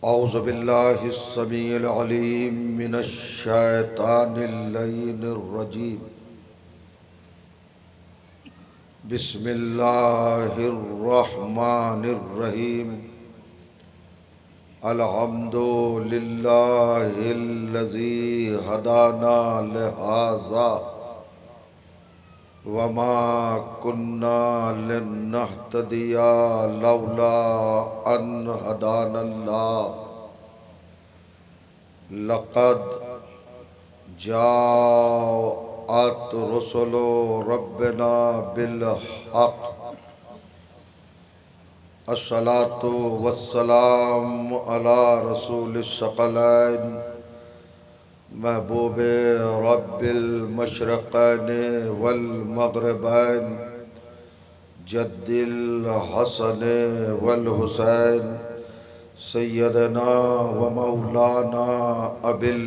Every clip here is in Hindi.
औज़ु बिल्लाहि स्समीइल अलीम मिनश शैतानिर लईनिर रजीम। बिस्मिल्लाहिर रहमानिर रहीम। अल्हम्दुलिल्लाहिल्लज़ी हदाना लिहाज़ा वमा कुन्ना लिनहतदिया लौला अन हदानल्लाह। लक़द जाअत रुसुलु रब्बिना बिल हक़। अस्सलातु वस्सलाम अला रसूलिस सकलैन महबूबे रब्बिल मशरक़ैन वल मग़रिबैन जद्दिल हसन वल हुसैन सैयदना व मौलाना अबिल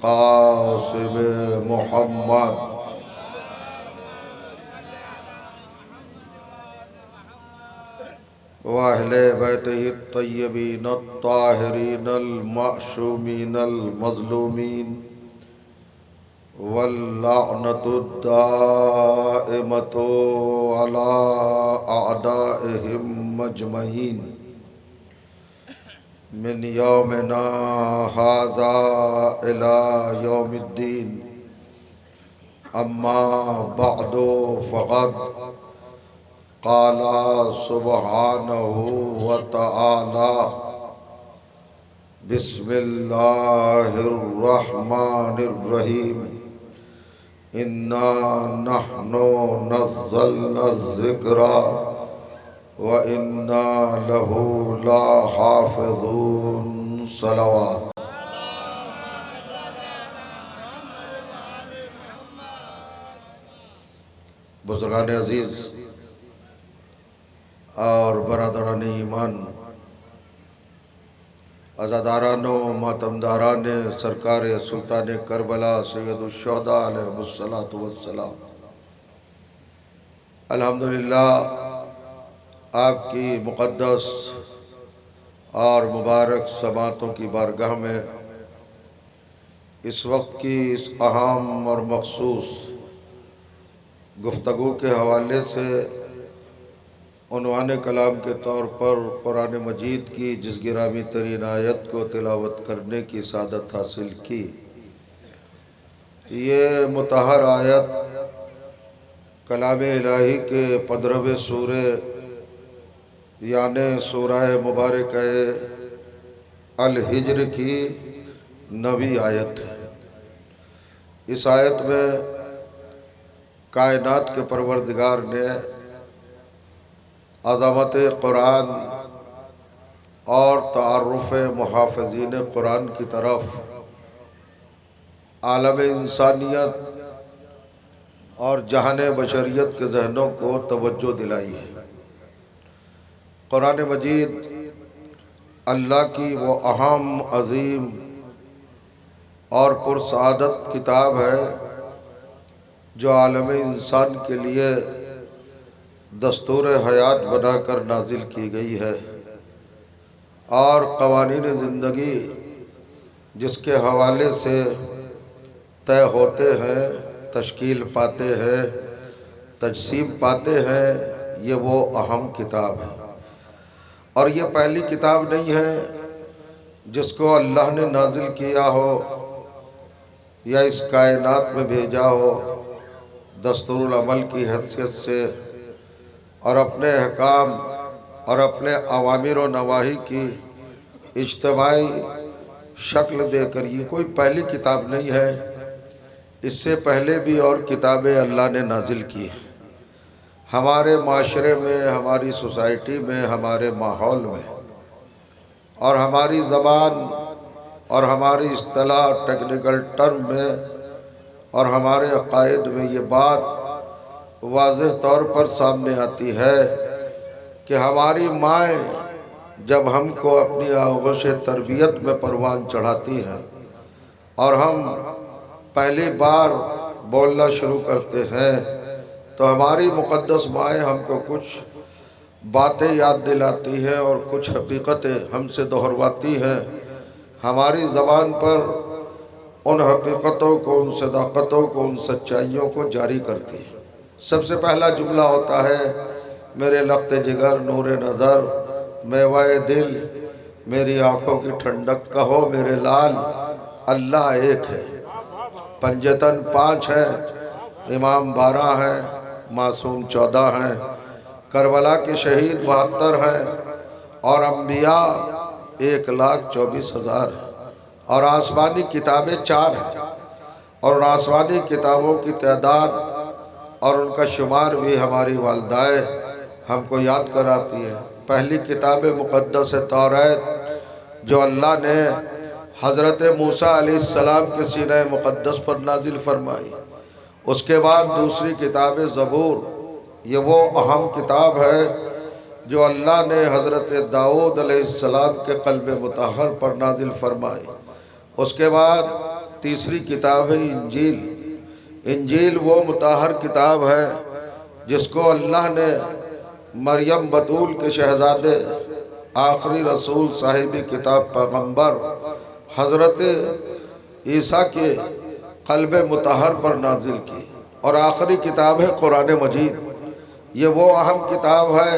क़ासिम मुहम्मद व अहले बैतिही तय्यबीन अत्ताहिरीन अल-मअसूमीन अल-मज़लूमीन वल्लअनतु दाइमतु अला अअदाइहिम मजमईन मिन यौमिना हाज़ा इला यौमिद्दीन। अम्मा बअदु फ़क़द क़ाला सुब्हानहु व तआला बिस्मिल्लाहिर रहमानिर रहीम। इन्ना नहनु नज़्ज़लना ज़िक्रा व इन्ना लहू लहाफ़िज़ून। सलावत। बुज़ुर्गान अज़ीज़ और बरदरान ईमान, अज़ादारान मातमदारान सरकार सुल्तान करबला सैयदुश्शुहदा अलैहिमुस्सलातु वस्सलाम, अल्हम्दुलिल्लाह आपकी मुक़द्दस और मुबारक समातों की बारगाह में इस वक्त की इस अहम और मख़सूस गुफ्तगू के हवाले से उन्वाने कलाम के तौर पर कुरान मजीद की जिस गिरामी तरीन आयत को तिलावत करने की सादत हासिल की, ये मुतहर आयत कलाम इलाही के 15वें सूरे यानी सूरह मुबारक अल हिज्र की 9वीं आयत है। इस आयत में कायनात के परवरदिगार ने अज़मत कुरान और तारुफ़ मुहाफ़िज़ीन कुरान की तरफ आलम इंसानियत और जहान बशरियत के जहनों को तवज्जो दिलाई है। कुरान मजीद अल्लाह की वो अहम, अज़ीम और पुरसादत किताब है जो आलम इंसान के लिए दस्तूर हयात बनाकर नाजिल की गई है और क़वानीन ज़िंदगी जिसके हवाले से तय होते हैं, तश्कील पाते हैं, तजसीम पाते हैं, ये वो अहम किताब है। और ये पहली किताब नहीं है जिसको अल्लाह ने नाजिल किया हो या इस कायनात में भेजा हो दस्तूरुल अमल की हैसियत से और अपने अहकाम और अपने अवामिर व नवाही की इज्तिमाई शक्ल देकर। ये कोई पहली किताब नहीं है, इससे पहले भी और किताबें अल्लाह ने नाजिल की हैं हमारे माशरे में, हमारी सोसाइटी में, हमारे माहौल में, और हमारी ज़बान और हमारी इस्तिलाह टेक्निकल टर्म में और हमारे अक़ायद में ये बात वाज़ेह तौर पर सामने आती है कि हमारी माएँ जब हमको अपनी आगोश तरबियत में परवान चढ़ाती हैं और हम पहली बार बोलना शुरू करते हैं तो हमारी मुक़द्दस माएँ हमको कुछ बातें याद दिलाती हैं और कुछ हकीकतें हमसे दोहरवाती हैं। हमारी ज़बान पर उन हकीकतों को, उन सदाकतों को, उन सच्चाइयों को जारी करती है। सबसे पहला जुमला होता है, मेरे लख्त जिगर, नूर नज़र, मेवाए दिल, मेरी आँखों की ठंडक कहो मेरे लाल, अल्लाह एक है, पंजतन 5 हैं, इमाम 12 हैं, मासूम 14 हैं, करबला के शहीद 72 हैं और अम्बिया 1,24,000 हैं और आसमानी किताबें 4 हैं। और आसमानी किताबों की तादाद और उनका शुमार भी हमारी वालिदाएँ हमको याद कराती है। पहली किताब मुक़द्दस तौरात जो अल्लाह ने हज़रत मूसा अलैहिस्सलाम के सीने मुक़द्दस पर नाजिल फरमाई। उसके बाद दूसरी किताब ज़बूर, ये वो अहम किताब है जो अल्लाह ने हज़रत दाऊद अलैहिस्सलाम के क़ल्ब मुतहर पर नाजिल फरमाई। उसके बाद तीसरी किताब है इंजील। इंजील वो मुतहर किताब है जिसको अल्लाह ने मरियम बतूल के शहज़ादे, आखिरी रसूल, साहिब किताब, पैगम्बर हज़रत ईसा के क़ल्ब मुतहर पर नाजिल की। और आखिरी किताब है कुरान मजीद। ये वो अहम किताब है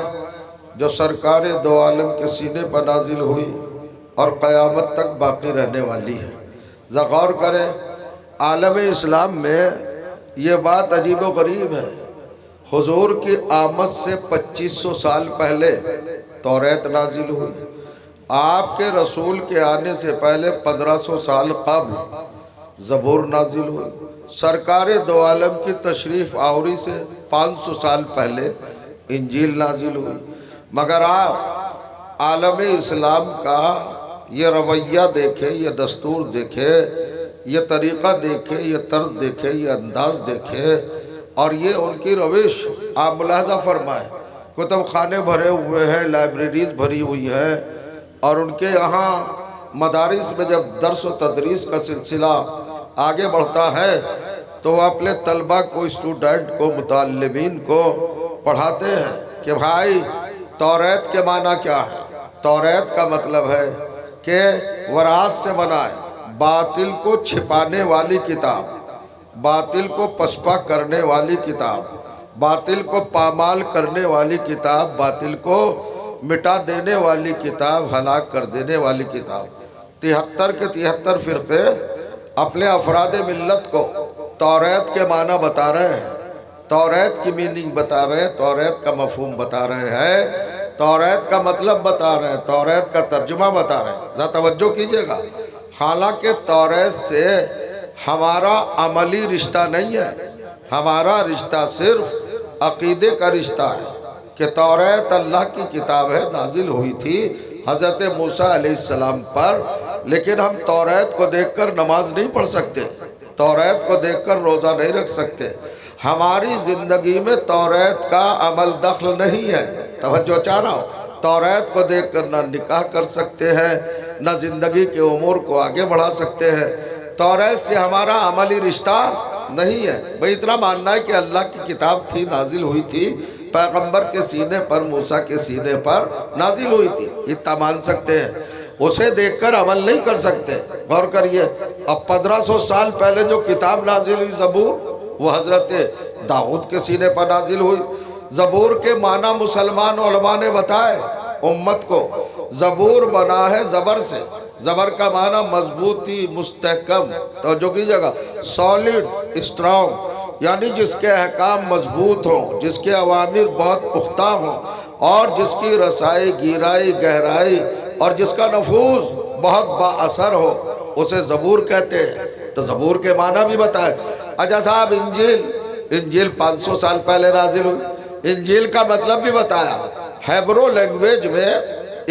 जो सरकार दो आलम के सीने पर नाजिल हुई और क़यामत तक बाकी रहने वाली है। ज़रा गौर करें, आलम इस्लाम में ये बात अजीब व गरीब है। हुजूर की आमद से 2500 साल पहले तौरात नाजिल हुई। आपके रसूल के आने से पहले 1500 साल कब्ल ज़बूर नाजिल हुई। सरकार दो आलम की तशरीफ़ आवरी से 500 साल पहले इंजील नाजिल हुई। मगर आप आलम इस्लाम का ये रवैया देखें, ये दस्तूर देखें, ये तरीक़ा देखें, ये तर्ज देखें, ये अंदाज़ देखें और ये उनकी रविश आप मुलाहज़ा फरमाएँ। कुतुब खाने भरे हुए हैं, लाइब्रेरीज भरी हुई है और उनके यहाँ मदारिस में जब दर्स व तदरीस का सिलसिला आगे बढ़ता है तो वह अपने तलबा को, स्टूडेंट को, मुताल्लिमीन को पढ़ाते हैं कि भाई तौरात के माना क्या है। तौरात का मतलब है कि वरात से बनाए, बातिल को छिपाने वाली किताब, बातिल को पसपा करने वाली किताब, बातिल को पामाल करने वाली किताब, बातिल को मिटा देने वाली किताब, हलाक कर देने वाली किताब। 73 के 73 फ़िरक़े अपने अफराद मिल्लत को तौरात के माना बता रहे हैं, तौरात की मीनिंग बता रहे हैं, तौरात का मफ़हूम बता रहे हैं, तौरात का मतलब बता रहे हैं, तौरात का तर्जुमा बता रहे हैं। ज़रा तवज्जो कीजिएगा। हालांकि तौरात से हमारा अमली रिश्ता नहीं है, हमारा रिश्ता सिर्फ अक़ीदे का रिश्ता है कि तौरात अल्लाह की किताब है, नाजिल हुई थी हज़रत मूसा अलैहिस्सलाम पर। लेकिन हम तौरात को देखकर नमाज नहीं पढ़ सकते, तौरात को देखकर रोज़ा नहीं रख सकते। हमारी ज़िंदगी में तौरात का अमल दखल नहीं है। तवज्जो चाह रहा हूँ। तौरात को देखकर ना निकाह कर सकते हैं, ना ज़िंदगी के उमूर को आगे बढ़ा सकते हैं। तौरात से हमारा अमली रिश्ता नहीं है। भाई इतना मानना है कि अल्लाह की किताब थी, नाजिल हुई थी, पैगंबर के सीने पर, मूसा के सीने पर नाजिल हुई थी, इतना मान सकते हैं। उसे देखकर अमल नहीं कर सकते। गौर करिए, अब 1500 साल पहले जो किताब नाजिल हुई ज़बूर, वो हज़रत दाऊद के सीने पर नाजिल हुई। ज़बूर के माना मुसलमान उलमा ने बताए उम्मत को। ज़बूर बना है ज़बर से। ज़बर का माना मजबूती, मुस्तहकम, तो जो की जगह सॉलिड, स्ट्रॉन्ग, यानी जिसके अहकाम मजबूत हों, जिसके अवामिर बहुत पुख्ता हों और जिसकी रसाई, गिराई, गहराई और जिसका नफूज बहुत बाअसर हो, उसे ज़बूर कहते हैं। तो ज़बूर के माना भी बताए। अच्छा साहब, इंजील 500 साल पहले नाजिल हुई। इंजील का मतलब भी बताया। हेब्रो लैंग्वेज में,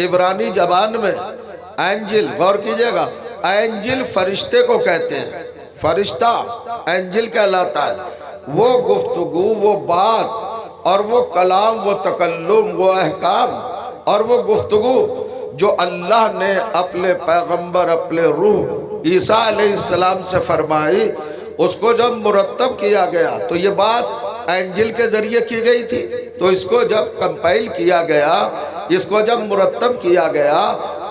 इब्रानी ज़बान में एंजिल, गौर कीजिएगा, एंजिल फरिश्ते को कहते हैं। फरिश्ता एंजिल कहलाता है। वो गुफ्तगू, वो बात और वो कलाम, वो तकल्लुम, वो अहकाम और वो गुफ्तगू जो अल्लाह ने अपने पैगंबर, अपने रूह ईसा अलैहिस्सलाम से फरमाई, उसको जब मुरत्तब किया गया तो ये बात इंजिल के जरिए की गई थी। तो इसको जब कंपाइल किया गया, इसको जब मुरत्तब किया गया,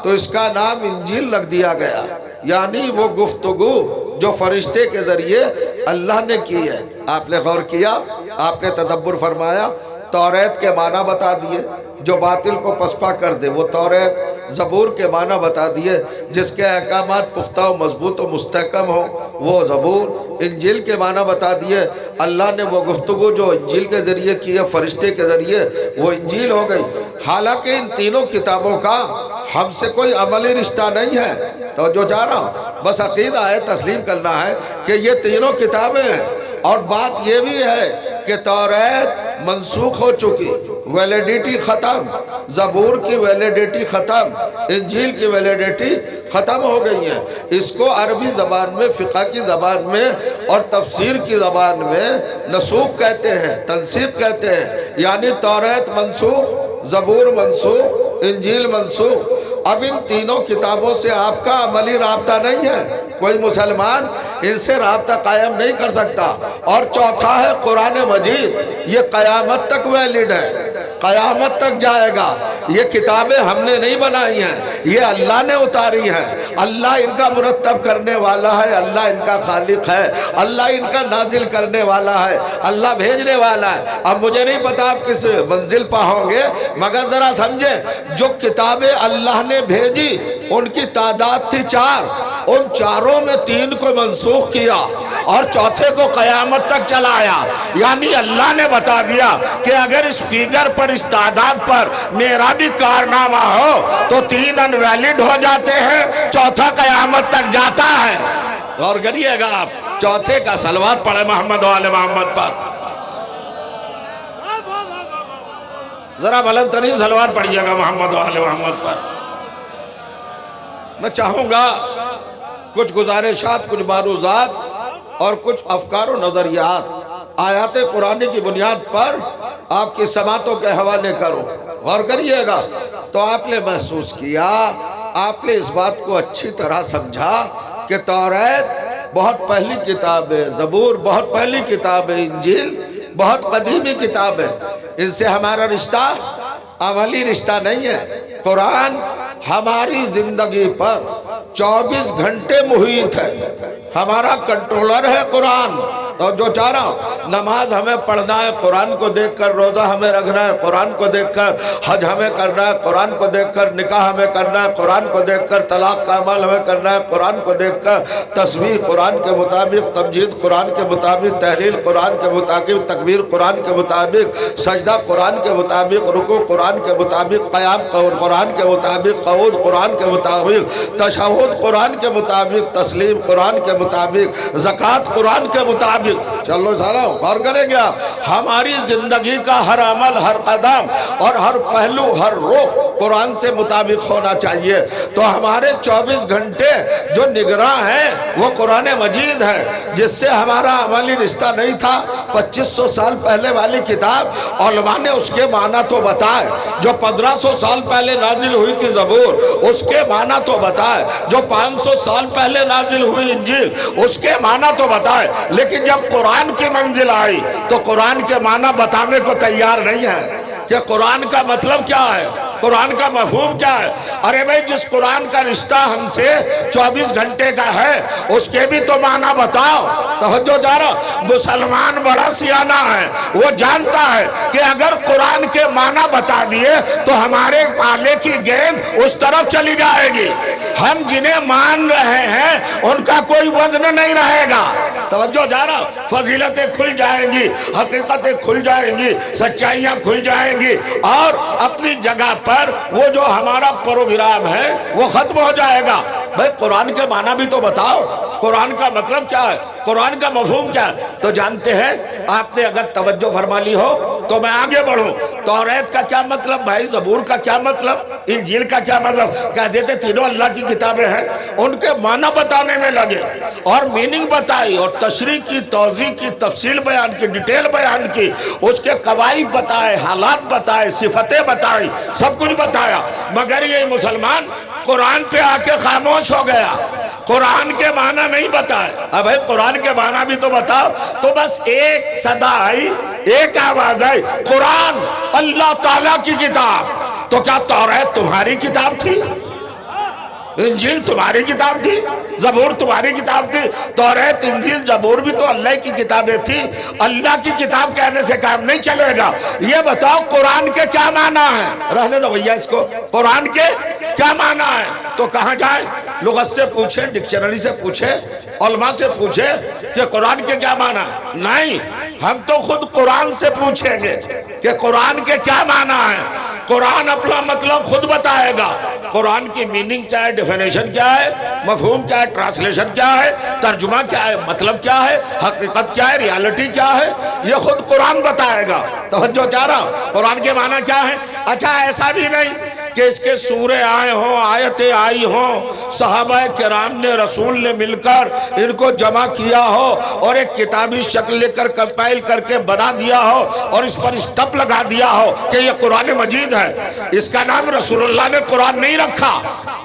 तो इसका नाम इंजिल रख दिया गया। यानी वो गुफ्तगू जो फरिश्ते के जरिए अल्लाह ने की है। आपने गौर किया, आपने तदब्बुर फरमाया, तौरात के माना बता दिए, जो बातिल को पसपा कर दे वो तौरात, ज़बूर के माना बता दिए, जिसके अहकामात पुख्ता व मजबूत व मुस्तहकम हो वो ज़बूर। इंजील के माना बता दिए, अल्लाह ने वो गुफ्तगू जो इंजील के ज़रिए की है फरिश्ते के ज़रिए, वो इंजील हो गई। हालांकि इन तीनों किताबों का हमसे कोई अमली रिश्ता नहीं है। तो जो जा रहा हूँ बस अकीदा है, तस्लीम करना है कि ये तीनों किताबें हैं। और बात ये भी है कि तौरात मनसूख हो चुकी, वैलिडिटी ख़त्म, ज़बूर की वैलिडिटी ख़त्म, इंजील की वैलिडिटी ख़त्म हो गई है। इसको अरबी ज़बान में, फ़िक़ह की ज़बान में और तफसीर की ज़बान में नसूख कहते हैं, तनसीख कहते हैं। यानी तौरात मनसूख, ज़बूर मनसूख, इंजील मनसूख। अब इन तीनों किताबों से आपका अमली राब्ता नहीं है, कोई मुसलमान इनसे राब्ता कायम नहीं कर सकता। और चौथा है कुरान मजीद, ये क़यामत तक वैलिड है, क़यामत तक जाएगा। ये किताबें हमने नहीं बनाई हैं, ये अल्लाह ने उतारी हैं। अल्लाह इनका मुरत्तब करने वाला है, अल्लाह इनका खालिक है, अल्लाह इनका नाजिल करने वाला है, अल्लाह भेजने वाला है। अब मुझे नहीं पता आप किस मंजिल पर होंगे, मगर ज़रा समझे, जो किताबें अल्लाह ने भेजी उनकी तादाद थी 4, उन चारों में 3 को मनसूख किया और चौथे को क़यामत तक चलाया। यानी अल्लाह ने बता दिया कि अगर इस फिगर पर, इस तादाद पर मेरा भी कारनामा हो तो 3 अनवैलिड हो जाते हैं, चौथा क़यामत तक जाता है। गौर करिएगा आप, चौथे का सलवात पढ़े मोहम्मद वाले मोहम्मद पर, जरा बुलंद तरीन सलवात पढ़िएगा मोहम्मद वाले मोहम्मद पर। मैं चाहूँगा कुछ गुजारिशात, कुछ मारूज़ात और कुछ अफकार व नज़रियात आयात कुरानी की बुनियाद पर आपकी समातों के हवाले करूँ। गौर करिएगा। तो आपने महसूस किया, आपने इस बात को अच्छी तरह समझा कि तौरात बहुत पहली किताब है, ज़बूर बहुत पहली किताब है, इंजील बहुत कदीमी किताब है। इनसे हमारा रिश्ता अमली रिश्ता नहीं है। कुरान हमारी जिंदगी पर 24 घंटे मुहित है, हमारा कंट्रोलर है कुरान। तो जो चाह रहा हूँ, नमाज हमें पढ़ना है कुरान को देखकर, रोज़ा हमें रखना है कुरान को देखकर, हज हमें करना है कुरान को देखकर, निकाह हमें करना है कुरान को देखकर, तलाक का अमल हमें करना है कुरान को देखकर, तस्बीह कुरान के मुताबिक, तमजीद कुरान के मुताबिक, तहलील कुरान के मुताबिक, तकबीर कुरान के मुताबिक, सजदा कुरान के मुताबिक, रुकू कुरान के मुताबिक, क़याम कुरान के मुताबिक, क़ऊद कुरान के मुताबिक, तशहुद कुरान के मुताबिक, तस्लीम कुरान के मुताबिक, ज़कात कुरान के मुताबिक। चलो सारा गौर करेंगे आप, हमारी जिंदगी का हर अमल, हर कदम और हर पहलू, हर रुख कुरान से मुताबिक होना चाहिए। तो हमारे 24 घंटे जो निगरां है वो कुरान मजीद है, जिससे हमारा अमली रिश्ता नहीं था। 2500 साल पहले वाली किताब, उलमा ने उसके माना तो बताए। जो 1500 साल पहले नाजिल हुई थी ज़बूर, उसके माना तो बताए। जो 500 साल पहले नाजिल हुई इंजील, उसके माना तो बताए। लेकिन जब कुरान की मंजिल आई तो कुरान के माना बताने को तैयार नहीं है कि कुरान का मतलब क्या है, कुरान का मफहूम क्या है। अरे भाई, जिस कुरान का रिश्ता हमसे 24 घंटे का है उसके भी तो माना बताओ। तवज्जो जा रहा, मुसलमान बड़ा सियाना है, वो जानता है कि अगर कुरान के माना बता दिए तो हमारे पाले की गेंद उस तरफ चली जाएगी। हम जिन्हें मान रहे हैं उनका कोई वजन नहीं रहेगा। तवज्जो जा रहा, फजीलतें खुल जाएंगी, हकीकतें खुल जाएंगी, सच्चाइयाँ खुल जाएंगी और अपनी जगह पर वो जो हमारा प्रोग्राम है वो खत्म हो जाएगा। भाई, कुरान के माना भी तो बताओ, कुरान का मतलब क्या है, कुरान का मफहूम क्या है। तो जानते हैं, आपने अगर तवज्जो फरमा ली हो तो मैं आगे बढ़ूं। तौरात का क्या मतलब भाई, ज़बूर का क्या मतलब, इंजील का क्या मतलब। कह देते तीनों अल्लाह की किताबें हैं। उनके माना बताने में लगे और मीनिंग बताई और तशरीह की, तौज़ीह की, तफसील बयान की, डिटेल बयान की, उसके कवाइद बताए, हालात बताए, सिफतें बताई, सब कुछ बताया। मगर ये मुसलमान कुरान पे आके खामोश हो गया, कुरान के माना नहीं बताए। अब भाई, कुरान के माना भी तो बताओ। तो बस एक सदा आई एक आवाज आई, कुरान अल्लाह ताला की किताब। तो क्या तौरात तुम्हारी किताब थी? इंजील तुम्हारी किताब थी? जबूर तुम्हारी किताब थी? तौरात इंजील जबूर भी तो अल्लाह की किताबें थी। अल्लाह की किताब कहने से काम नहीं चलेगा। ये बताओ कुरान के क्या माना है? रहने दो भैया इसको, कुरान के क्या माना है? तो कहाँ जाए? लुगत से पूछे, डिक्शनरी से पूछे, उलमा से पूछे कि कुरान के क्या माना? नहीं, हम तो खुद कुरान से पूछेंगे कि कुरान के क्या माना है। कुरान अपना मतलब खुद बताएगा। कुरान की मीनिंग क्या है, डेफिनेशन क्या है, मफहूम क्या है, ट्रांसलेशन क्या है, तर्जुमा क्या है, मतलब क्या है, हकीकत क्या है, रियलिटी क्या है, ये खुद कुरान बताएगा। तवज्जो चाह रहा, कुरान के माना क्या है? अच्छा, ऐसा भी नहीं कि इसके सूरे आए हों, आयतें आई हों, सहाबा किराम ने, रसूल ने मिलकर इनको जमा किया हो और एक किताबी शक्ल लेकर कंपाइल करके बना दिया हो और इस पर स्टंप लगा दिया हो कि ये कुरान मजीद है। इसका नाम रसूलुल्लाह ने कुरान नहीं रखा,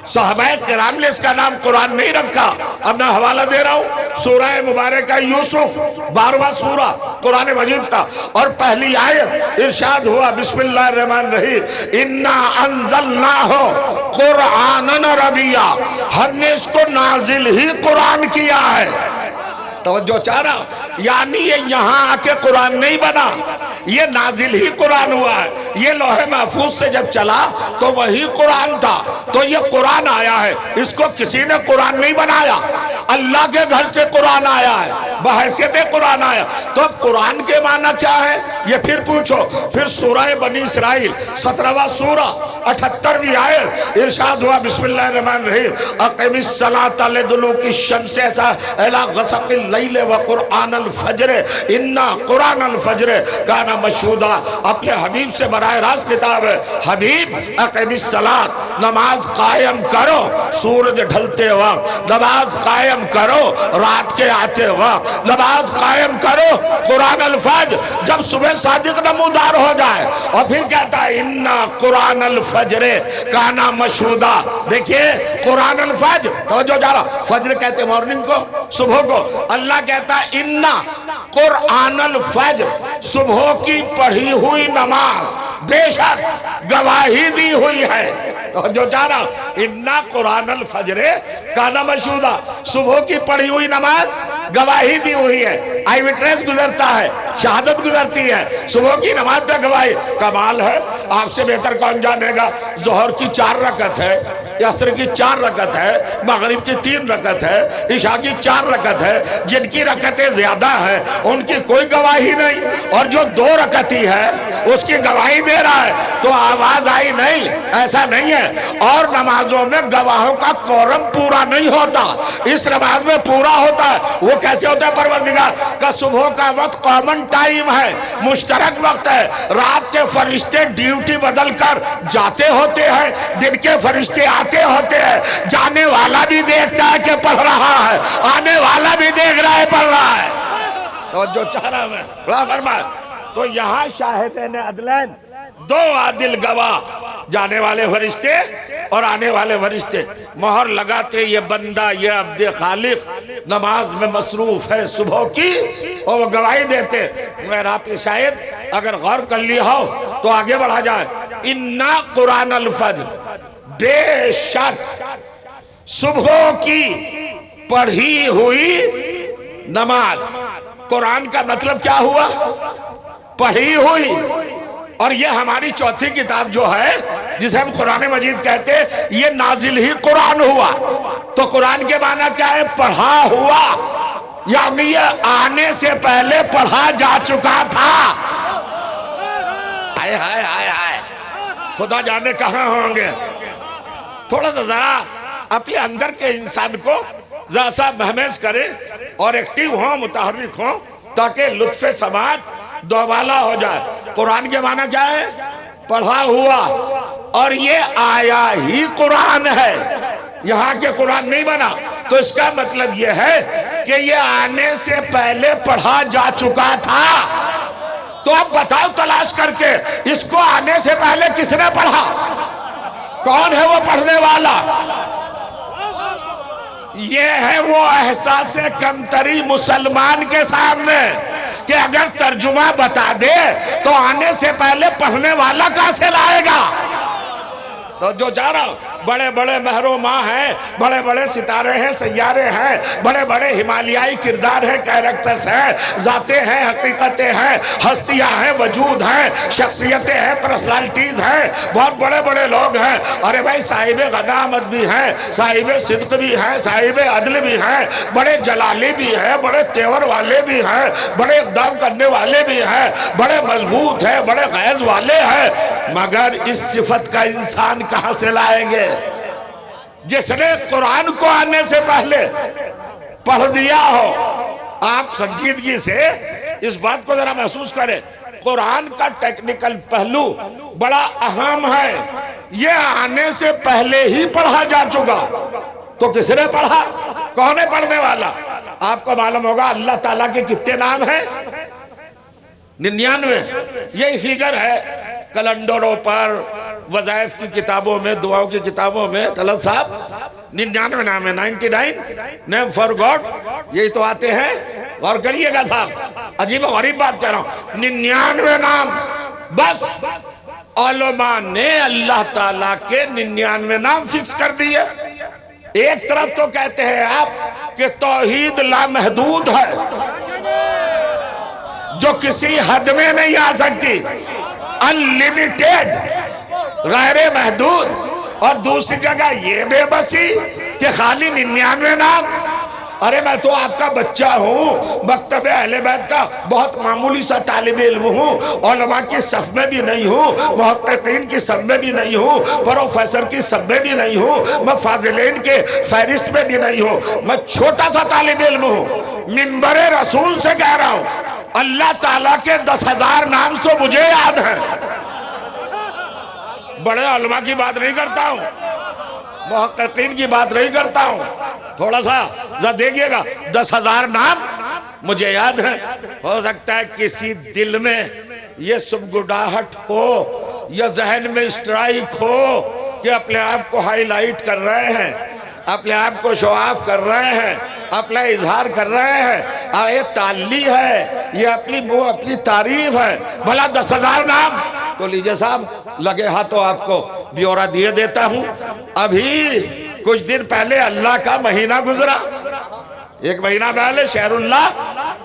सहाबा किराम ने इसका नाम कुरान नहीं रखा। अब मैं हवाला दे रहा हूँ सूरह मुबारक यूसुफ, 12वां सूरा कुरान मजीद का, और पहली आयत इरशाद हुआ, बिस्मिल्लाहिर्रहमानिर्रहीम, इन्ना अंज़लनाहु कुरआनन अरबिया, हमने इसको नाजिल ही कुरान किया है। तवज्जो चाह रहा, यानी ये यहाँ आके कुरान नहीं बना, ये नाजिल ही कुरान हुआ है। ये लोहे महफूज से जब चला तो वही कुरान था, तो ये कुरान आया है। इसको किसी ने कुरान नहीं बनाया, अल्लाह के घर से कुरान आया है, बहैसियत कुरान आया। तो अब कुरान के माना क्या है ये फिर पूछो। फिर सूरह बनी इसराइल 17वां सूरा 78वीं आयत इरशाद हुआ, बिस्मिल्लाहिर्रहमानिर्रहीम, अक़िमिस्सलाता लिदुलूकी शम्स इला ग़सक़िल लैल व क़ुरआनल फ़ज्र इन्ना क़ुरआनल फ़ज्र काना मशहूदा। अपने हबीब से बराह रास्त किताब है, हबीब अक़िमिस्सलात, नमाज कायम करो सूरज ढलते वक्त, नमाज कायम करो रात के आते वक्त, नमाज कायम करो कुरान फ़ज्र, जब सुबह सादिक नमूदार हो जाए। और फिर कहता है इन्ना कुरान फ़ज्र काना मशहूदा। देखिए कुरान फ़ज्र, तो जो जा रहा, फज्र कहते मॉर्निंग को, सुबह को। अल्लाह कहता है इन्ना कुरान फ़ज्र, सुबह की पढ़ी हुई नमाज बेशक गवाही दी हुई है। तो जो जा रहा, इन्ना कुरान फ़ज्र काना मशहूदा, सुबह की पढ़ी हुई नमाज गवाही दी हुई है। आई विटनेस गुजरता है, शहादत गुजरती है, सुबह की नमाज पे गवाही। कमाल है, आपसे बेहतर कौन जानेगा। जोहर की 4 रकत है, असर की 4 रकत है, मगरिब की 3 रकत है, इशा की 4 रकत है। जिनकी रकतें ज्यादा है उनकी कोई गवाही नहीं, और जो 2 रकत ही है उसकी गवाही दे रहा है। तो आवाज आई नहीं, ऐसा नहीं है। और नमाजों में गवाहों का कोरम पूरा नहीं होता, इस नमाज में पूरा होता है। वो कैसे होता है? परवरदिगार का सुबह का वक्त कॉमन टाइम है, मुश्तरक वक्त है। रात के फरिश्ते ड्यूटी बदल कर जाते होते हैं, दिन के फरिश्ते आते होते हैं। जाने वाला भी देखता है कि पढ़ रहा है, आने वाला भी देख रहा है पढ़ रहा है। तो जो चाह रहा मैं बड़ा फरमाए। तो यहाँ शाहिदैन अदलैन, 2 आदिल गवाह, जाने वाले फरिश्ते और आने वाले फरिश्ते, मोहर लगाते ये बंदा, ये अब्दे खालिक नमाज में मसरूफ है सुबह की, और वो गवाही देते। मगर आप शायद अगर गौर कर लिया हो तो आगे बढ़ा जाए। इन्ना कुरानल फ़ज्र, बेशक सुबह की पढ़ी हुई नमाज। कुरान का मतलब क्या हुआ? पढ़ी हुई। और ये हमारी चौथी किताब जो है जिसे हम कुरान मजीद कहते हैं, ये नाजिल ही कुरान हुआ। तो कुरान के माना क्या है? पढ़ा हुआ, यानी ये आने से पहले पढ़ा जा चुका था। हाय हाय हाय हाय, खुदा जाने कहाँ होंगे। थोड़ा सा जरा अपने अंदर के इंसान को जरा सा महसूस करें और एक्टिव हो, मुतहर्रिक हो, ताकि लुत्फ़े समाज दोबाला हो जाए। कुरान के माना क्या है? पढ़ा हुआ, और ये आया ही कुरान है, यहाँ के कुरान नहीं बना। तो इसका मतलब ये है कि ये आने से पहले पढ़ा जा चुका था। तो अब बताओ तलाश करके, इसको आने से पहले किसने पढ़ा? कौन है वो पढ़ने वाला? ये है वो एहसास कमतरी मुसलमान के सामने कि अगर तर्जुमा बता दे तो आने से पहले पढ़ने वाला कहां से लाएगा। तो जो जा रहा हूं, बड़े बड़े महरोमा हैं, बड़े बड़े सितारे हैं, सैयारे हैं, बड़े बड़े हिमालयाई किरदार हैं, कैरेक्टर्स हैं, जाते हैं, हकीकतें हैं, हस्तियां हैं, वजूद हैं, शख्सियतें हैं, पर्सनालिटीज हैं, बहुत बड़े बड़े लोग हैं। अरे भाई साहिब गनामत भी हैं, साहिब सिद्क भी हैं, साहिब अदल भी हैं, बड़े जलाली भी हैं, बड़े तेवर वाले भी हैं, बड़े इक़दाम करने वाले भी हैं, बड़े मजबूत हैं, बड़े गैज़ वाले हैं। मगर इस सिफत का इंसान कहां से लाएंगे जिसने कुरान को आने से पहले पढ़ दिया हो। आप संजीदगी से इस बात को जरा महसूस करें, कुरान का टेक्निकल पहलू बड़ा अहम है। यह आने से पहले ही पढ़ा जा चुका। तो किसने पढ़ा, कौन है पढ़ने वाला? आपको मालूम होगा अल्लाह ताला के कितने नाम हैं? 99। यही फिगर है कैलेंडरों पर, वज़ाइफ की किताबों में, दुआओं की किताबों में। तलत साहब 99 नाम है, 99 नेम फॉर गॉड, यही तो आते हैं। गौर करिएगा साहब, अजीब गरीब बात कह रहा हूं, 99 नाम बस उलमा ने अल्लाह ताला के 99 नाम फिक्स कर दिए। एक तरफ तो कहते हैं आप कि तौहीद लामहदूद है, जो किसी हद में नहीं आ सकती, अनलिमिटेड, गैर महदूद। और दूसरी जगह ये बेबसी कि खाली 99 नाम। अरे मैं तो आपका बच्चा हूँ, मकतबे अहले बैत का बहुत मामूली सा तालिब इल्म हूँ, उलमा की सफ में भी नहीं हूँ, मुहक्किकीन की सब में भी नहीं हूँ, प्रोफेसर की सब में भी नहीं हूँ, मैं फाजिलीन के फहरिस्त में भी नहीं हूँ, मैं छोटा सा तालिब इल्म हूँ। मिंबरे रसूल से कह रहा हूँ, अल्लाह ताला के 10,000 नाम तो मुझे याद है। बड़े उलमा की बात नहीं करता हूँ, मुहक्किकीन की बात नहीं करता हूँ। थोड़ा सा जरा देखिएगा, 10,000 नाम मुझे याद है। हो सकता है किसी दिल में ये सुबगुडाहट हो या जहन में स्ट्राइक हो कि अपने आप को हाईलाइट कर रहे हैं, अपने आप को शो ऑफ कर रहे हैं, अपना इजहार कर रहे हैं। ये ताली है, ये अपनी तारीफ है। भला 10,000 नाम तो लीजिए साहब, लगे हाथों आपको ब्यौरा दिए देता हूं। अभी कुछ दिन पहले अल्लाह का महीना गुजरा, एक महीना पहले शहरुल्लाह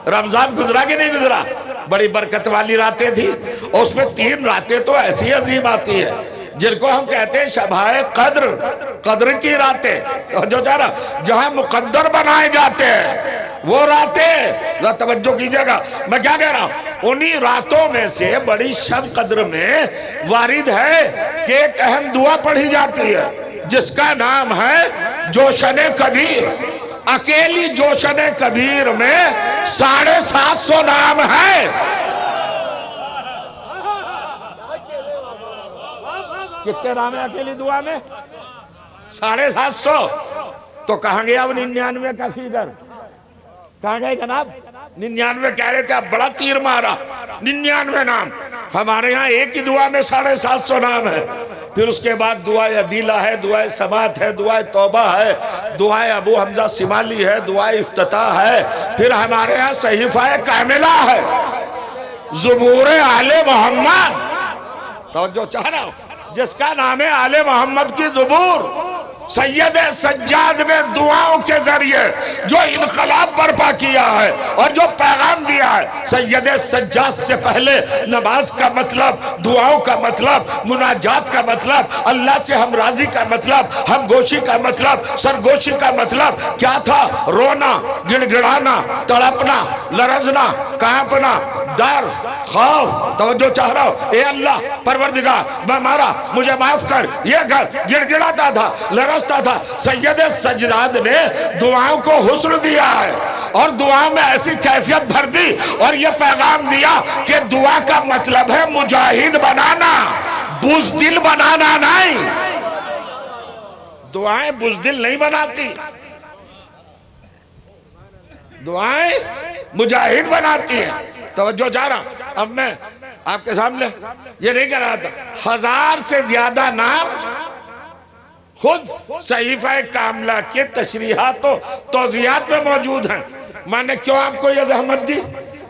रमजान गुजरा कि नहीं गुजरा? बड़ी बरकत वाली रातें थी। उसमें 3 रातें तो ऐसी अजीम आती है जिनको हम कहते हैं शबाए कद्र, कद्र की रातें, जो जहां मुकद्दर बनाए जाते हैं वो रातें। तवज्जो कीजिएगा, मैं क्या कह रहा हूं, उन्हीं रातों में से बड़ी शब कद्र में वारिद है कि एक अहम दुआ पढ़ी जाती है जिसका नाम है जोशने कबीर। अकेली जोशने कबीर में 750 नाम है। कितने नाम है अकेली दुआ में? 750। तो कहां गया वो 99 का फिगर? कहां गए जनाब? 99 कह रहे थे, आप बड़ा तीर मारा। 99 नाम हमारे यहाँ एक ही दुआ में 750 नाम है। फिर उसके बाद दुआए अदीला है, दुआए समात है, दुआए तौबा है, दुआए अबू हमजा सिमाली है, दुआए इफ्तिताह है। फिर हमारे यहाँ सहीफा कामिला है, ज़ुबूर आले मोहम्मद। तो जो चाह रहा हूँ, जिसका नाम है आले मोहम्मद की ज़ुबूर, सैयद सज्जाद ने दुआओं के जरिए जो इनकलाब बर्पा किया है और जो पैगाम दिया है। सैयद सज्जाद से पहले नमाज का मतलब, दुआओं का मतलब, मुनाजात का मतलब, अल्लाह से हम राजी का मतलब, हम गोशी का मतलब, सरगोशी का मतलब क्या था? रोना, गिड़गिड़ाना, तड़पना, लरजना, कांपना, डर, खौफ। तवज्जो चाह रहा हूं, ए अल्लाह परवरदिगार मैं मारा, मुझे माफ कर, ये कर। गिड़गिड़ाता था, लरसता था। सैयद सज्जाद ने दुआओं को हुस्न दिया है और दुआ में ऐसी कैफियत भर दी और ये पैगाम दिया कि दुआ का मतलब है मुजाहिद बनाना, बुज़दिल बनाना नहीं। दुआएं बुज़दिल नहीं बनाती, दुआएं मुजाहिद बनाती हैं। तवज्जो जा रहा। अब मैं आपके सामने ये नहीं कह रहा था, 1000 से ज्यादा नाम खुद सहीफा कामला के तशरीहात तो तौज़ियात में मौजूद हैं। मैंने क्यों आपको ये ज़हमत दी?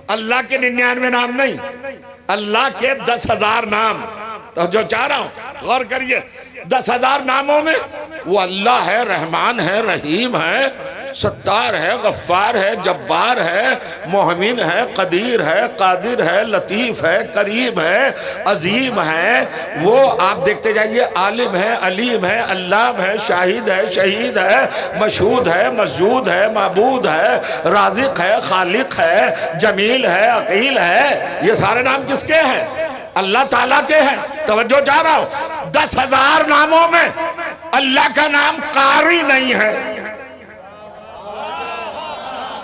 अल्लाह के 99 नाम नहीं, अल्लाह के 10,000 नाम। तो जो चाह रहा हूं गौर करिए, 10,000 नामों में वो अल्लाह है, रहमान है, रहीम है, सत्तार है, गफ्फार है, जब्बार है, मोहमिन है, कदीर है, कादिर है, लतीफ़ है, करीम है, अजीम है। वो आप देखते जाइए, आलिम है, अलीम है, अल्लाम है, शाहिद है, शहीद है, मशहूद है, मसजूद है, माबूद है, राज़िक है, खालिक है, जमील है, अकील है। ये सारे नाम किसके हैं? अल्लाह ताला के हैं। तवज्जो चाह रहा हूं, 10,000 नामों में अल्लाह का नाम कारी नहीं है।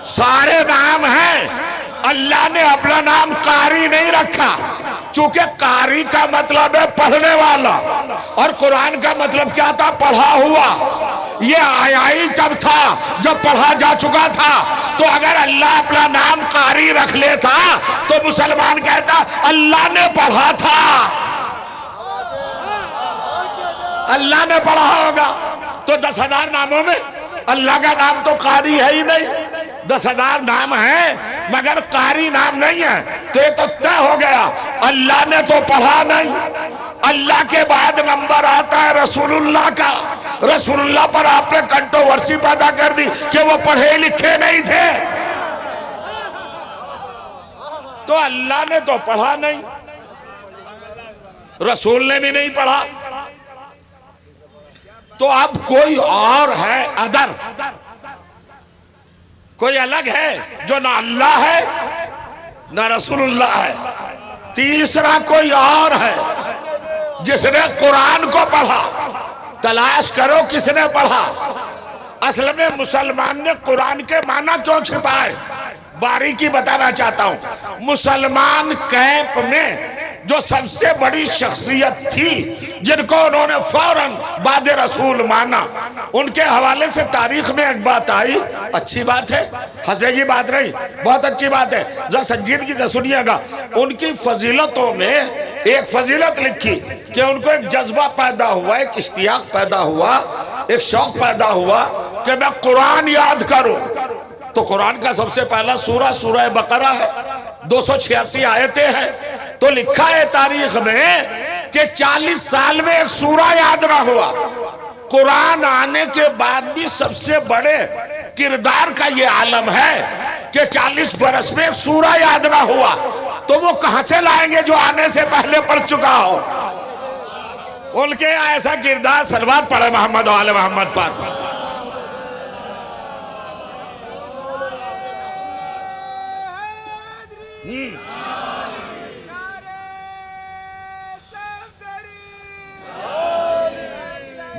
सारे नाम हैं, अल्लाह ने अपना नाम कारी नहीं रखा, चूंकि कारी का मतलब है पढ़ने वाला, और कुरान का मतलब क्या था? पढ़ा हुआ। ये आया ही जब था जब पढ़ा जा चुका था। तो अगर अल्लाह अपना नाम कारी रख लेता तो मुसलमान कहता अल्लाह ने पढ़ा था, अल्लाह ने पढ़ा होगा। तो 10,000 नामों में अल्लाह का नाम तो कारी है ही नहीं। 10,000 नाम है मगर कारी नाम नहीं है। तो ये तो तय हो गया, अल्लाह ने तो पढ़ा नहीं। अल्लाह के बाद नंबर आता है रसूलुल्लाह का। रसूलुल्लाह पर आपने कंट्रोवर्सी पैदा कर दी कि वो पढ़े लिखे नहीं थे। तो अल्लाह ने तो पढ़ा नहीं, रसूल ने भी नहीं पढ़ा। तो अब कोई और है, अदर कोई अलग है जो ना अल्लाह है ना रसूलुल्लाह है। तीसरा कोई और है जिसने कुरान को पढ़ा। तलाश करो किसने पढ़ा। असल में मुसलमान ने कुरान के माना क्यों छिपाए, बारीकी बताना चाहता हूं। मुसलमान कैंप में जो सबसे बड़ी शख्सियत थी जिनको उन्होंने फौरन बाद रसूल माना, उनके हवाले से तारीख में एक बात आई। अच्छी बात है, हंसे की बात नहीं, बहुत अच्छी बात है, जरा संजीदगी से सुनिएगा। उनकी फजीलतों में एक फजीलत लिखी कि उनको एक जज्बा पैदा हुआ, एक इश्तियाक पैदा हुआ, एक शौक पैदा हुआ कि मैं कुरान याद करूं। तो कुरान का सबसे पहला सूरा सूरह बकरा है, 286 आयतें हैं। तो लिखा है तारीख में कि 40 साल में एक सूरा याद ना हुआ। कुरान आने के बाद भी सबसे बड़े किरदार का ये आलम है कि 40 बरस में एक सूरा याद ना हुआ। तो वो कहां से लाएंगे जो आने से पहले पढ़ चुका हो। उनके ऐसा किरदार सलवात पढ़े मोहम्मद वाले मोहम्मद पर।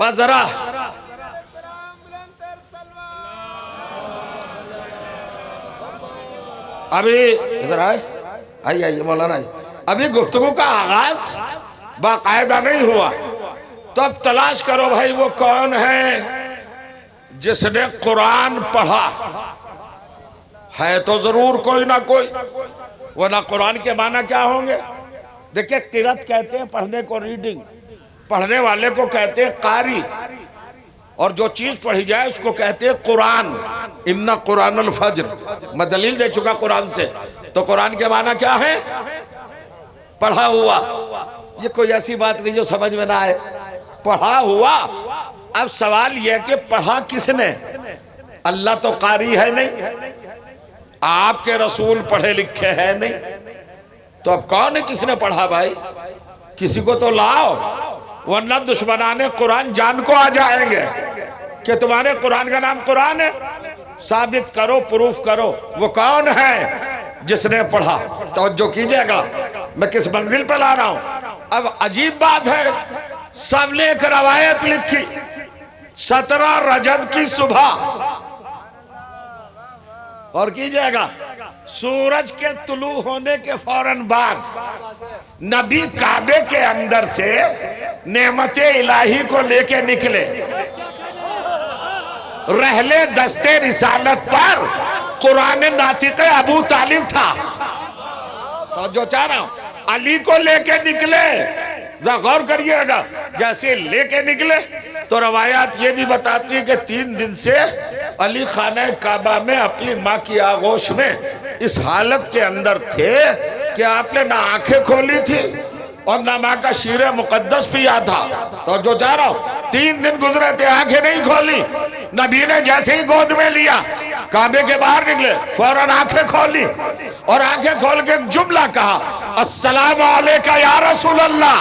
बस जरा अभी इधर आइए आइए मौलाना, अभी गुफ्तगू का आगाज बाकायदा नहीं हुआ। तो अब तलाश करो भाई वो कौन है जिसने कुरान पढ़ा है। तो जरूर कोई ना कोई, वरना कुरान के माना क्या होंगे। देखिए किरत कहते हैं पढ़ने को, रीडिंग, पढ़ने वाले को कहते हैं कारी, और जो चीज पढ़ी जाए उसको कहते हैं कुरान। इन्ना कुरानुल फज्र, मैं दलील दे चुका कुरान से। तो कुरान के माना क्या है? पढ़ा हुआ। ये कोई ऐसी बात नहीं जो समझ में ना आए, पढ़ा हुआ। अब सवाल यह कि पढ़ा किसने? अल्लाह तो कारी है नहीं, आपके रसूल पढ़े लिखे हैं नहीं, तो अब कौन है किसने पढ़ा भाई? किसी को तो लाओ, वरना दुश्मनाने कुरान जान को आ जाएंगे कि तुम्हारे कुरान का नाम कुरान है। साबित करो, प्रूफ करो वो कौन है जिसने पढ़ा। तवज्जो कीजिएगा मैं किस मंजिल पर ला रहा हूं। अब अजीब बात है, सबने एक रवायत लिखी 17 रजब की सुबह, और कीजिएगा सूरज के तुलू होने के फौरन बाद नबी काबे के अंदर से नेमते इलाही को लेके निकले। रहले दस्ते रिसालत पर कुरान नातिक़ अबू तालिब था। तो जो चाह रहा हूं, अली को लेके निकले। गौर करिएगा, जैसे लेके निकले तो रवायात ये भी बताती है कि 3 दिन से अली खाना काबा में अपनी माँ की आगोश में इस हालत के अंदर थे कि आपने ना आंखें खोली थी और ना माँ का शीरे मुकद्दस पिया था। तो जो जा रहा हूं 3 दिन गुजरे थे, आंखें नहीं खोली। नबी ने जैसे ही गोद में लिया, काबे के बाहर निकले, फौरन आंखें खोली और आंखें खोल के एक जुमला कहा, अस्सलाम अलैका या रसूल अल्लाह।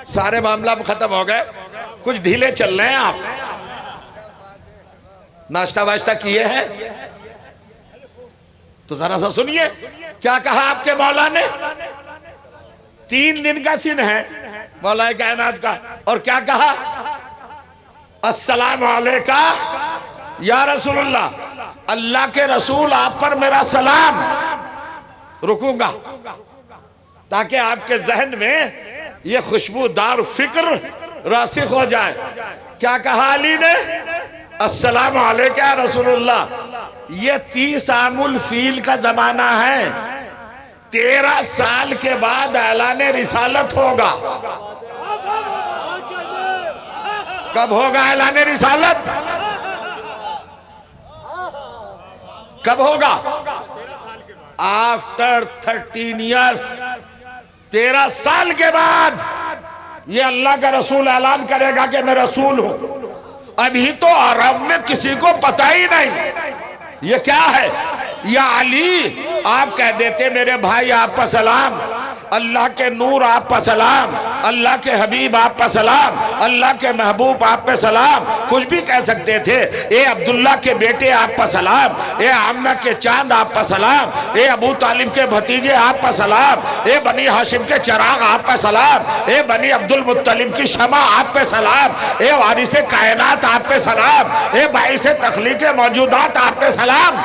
सारे मामला खत्म हो गए। कुछ ढीले चल रहे हैं आप, नाश्ता वाश्ता किए हैं तो जरा सा सुनिए क्या कहा आपके मौला ने। 3 दिन का सीन है मौला कायनात का, और क्या कहा, अस्सलाम अलैका या रसूलुल्लाह, अल्लाह के रसूल आप पर मेरा सलाम। रुकूंगा ताकि आपके जहन में ये खुशबूदार फिक्र रासिख हो जाए। क्या कहा अली ने, अस्सलाम अलैका या रसूलुल्लाह। ये 30 आमुल फील का जमाना है। 13 साल के बाद ऐलान रिसालत होगा। कब होगा ऐलान रिसालत? कब होगा? आफ्टर 13 ईयर्स, 13 साल के बाद ये अल्लाह का रसूल ऐलान करेगा कि मैं रसूल हूं। अभी तो अरब में किसी को पता ही नहीं ये क्या है। या अली आप कह देते मेरे भाई आप पर सलाम, अल्लाह के नूर आप पर सलाम, अल्लाह के हबीब आप पर सलाम, अल्लाह के महबूब आप पे सलाम, कुछ भी कह सकते थे। ए अब्दुल्ला के बेटे आप पर सलाम, ए आमना के चांद आप पर सलाम, ए अबू तालिब के भतीजे आप पर सलाम, ए बनी हाशिम के चिराग आप पर सलाम, ए बनी अब्दुल मुत्तलिब की शमा आप पे सलाम, ए वारिसे कायनात आप पे सलाम, ए बाइसे तख्लीके मौजूदात आप पे सलाम।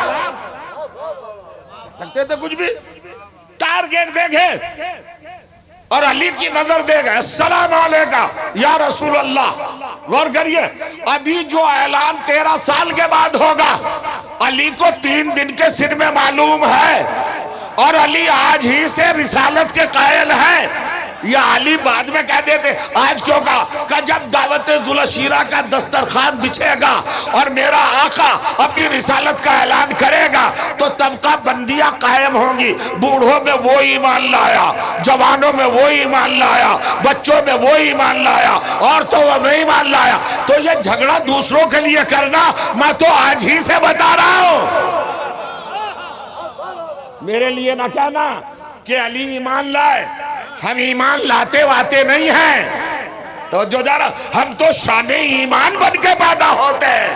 सकते थे कुछ भी। टारगेट देखे और अली की नजर देगा, अस्सलाम अलैका या रसूल अल्लाह। गौर करिए, अभी जो ऐलान 13 साल के बाद होगा, अली को 3 दिन के सिर में मालूम है और अली आज ही से रिसालत के कायल है। या अली बाद में कह देते, आज क्यों कहा, जब दावत जुलशीरा का दस्तरखान बिछेगा और मेरा आका अपनी रिसालत का ऐलान करेगा तो तबका बंदियां कायम होंगी। बूढ़ों में वो ईमान लाया, जवानों में वो ईमान लाया, बच्चों में वो ईमान लाया, औरतों में वो ईमान लाया। तो ये झगड़ा दूसरों के लिए करना, मैं तो आज ही से बता रहा हूं, मेरे लिए ना कहना कि अली ईमान लाए। हम ईमान लाते वाते नहीं हैं। तो जो जा रहा, हम तो शाने ईमान बन के पैदा होते हैं,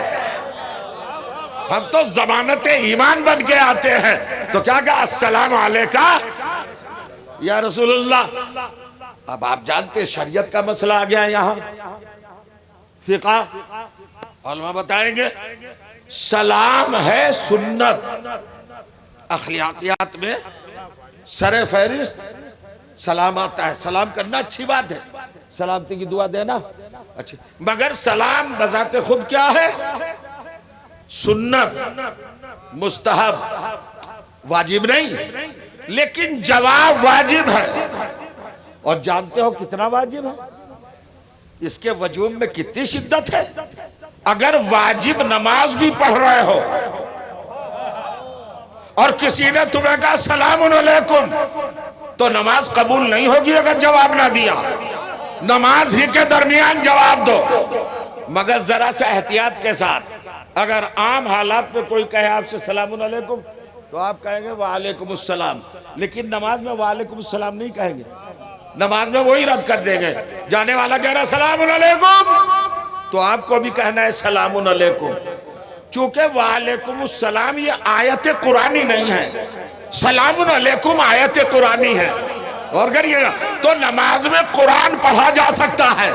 हम तो जमानत ईमान बन के आते हैं। तो क्या कहा, अस्सलाम अलैका या रसूलुल्लाह। अब आप जानते शरीयत का मसला आ गया है यहाँ, फिक़ा उलमा बताएंगे सलाम है सुन्नत। अखलाकियात में सरे फहरिस्त सलाम आता है। सलाम करना अच्छी बात है, सलामती की दुआ देना अच्छी, मगर सलाम बजाते खुद क्या है, सुन्नत, मुस्तहब, वाजिब नहीं। लेकिन जवाब वाजिब है। और जानते हो कितना वाजिब है, इसके वजूद में कितनी शिद्दत है। अगर वाजिब नमाज भी पढ़ रहे हो और किसी ने तुम्हें कहा सलामुन अलैकुम, तो नमाज कबूल नहीं होगी अगर जवाब ना दिया। नमाज ही के दरमियान जवाब दो, मगर जरा सा एहतियात के साथ। अगर आम हालात में कोई कहे आपसे सलामुन अलैकुम तो आप कहेंगे वालेकुम अस्सलाम, लेकिन नमाज में वालेकुम अस्सलाम नहीं कहेंगे, नमाज में वही रद्द कर देंगे। जाने वाला कह रहा सलामुन अलैकुम तो आपको भी कहना है सलामुन अलैकुम। चूंकि वालेकुम अस्सलाम ये आयत कुरानी नहीं है, सलामुन अलैकुम आयत कुरानी है। और करिएगा तो नमाज में कुरान पढ़ा जा सकता है।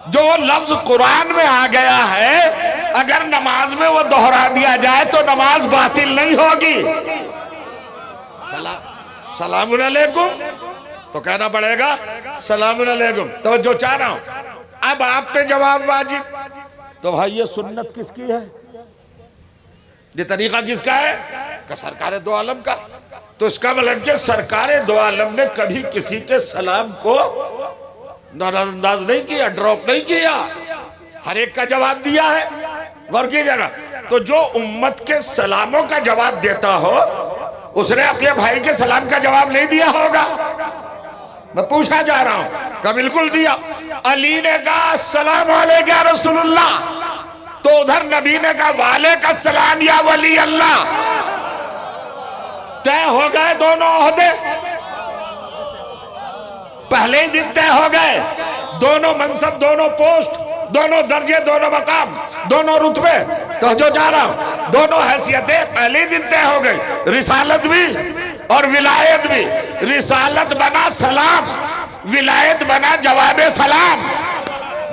जो लफ्ज कुरान में आ गया है, अगर नमाज में वो दोहरा दिया जाए तो नमाज बातिल नहीं होगी। सलामुन अलैकुम तो कहना पड़ेगा सलामुन अलैकुम। तो जो चाह रहा हूं अब आप पे जवाब वाजिब, तो भाई ये सुन्नत किसकी है, ये तरीका किसका है, का सरकार दो आलम का। तो इसका मतलब कि सरकार दो आलम ने कभी किसी के सलाम को नजरअंदाज नहीं किया, ड्रॉप नहीं किया, हर एक का जवाब दिया है। गौर कीजिएगा। तो जो उम्मत के सलामों का जवाब देता हो उसने अपने भाई के सलाम का जवाब नहीं दिया होगा? मैं पूछा जा रहा हूं। का बिल्कुल दिया। अली ने कहा अस्सलाम वालेकुम या रसूलुल्लाह, तो उधर नबी ने कहा वालेकुम अस्सलाम या वली अल्लाह। तय हो गए दोनों ओहदे, पहले ही दिन तय हो गए। दोनों मनसब, दोनों पोस्ट, दोनों दर्जे, दोनों मकाम, दोनों रुतबे, तो जो जा रहा हूं, दोनों हैसियतें पहले ही दिन तय हो गई। रिसालत भी और विलायत भी। रिसालत बना सलाम, विलायत बना जवाब सलाम।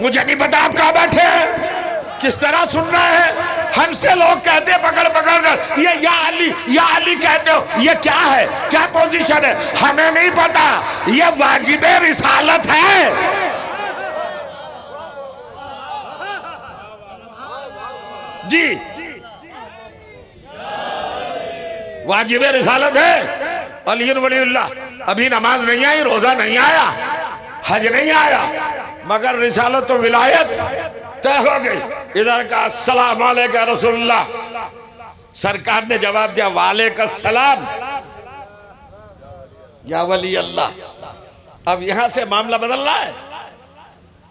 मुझे नहीं पता आप कहां बैठे हैं, किस तरह सुन रहे हैं। हमसे लोग कहते हैं पकड़ पकड़ कर ये या अली कहते हो, ये क्या है, क्या पोजीशन है? हमें नहीं पता, ये वाजिबे रिसालत है। जी, वाजिबे रिसालत है। अली वलीउल्लाह। अभी नमाज नहीं आई, रोजा नहीं आया, हज नहीं आया, मगर रिसालत तो विलायत तय हो गई। इधर का अस्सलाम वालेकुम रसूलुल्लाह, सरकार ने जवाब दिया वालेकुम सलाम या वली अल्लाह। अब यहां से मामला बदल रहा है।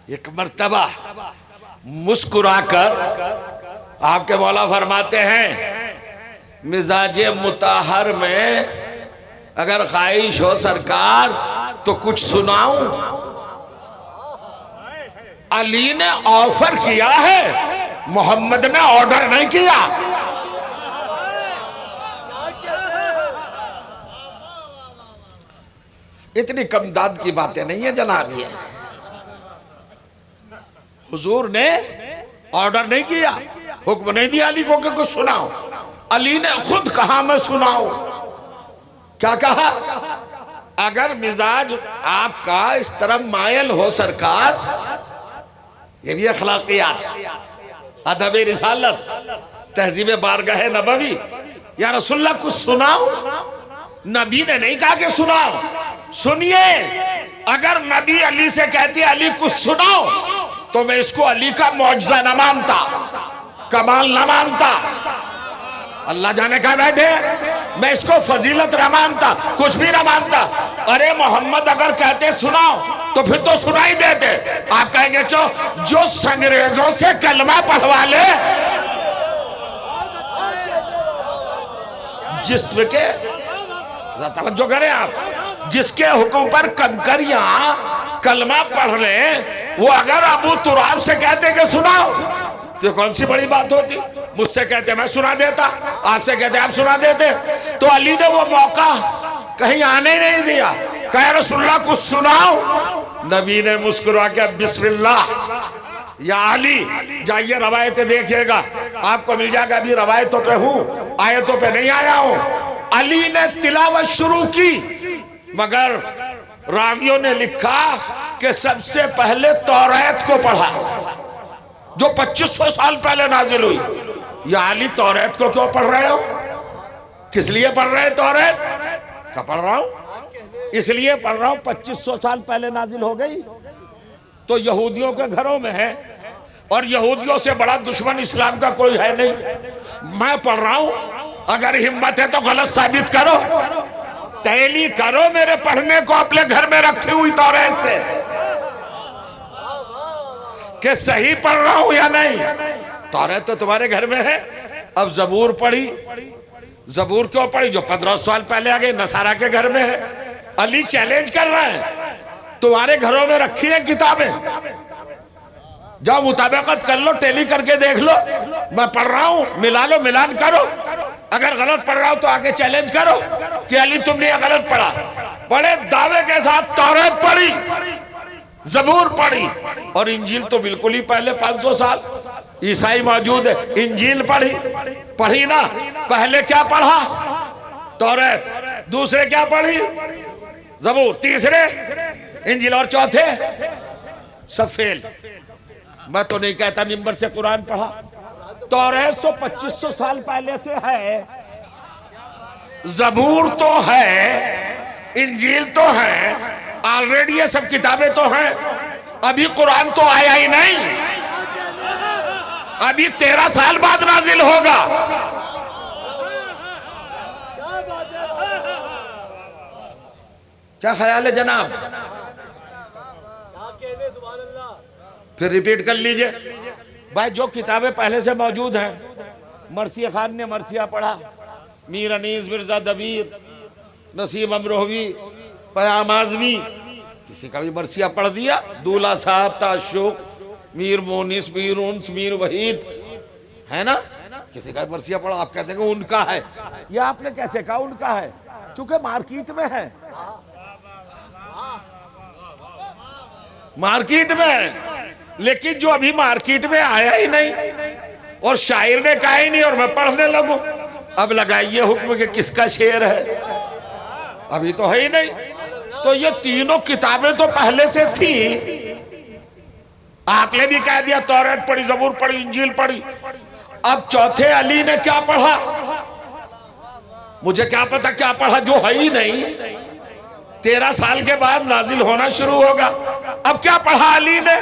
एक मर्तबा मुस्कुराकर आपके मौला फरमाते हैं मिजाजे मुताहर में अगर ख्वाहिश हो सरकार तो कुछ सुनाऊं। अली ने ऑफर किया है, मोहम्मद ने ऑर्डर नहीं किया। इतनी कमदाद की बातें नहीं है जनाब। ये हुजूर ने ऑर्डर नहीं किया, हुक्म नहीं दिया अली को कि कुछ सुनाओ। अली ने खुद कहा मैं सुनाऊं। क्या कहा? अगर मिजाज आपका इस तरह मायल हो सरकार, ये भी अखलाकियात, अदब रिसालत, तहजीब बारगाह नबवी, या रसूलुल्लाह कुछ सुनाओ। नबी ने नहीं कहा कि सुनाओ, सुनिए। अगर नबी अली से कहती अली कुछ सुनाओ तो मैं इसको अली का मौजज़ा न मानता, कमाल न मानता, अल्लाह जाने का बैठे, मैं इसको फजीलत न मानता, कुछ भी न मानता। अरे मोहम्मद अगर कहते सुनाओ तो फिर तो सुना ही देते। आप कहेंगे क्यों? जो अंग्रेजों से कलमा पढ़वा ले, जिस्म के तवज्जो करें आप, जिसके हुक्म पर कंकरियां कलमा पढ़ ले, वो अगर अबू तुराब से कहते कि सुनाओ तो कौन सी बड़ी बात होती? मुझसे कहते मैं सुना देता, आपसे कहते आप सुना देते। तो अली ने वो मौका कहीं आने नहीं दिया। कह रसूलुल्लाह कुछ सुनाओ। नबी ने मुस्कुरा के बिस्मिल्लाह या अली, जाइए रवायतें देखिएगा, आपको मिल जाएगा। अभी रवायतों पे हूं, आयतों पे नहीं आया हूं। अली ने तिलावत शुरू की, मगर रावियों ने लिखा कि सबसे पहले तौरात को पढ़ा जो 2500 साल पहले नाजिल हुई। या अली तौरात को क्यों पढ़ रहे हो? किस लिए पढ़ रहे हैं तौरात? क्या पढ़ रहा हूं? इसलिए पढ़ रहा हूं 2500 साल पहले नाजिल हो गई, तो यहूदियों के घरों में है, और यहूदियों से बड़ा दुश्मन इस्लाम का कोई है नहीं। मैं पढ़ रहा हूं, अगर हिम्मत है तो गलत साबित करो, तैली करो मेरे पढ़ने को अपने घर में रखी हुई तौरात से कि सही पढ़ रहा हूं या नहीं। तौरात तो तुम्हारे घर में है। अब जबूर पढ़ी, जबूर क्यों पढ़ी? जो 1500 साल पहले आ गई, नसारा के घर में है। अली चैलेंज कर रहा है, तुम्हारे घरों में रखी है किताबें, जाओ मुताबिकत कर लो, टेली करके देख लो, मैं पढ़ रहा हूं, मिला लो, मिलान करो। अगर गलत पढ़ रहा हूं तो आगे चैलेंज करो कि अली तुमने गलत पढ़ा। बड़े दावे के साथ तौरात पढ़ी, जबूर पढ़ी, और इंजील तो बिल्कुल ही पहले 500 साल ईसाई मौजूद है। इंजील पढ़ी ना। पहले क्या पढ़ा? तौरात। दूसरे क्या पढ़ी? जबूर। तीसरे इंजील, और चौथे सब फेल। मैं तो नहीं कहता मिंबर से कुरान पढ़ा। तौरात 2500 साल पहले से है, जबूर तो है, इंजील तो है, ऑलरेडी ये सब किताबें तो हैं। अभी कुरान तो आया ही नहीं, अभी 13 साल बाद नाजिल होगा। क्या ख्याल है जनाब? फिर रिपीट कर लीजिए भाई। जो किताबें पहले से मौजूद हैं, मरसिया खान ने मरसिया पढ़ा, मीर अनीस, मिर्जा दबीर, नसीम अमरोहवी, पयाम आजमी, किसी का भी मरसिया पढ़ दिया, दूल्हा साहब, ताशुक, मीर मोनिस, मीर उन्स, मीर वहीद, है ना, किसी का मरसिया पढ़ा, आप कहते हैं उनका है। ये आपने कैसे कहा उनका है? चूंकि मार्केट में है, मार्केट में है, लेकिन जो अभी मार्केट में आया ही नहीं और शायर ने कहा ही नहीं और मैं पढ़ने लगूं, अब लगाइए हुक्म कि किसका शेर है, अभी तो है ही नहीं। तो ये तीनों किताबें तो पहले से थी। आपने भी कह दिया तौरात पढ़ी, जबूर पढ़ी, इंजील पढ़ी। अब चौथे अली ने क्या पढ़ा? मुझे क्या पता क्या पढ़ा, जो है ही नहीं। 13 साल के बाद नाजिल होना शुरू होगा। अब क्या पढ़ा अली ने?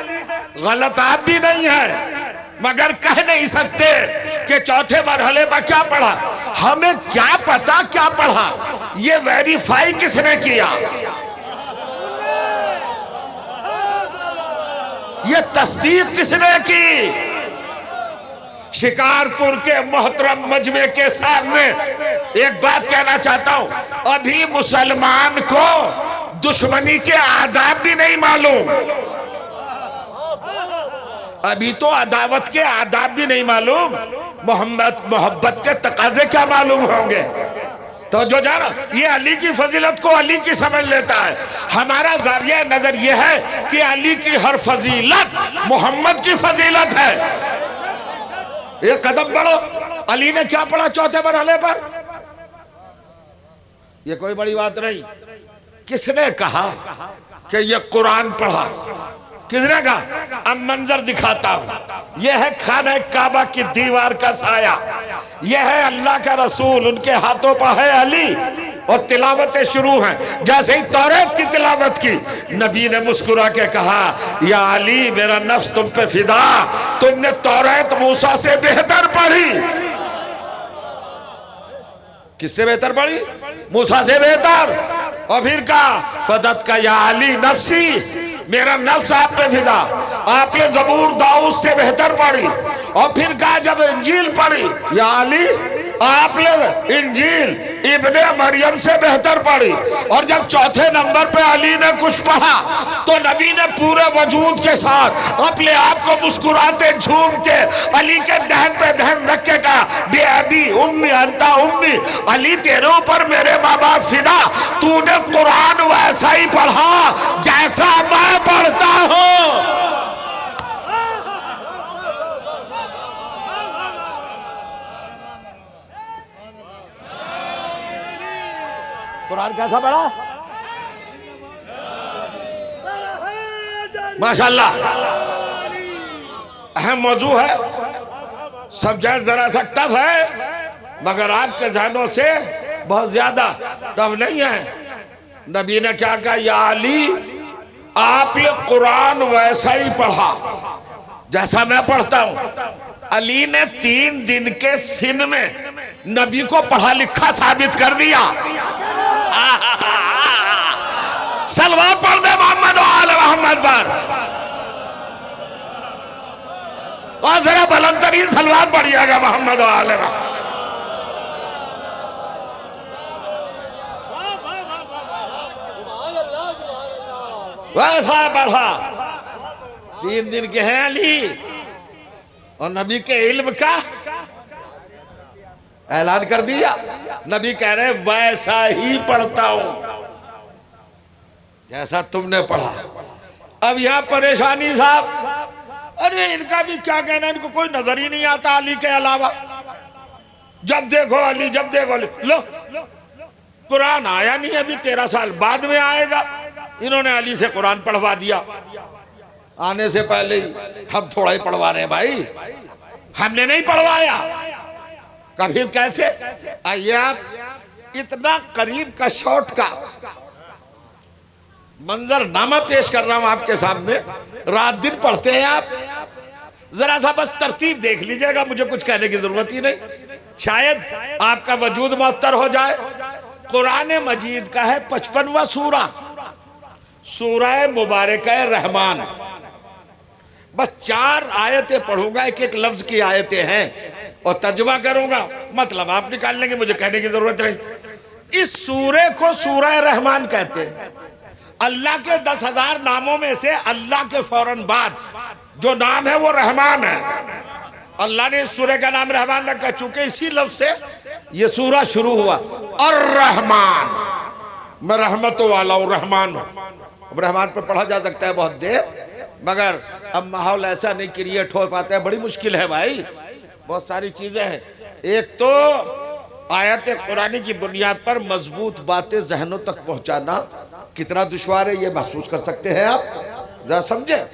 गलत आप भी नहीं है, मगर कह नहीं सकते कि चौथे मरहले पर क्या पढ़ा। हमें क्या पता क्या पढ़ा, ये वेरीफाई किसने किया, ये तस्दीक किसने की? शिकारपुर के मोहतरम मजमे के सामने एक बात कहना चाहता हूं, अभी मुसलमान को दुश्मनी के आदाब भी नहीं मालूम, अभी तो अदावत के आदाब भी नहीं मालूम, मोहब्बत के तकाजे क्या मालूम होंगे। तो जो जाना ये अली की फजीलत को अली की समझ लेता है। हमारा जाविया नजर ये है कि अली की हर फजीलत मोहम्मद की फजीलत है। एक कदम बढ़ो, अली ने क्या पढ़ा चौथे मरहले पर? ये कोई बड़ी बात नहीं। किसने कहा कि ये कुरान पढ़ा? किसने कहा? अब मंजर दिखाता हूं। यह है खाना काबा की दीवार का साया, यह है अल्लाह का रसूल, उनके हाथों पर है अली और तिलावतें शुरू हैं। जैसे ही तौरात की तिलावत की, नबी ने मुस्कुरा के कहा, या अली मेरा नफ्स तुम पे फिदा, तुमने तौरात मूसा से बेहतर पढ़ी। किससे बेहतर पढ़ी? मूसा से बेहतर। और फिर कहा फदत का या अली नफ्सी, मेरा नफ्स आप पे फिदा। आपने जबूर दाऊद से बेहतर पढ़ी। और फिर कहा जब इंजील पढ़ी, या अली आपने इंजील इब्ने मरियम से बेहतर पढ़ी। और जब चौथे नंबर पे अली ने कुछ पढ़ा तो नबी ने पूरे वजूद के साथ अपने आप को मुस्कुराते झूम के अली के दहन पे दहन रख के कहा, बे अबी उम्मी अंता उम्मी, अली तेरे ऊपर मेरे माँ बाप फिदा। तूने कुरान वैसा ही पढ़ा जैसा मैं पढ़ता हूँ। कुरान कैसा पढ़ा? माशाल्लाह, अहम मौजू है, सब्जेक्ट जरा सा टफ है, मगर आपके जहनों से बहुत ज्यादा टफ नहीं है। नबी ने क्या कहा, या अली आपने कुरान वैसा ही पढ़ा जैसा मैं पढ़ता हूं। अली ने 3 दिन के सिन में नबी को पढ़ा लिखा साबित कर दिया। सलवात पढ़ दे मोहम्मद और आले मोहम्मद पर, और जरा बुलंद तरीन सलवात पढ़िएगा मोहम्मद और आले मोहम्मद। वैसा पढ़ा। 3 दिन के हैं अली, और नबी के इल्म का ऐलान कर दिया। नबी कह रहे वैसा ही पढ़ता हूं जैसा तुमने पढ़ा। अब यहां परेशानी साहब, अरे इनका भी क्या कहना, इनको कोई नजर ही नहीं आता अली के अलावा। जब देखो अली, जब देखो अली। लो, कुरान आया नहीं, अभी 13 साल बाद में आएगा। इन्होंने अली से कुरान पढ़वा दिया। आने से पहले ही हम थोड़ा ही पढ़वा रहे हैं भाई, हमने नहीं पढ़वाया। कभी कैसे? आइए आप, इतना करीब का शॉट का मंजरनामा पेश कर रहा हूं आपके सामने। रात दिन पढ़ते हैं आप, जरा सा बस तरतीब देख लीजिएगा, मुझे कुछ कहने की जरूरत ही नहीं, शायद आपका वजूद मुअत्तर हो जाए। कुरान मजीद का है 55वां सूरा, सूरह मुबारक रहमान। बस 4 आयतें पढ़ूंगा, एक एक लफ्ज की आयतें हैं और तर्जुमा करूंगा, मतलब आप निकाल लेंगे, मुझे कहने की जरूरत नहीं। इस सूरे को सूरह रहमान कहते हैं। अल्लाह के 10,000 नामों में से अल्लाह के फौरन बाद जो नाम है वो रहमान है। अल्लाह ने इस सूरे का नाम रहमान रखा, चूंकि इसी लफ्ज से ये सूरा शुरू हुआ। और रहमान, मैं रहमतों वाला हूं, रहमान हूं। अब रहमान पर पढ़ा जा सकता है बहुत देर, मगर अब माहौल ऐसा नहीं क्रिएट हो पाता है, बड़ी मुश्किल है भाई, बहुत सारी चीजें हैं। एक तो आयत कुरानी की बुनियाद पर मजबूत बातें जहनों तक पहुंचाना कितना दुश्वार है, ये महसूस कर सकते हैं आप, जरा समझे।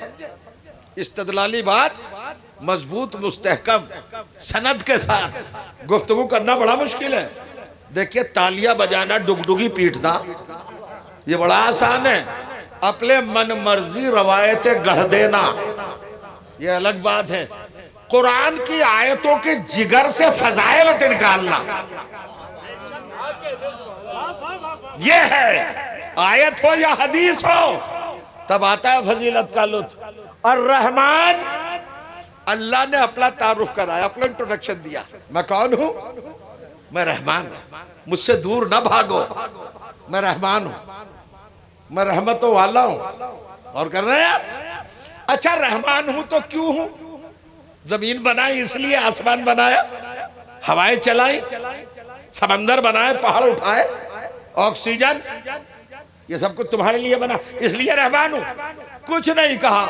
इस्तदलाली बात मजबूत मुस्तहकम सनद के साथ गुफ्तगू करना बड़ा मुश्किल है। देखिए, तालियां बजाना, डुगडुगी पीटना ये बड़ा आसान है, अपने मन मर्जी रवायतें गढ़ देना ये अलग बात है। कुरान की आयतों के जिगर से फजाइल निकालना ये है, आयत हो या हदीस हो तब आता है फजीलत का लुत्फ। और रहमान, अल्लाह ने अपना तारुफ कराया, अपना इंट्रोडक्शन दिया, मैं कौन हूं, मैं रहमान हूं, मुझसे दूर ना भागो, मैं रहमान हूं, मैं रहमतों वाला हूं। और कर रहे हैं आप, अच्छा रहमान हूं तो क्यों हूं? जमीन बनाई इसलिए, आसमान बनाया, हवाएं चलाई, समंदर बनाए, पहाड़ उठाए, ऑक्सीजन, ये सब कुछ तुम्हारे लिए बना, इसलिए रहमान हूं? कुछ नहीं कहा।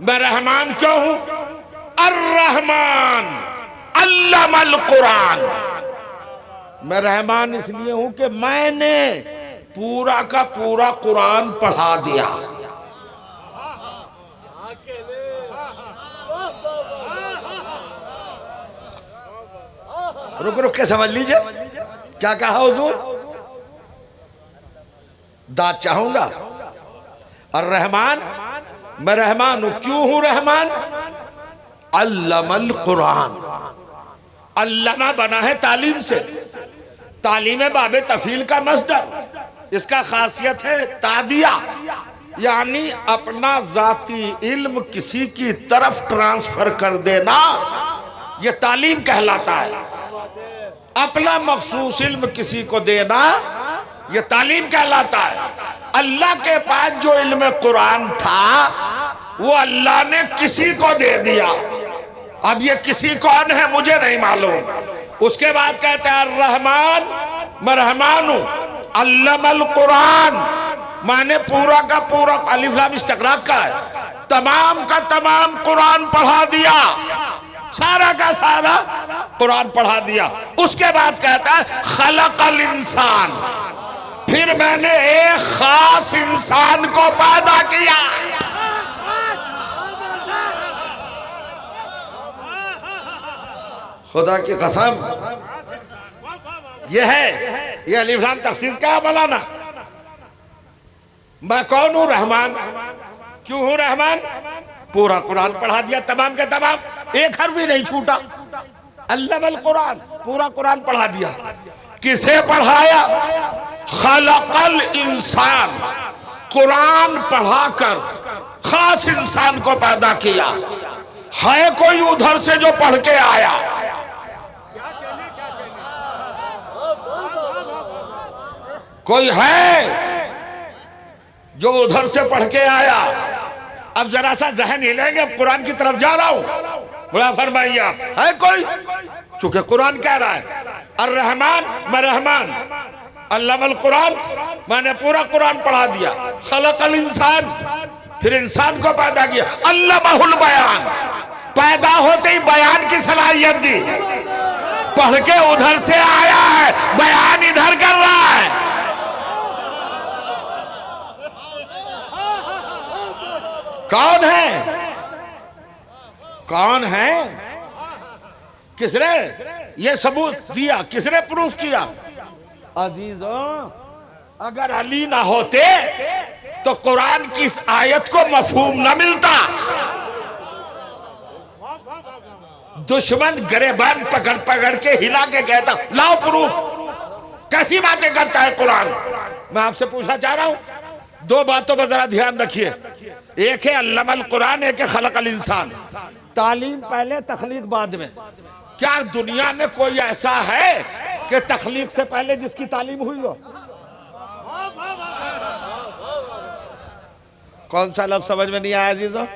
मैं रहमान क्यों हूं? अर्रहमान अल्लमल कुरान, मैं रहमान इसलिए हूं कि मैंने पूरा का पूरा कुरान पढ़ा दिया। रुक रुक के समझ लीजिए क्या कहा हुजूर, दाद चाहूंगा। और रहमान, मैं रहमान हूं, क्यों हूं रहमान? अल्लमल कुरान, अल्लमा बना है तालीम से, तालीम बाबे तफील का मस्दर, इसका खासियत है तादिया, यानी अपना जाती इल्म किसी की तरफ ट्रांसफर कर देना, यह तालीम कहलाता है। अपना मखसूस इल्म किसी को देना यह तालीम कहलाता है। अल्लाह के पास जो इल्म कुरान था वो अल्लाह ने किसी को दे दिया, अब ये किसी कौन है मुझे नहीं मालूम। उसके बाद कहते हैं रहमान, मैं रहमान हूं, अल्लमल कुरान, माने पूरा का पूरा, अलिफ लाम इस्तक़राक़ का है, तमाम का तमाम कुरान पढ़ा दिया, सारा का सारा कुरान पढ़ा दिया। उसके बाद कहता है खलक़ल इंसान, फिर मैंने एक खास इंसान को पैदा किया। खुदा की कसम, यह है, यह अलिफ लाम तखसीस का मौलाना। मैं कौन हूं? रहमान। क्यों हूं रहमान? पूरा कुरान पढ़ा दिया, तमाम के तमाम, एक हर्फ भी नहीं छूटा। अल्लमल कुरान, पूरा कुरान पढ़ा दिया। किसे पढ़ाया? खलक़ल इंसान, कुरान पढ़ाकर खास इंसान को पैदा किया। है कोई उधर से जो पढ़ के आया? कोई है जो उधर से पढ़ के आया? अब जरा सा जहन हिलेंगे, अब कुरान की तरफ जा रहा हूं, बड़ा फरमाइए आप, है कोई? चूंकि कुरान कह रहा है अर्रहमान, मैं रहमान, अल्लमल कुरान, मैंने पूरा कुरान पढ़ा दिया। खलक़ल इंसान, फिर इंसान को पैदा किया। अल्लमहुल बयान, पैदा होते ही बयान की सलाहियत दी। पढ़ के उधर से आया है, बयान इधर कर रहा है। कौन है? कौन है? किसने ये सबूत दिया? किसने प्रूफ किया? अजीजों, अगर अली ना होते तो कुरान की इस आयत को मफहूम न मिलता। दुश्मन गरेबान पकड़ पकड़ के हिला के कहता लाओ प्रूफ, कैसी बातें करता है कुरान। मैं आपसे पूछना चाह रहा हूं, दो बातों पर जरा ध्यान रखिए, एक है अल्लमल कुरान, एक है खलकल इंसान। तालीम पहले, तखलीक बाद में। क्या दुनिया में कोई ऐसा है कि तखलीक से पहले जिसकी तालीम हुई हो? कौन सा लफ्ज समझ में नहीं आया अजीजों?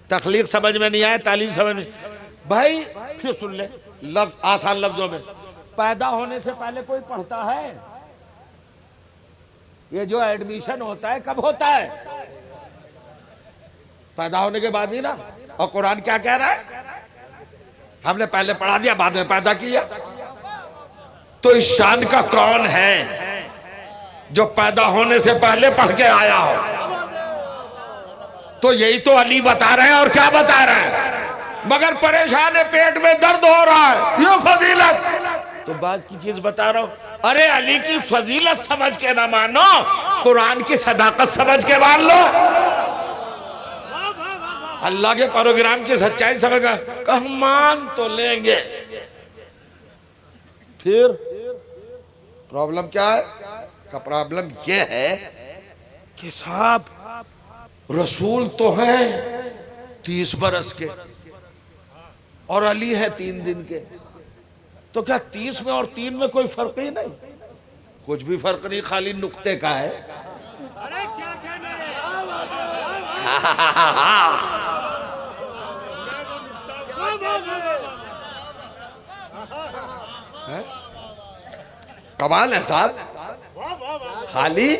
तखलीक समझ में नहीं आया, तालीम समझ में। भाई फिर सुन ले, लफ्ज आसान लफ्जों में, पैदा होने से पहले कोई पढ़ता है? ये जो एडमिशन होता है कब होता है? पैदा होने के बाद ही ना। और कुरान क्या कह रहा है? हमने पहले पढ़ा दिया, बाद में पैदा किया। तो इस शान का कौन है जो पैदा होने से पहले पढ़ के आया हो? तो यही तो अली बता रहे हैं। और क्या बता रहे हैं? मगर परेशान है, पेट में दर्द हो रहा है, ये फजीलत। तो बात की चीज बता रहा हूं। अरे अली की फजीलत समझ के ना मानो, कुरान की सदाकत समझ के मान लो। अल्लाह के प्रोग्राम की सच्चाई समझ कर मान तो लेंगे। फिर प्रॉब्लम क्या है? का प्रॉब्लम यह है कि साहब रसूल तो हैं 30 बरस के और अली है 3 दिन के। तो क्या 30 में और 3 में कोई फर्क ही नहीं? कुछ भी फर्क नहीं, खाली नुक्ते का है। अरे क्या कहना है? कमाल है साहब, खाली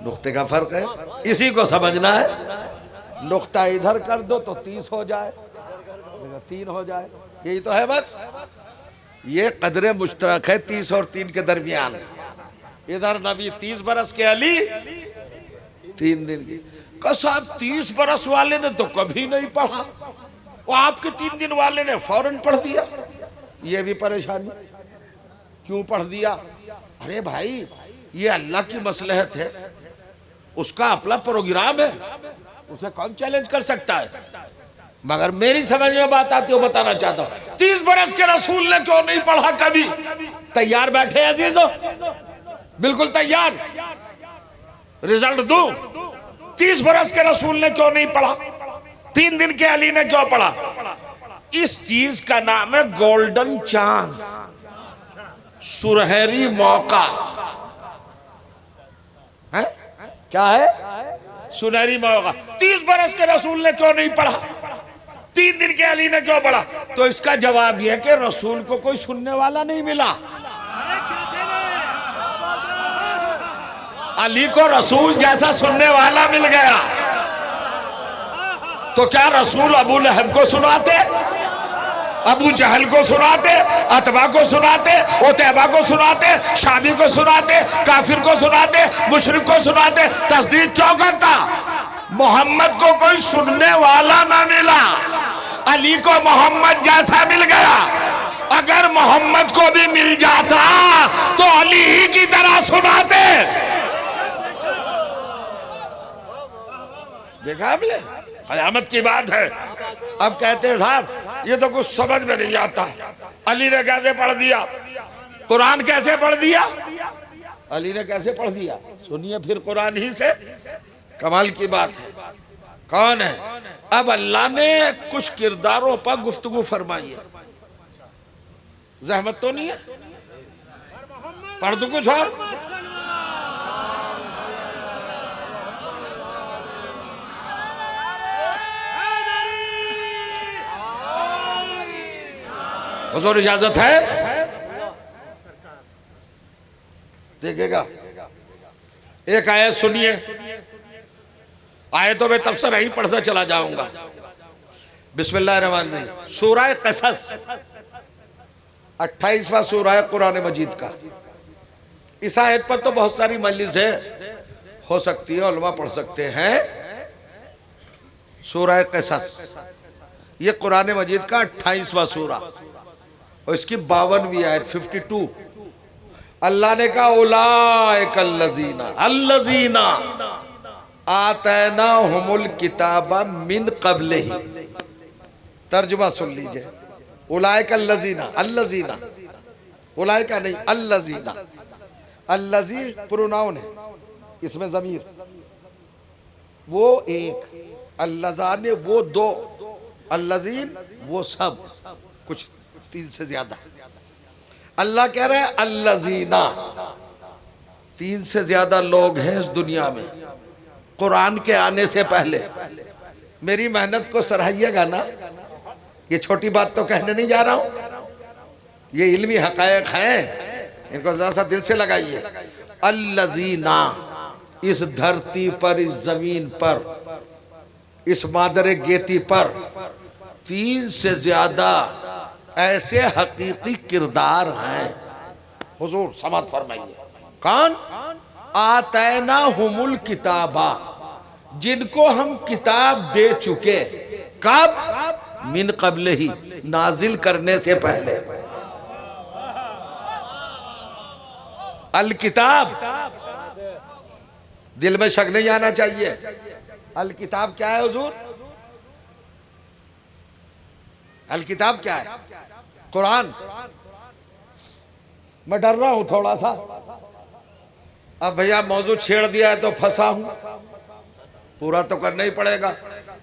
नुक्ते का फर्क है, इसी को समझना है। नुक्ता इधर कर दो तो 30 हो जाए, 3 हो जाए, यही तो है बस। ये कदरे मुश्तरक है 30 और 3 के दरमियान। इधर नबी 30 बरस के, अली 3 दिन की। साहब 30 बरस वाले ने तो कभी नहीं पढ़ा, वो आपके 3 दिन वाले ने फौरन पढ़ दिया। ये भी परेशानी, क्यों पढ़ दिया? अरे भाई ये अल्लाह की मसलहत है, उसका अपना प्रोग्राम है, उसे कौन चैलेंज कर सकता है? मगर मेरी समझ में बात आती है, बताना चाहता हूं 30 बरस के रसूल ने क्यों नहीं पढ़ा कभी? तैयार बैठे अजीजों, बिल्कुल तैयार। रिजल्ट दूं, 30 बरस के रसूल ने क्यों नहीं पढ़ा? 3 दिन के अली ने क्यों पढ़ा? इस चीज का नाम है गोल्डन चांस, सुनहरी मौका है। क्या है? सुनहरी मौका। 30 बरस के रसूल ने क्यों नहीं पढ़ा? 3 दिन के अली ने क्यों पढ़ा? तो इसका जवाब यह कि रसूल को कोई सुनने वाला नहीं मिला। अली को रसूल जैसा सुनने वाला मिल गया। तो क्या रसूल अबू लहब को सुनाते, अबू जहल को सुनाते, अतबा को सुनाते, उतैबा को सुनाते, शादी को सुनाते, काफिर को सुनाते, मुशरिक को सुनाते? तस्दीक क्यों करता? मोहम्मद को कोई सुनने वाला ना मिला, अली को मोहम्मद जैसा मिल गया। अगर मोहम्मद को भी मिल जाता तो अली ही की तरह सुनाते। देखा आपने, कयामत की बात है। अब कहते हैं साहब ये तो कुछ समझ में नहीं आता, अली ने कैसे पढ़ दिया, कुरान कैसे पढ़ दिया, अली ने कैसे पढ़ दिया? सुनिए फिर कुरान ही से, कमाल की बात है। कौन है? अब अल्लाह ने कुछ किरदारों पर गुफ्तगू फरमाई है। जहमत तो नहीं है, पढ़ दो कुछ और। हुजूर इजाजत है? देखिएगा एक आयत सुनिए, आयतों में तफसीर ही पढ़ता चला जाऊंगा। बिस्मिल्लाहिर्रहमानिर्रहीम। सूरह क़सस 28वां सूरह कुरान मजीद का। इस आयत पर तो बहुत सारी मजलिसें हो सकती है, उलमा पढ़ सकते हैं। सूरह क़सस ये कुरान मजीद का 28वां सूरा और इसकी 52वीं आयत 52। अल्लाह ने कहा उलाइकल्लज़ीना अल्लज़ीना आतैनाहुमुल किताबा मिन क़ब्लिही, तर्जुमा सुन लीजिए, उलाइक अल्लज़ीना, अल्लज़ीना, उलाइका नहीं, अल्लज़ीना। अल्लज़ी प्रोनाउन है, इसमें ज़मीर, वो एक, अल्लज़ाने वो दो, अल्लज़ीन वो सब, कुछ तीन से ज्यादा। अल्लाह कह रहा है अल्लज़ीना, तीन से ज्यादा लोग हैं इस दुनिया में कुरान के आने से पहले। मेरी मेहनत को सराहिएगा ना, ये छोटी बात तो कहने नहीं जा रहा हूं, ये इल्मी हकायक हैं, इनको जरा सा दिल से लगाइए। अल्लज़ीना, इस धरती पर, इस जमीन पर, इस मादर गेती पर तीन से ज्यादा ऐसे हकीकी किरदार हैं। हुजूर समात फरमाइए, कौन? आतैना हुमुल किताबा, जिनको हम किताब दे चुके। कब? मिन कबल ही, नाजिल करने से पहले। अल किताब, दिल में शक नहीं आना चाहिए। अल किताब क्या है हुजूर? अल किताब क्या है? कुरान। मैं डर रहा हूं थोड़ा सा, अब भैया मौजूद छेड़ दिया है तो फंसा हूं, पूरा तो करना ही पड़ेगा।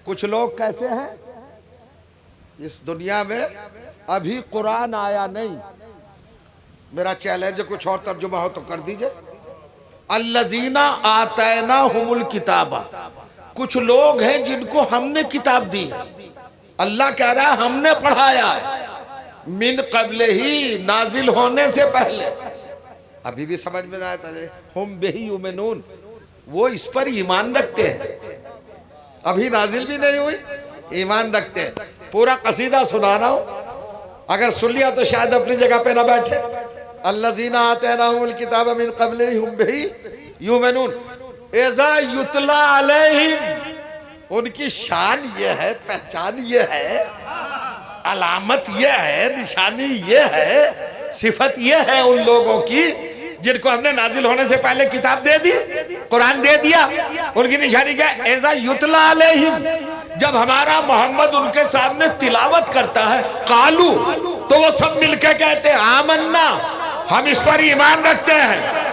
कुछ लोग कैसे हैं इस दुनिया में, अभी कुरान आया नहीं, मेरा चैलेंज है, कुछ और तर्जुमा हो तो कर दीजिए। अल्लज़ीना आतैना हुमुल किताबा, कुछ लोग हैं जिनको हमने किताब दी है। अल्लाह कह रहा है हमने पढ़ाया है, मिन कबले ही, नाजिल होने से पहले। अभी भी समझ में ना आता है, हम बेही युमिनून, वो इस पर ईमान रखते हैं, अभी नाजिल भी नहीं हुई, ईमान रखते हैं। पूरा कसीदा सुना रहा हूं, अगर सुन लिया तो शायद अपनी जगह पे ना बैठे। अल्लज़ीना आतैनाहुमुल किताब मिन क़ब्लिही हुम बिही युमिनून इज़ा युतला अलैहिम, उनकी शान ये है, पहचान ये है, अलामत ये है, निशानी ये है, सिफत ये है उन लोगों की जिनको हमने नाजिल होने से पहले किताब दे दी, कुरान दे दिया। उनकी निशानी क्या है? ऐसा युतला अलैहिम, जब हमारा मोहम्मद उनके सामने तिलावत करता है, कालू, तो वो सब मिलकर कहते हैं आमन्ना, हम इस पर ईमान रखते हैं,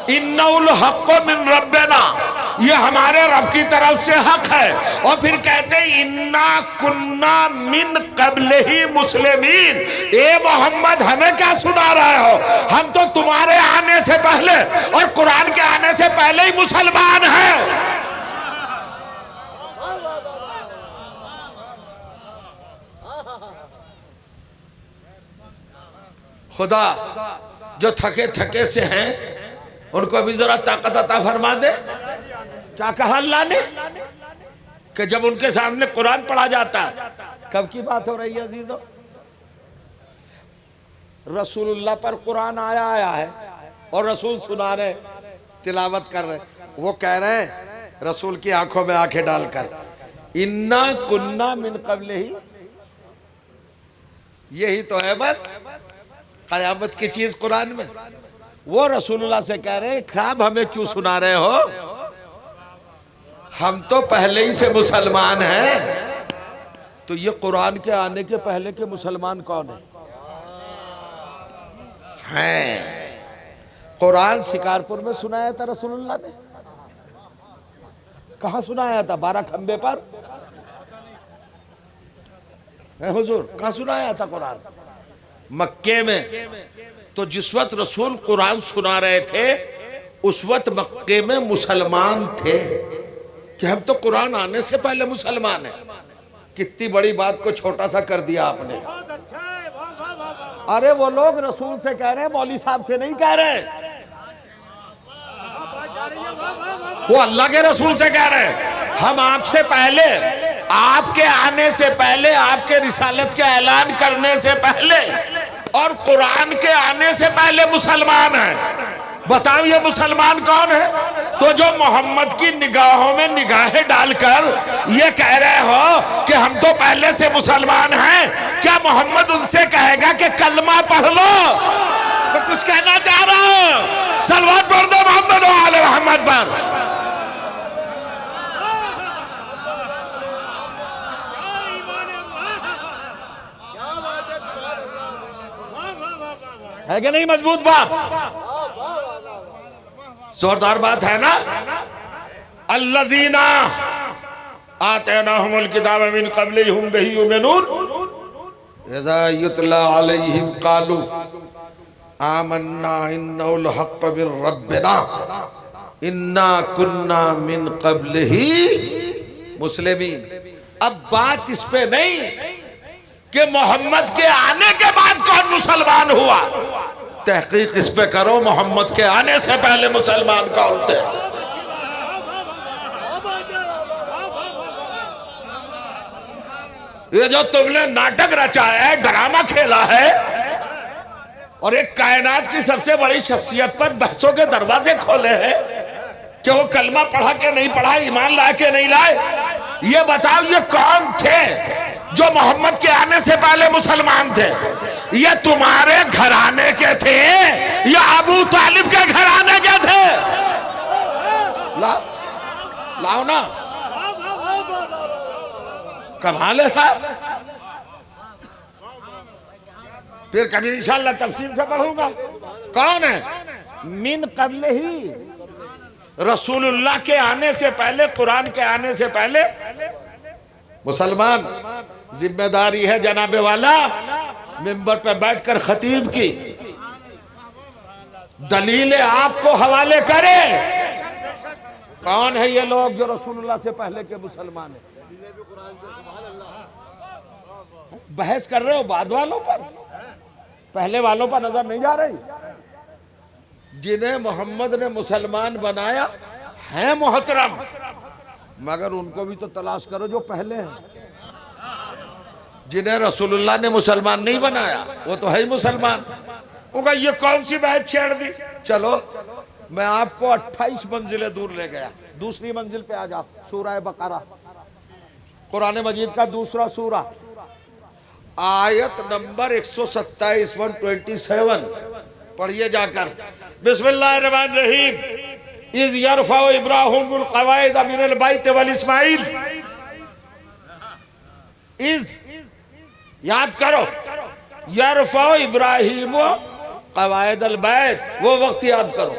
इन्नहुल हक़्क़ु मिन रब्बिना, ये हमारे रब की तरफ से हक है। और फिर कहते हैं इन्ना कुन्ना मिन क़ब्लिही मुस्लिमीन, ए मोहम्मद हमें क्या सुना रहे हो, हम तो तुम्हारे आने से पहले और कुरान के आने से पहले ही मुसलमान हैं। खुदा जो थके थके से हैं उनको भी जरा ताकत अता फरमा दे। क्या कहा अल्लाह ने कि जब उनके सामने कुरान पढ़ा जाता है, कब की बात हो रही है अजीजों, रसूलुल्लाह पर कुरान आया है और रसूल सुना रहे, तिलावत कर रहे, वो कह रहे हैं रसूल की आंखों में आंखें डालकर, इन्ना कुन्ना मिन क़ब्लिही, यही तो है बस कयामत की चीज कुरान में। वो रसूलुल्लाह से कह रहे हैं साहब हमें क्यों सुना रहे हो, हम तो पहले ही से मुसलमान हैं। तो ये कुरान के आने के पहले के मुसलमान कौन हैं? कुरान शिकारपुर में सुनाया था रसूलुल्लाह ने, कहाँ सुनाया था? 12 खंबे पर हुजूर, कहाँ सुनाया था कुरान? मक्के में। तो जिस वक्त रसूल कुरान सुना रहे थे उस वक्त मक्के में मुसलमान थे कि हम तो कुरान आने से पहले मुसलमान हैं। कितनी बड़ी बात को छोटा सा कर दिया आपने। अरे वो लोग रसूल से कह रहे हैं, मौली साहब से नहीं कह रहे, वो अल्लाह के रसूल से कह रहे हैं हम आपसे पहले, आपके आने से पहले, आपके रिसालत के ऐलान करने से पहले और कुरान के आने से पहले मुसलमान हैं। बताओ ये मुसलमान कौन है? तो जो मोहम्मद की निगाहों में निगाहें डालकर ये कह रहे हो कि हम तो पहले से मुसलमान हैं, क्या मोहम्मद उनसे कहेगा कि कलमा पढ़ लो? मैं कुछ कहना चाह रहा हूं, सलवात पढ़ दो मोहम्मद व आले मोहम्मद पर। है कि नहीं मजबूत बात? जोरदार बात है ना। अल्लज़ीना आतैनाहुमुल किताब मिन क़ब्लिही हुम बिही युमिनून इज़ा युतला अलैहिम क़ालू आमन्ना इन्नहुल हक़्क़ु मिर रब्बिना इन्ना कुन्ना मिन क़ब्लिही मुस्लिमीन। अब बात इस पे नहीं कि मोहम्मद के आने के बाद कौन मुसलमान हुआ, तहकीक इस पे करो मोहम्मद के आने से पहले मुसलमान कौन थे। ये जो तुमने नाटक रचाया है, ड्रामा खेला है और एक कायनात की सबसे बड़ी शख्सियत पर बहसों के दरवाजे खोले हैं कि वो कलमा पढ़ा के नहीं पढ़ा, ईमान लाए के नहीं लाए, ये बताओ ये कौन थे जो मोहम्मद के आने से पहले मुसलमान थे? ये तुम्हारे घराने के थे या अबू तालिब के घराने के थे? लाओ ना, कमाल है साहब। फिर कभी इंशाल्लाह तफसील से पढ़ूंगा। कौन है? मिन क़ब्लिही, रसूलुल्लाह के आने से पहले, कुरान के आने से पहले मुसलमान। जिम्मेदारी है जनाबे वाला मिंबर पे बैठकर खतीब की दलीलें आपको हवाले करे। कौन है ये लोग जो रसूलुल्लाह से पहले के मुसलमान है? बहस कर रहे हो बाद वालों पर, पहले वालों पर नजर नहीं जा रही। जिन्हें मोहम्मद ने मुसलमान बनाया है मोहतरम, मगर उनको भी तो तलाश करो जो पहले हैं। जिन्हें रसूलुल्लाह ने मुसलमान नहीं बनाया वो तो है ही मुसलमान। उनका ये कौन सी बहस छेड़ दी? चलो मैं आपको 28 मंजिलें दूर ले गया। दूसरी मंजिल पे आ जाओ, सूरह बकरा, कुरान मजीद का दूसरा सूरा, आयत नंबर 127 127 पढ़िए जाकर। बिस्मिल्लाहिर्रहमानिर्रहीम। इज़ यरफ़उ इब्राहीमुल क़वाइद मिनल बैत वल इस्माईल। इज़ याद करो, यरफ़उ इब्राहीम क़वाइदल बैत, वो वक्त याद करो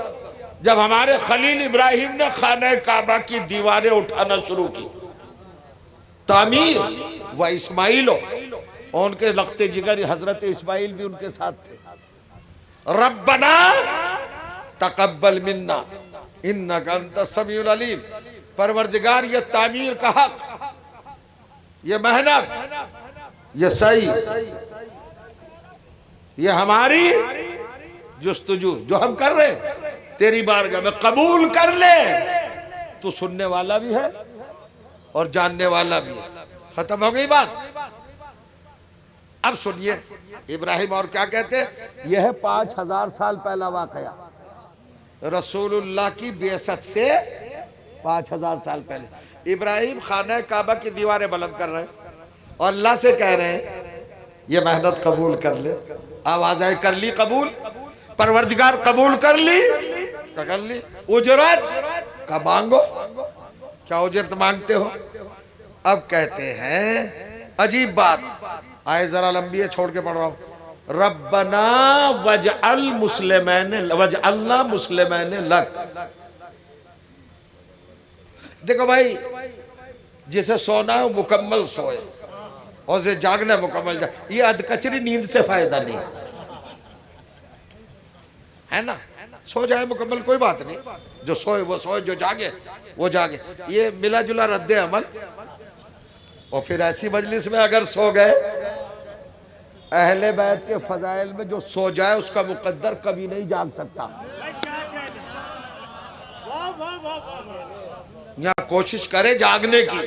जब हमारे खलील इब्राहिम ने खाने काबा की दीवारें उठाना शुरू की, तामीर। व इस्माइल, उनके लख्ते जिगर हजरत इस्माइल भी उनके साथ थे। रब्बना तकब्बल मिन्ना इन्नका अंतस समीउल अलीम। परवरदिगार, ये तामीर का हक, ये मेहनत, ये सही, ये हमारी जुस्तजू जो हम कर रहे हैं तेरी बारगाह में कबूल कर ले। तू सुनने वाला भी है और जानने वाला भी है। खत्म हो गई बात। अब सुनिए इब्राहिम और क्या कहते हैं। यह है 5000 साल पहला वाकया, रसूलुल्लाह की बेअसत से 5000 साल पहले। इब्राहिम खाना काबा की दीवारें बुलंद कर रहे हैं और अल्लाह से कह रहे हैं ये मेहनत कबूल कर ले। आवाज़ कर ली कबूल, परवरदिगार कबूल कर ली, कर ली। उजरत का मांगो, क्या उजरत मांगते हो? अब कहते हैं अजीब बात, आए जरा लंबी है, छोड़ के पढ़ रहा हूं। रब्बना वजअल मुस्लिमैन वजअलना मुस्लिमैन लक। देखो भाई, जिसे सोना है मुकम्मल सोए और जिसे जागना है मुकम्मल जाग। ये अधकचरी नींद से फायदा नहीं है ना। सो जाए मुकम्मल कोई बात नहीं, जो सोए वो सोए, जो जागे वो जागे। ये मिला जुला रद्द अमल। और फिर ऐसी मजलिस में अगर सो गए, अहले बैत के फजाइल में जो सो जाए उसका मुकद्दर कभी नहीं जाग सकता। यहाँ कोशिश करे जागने की।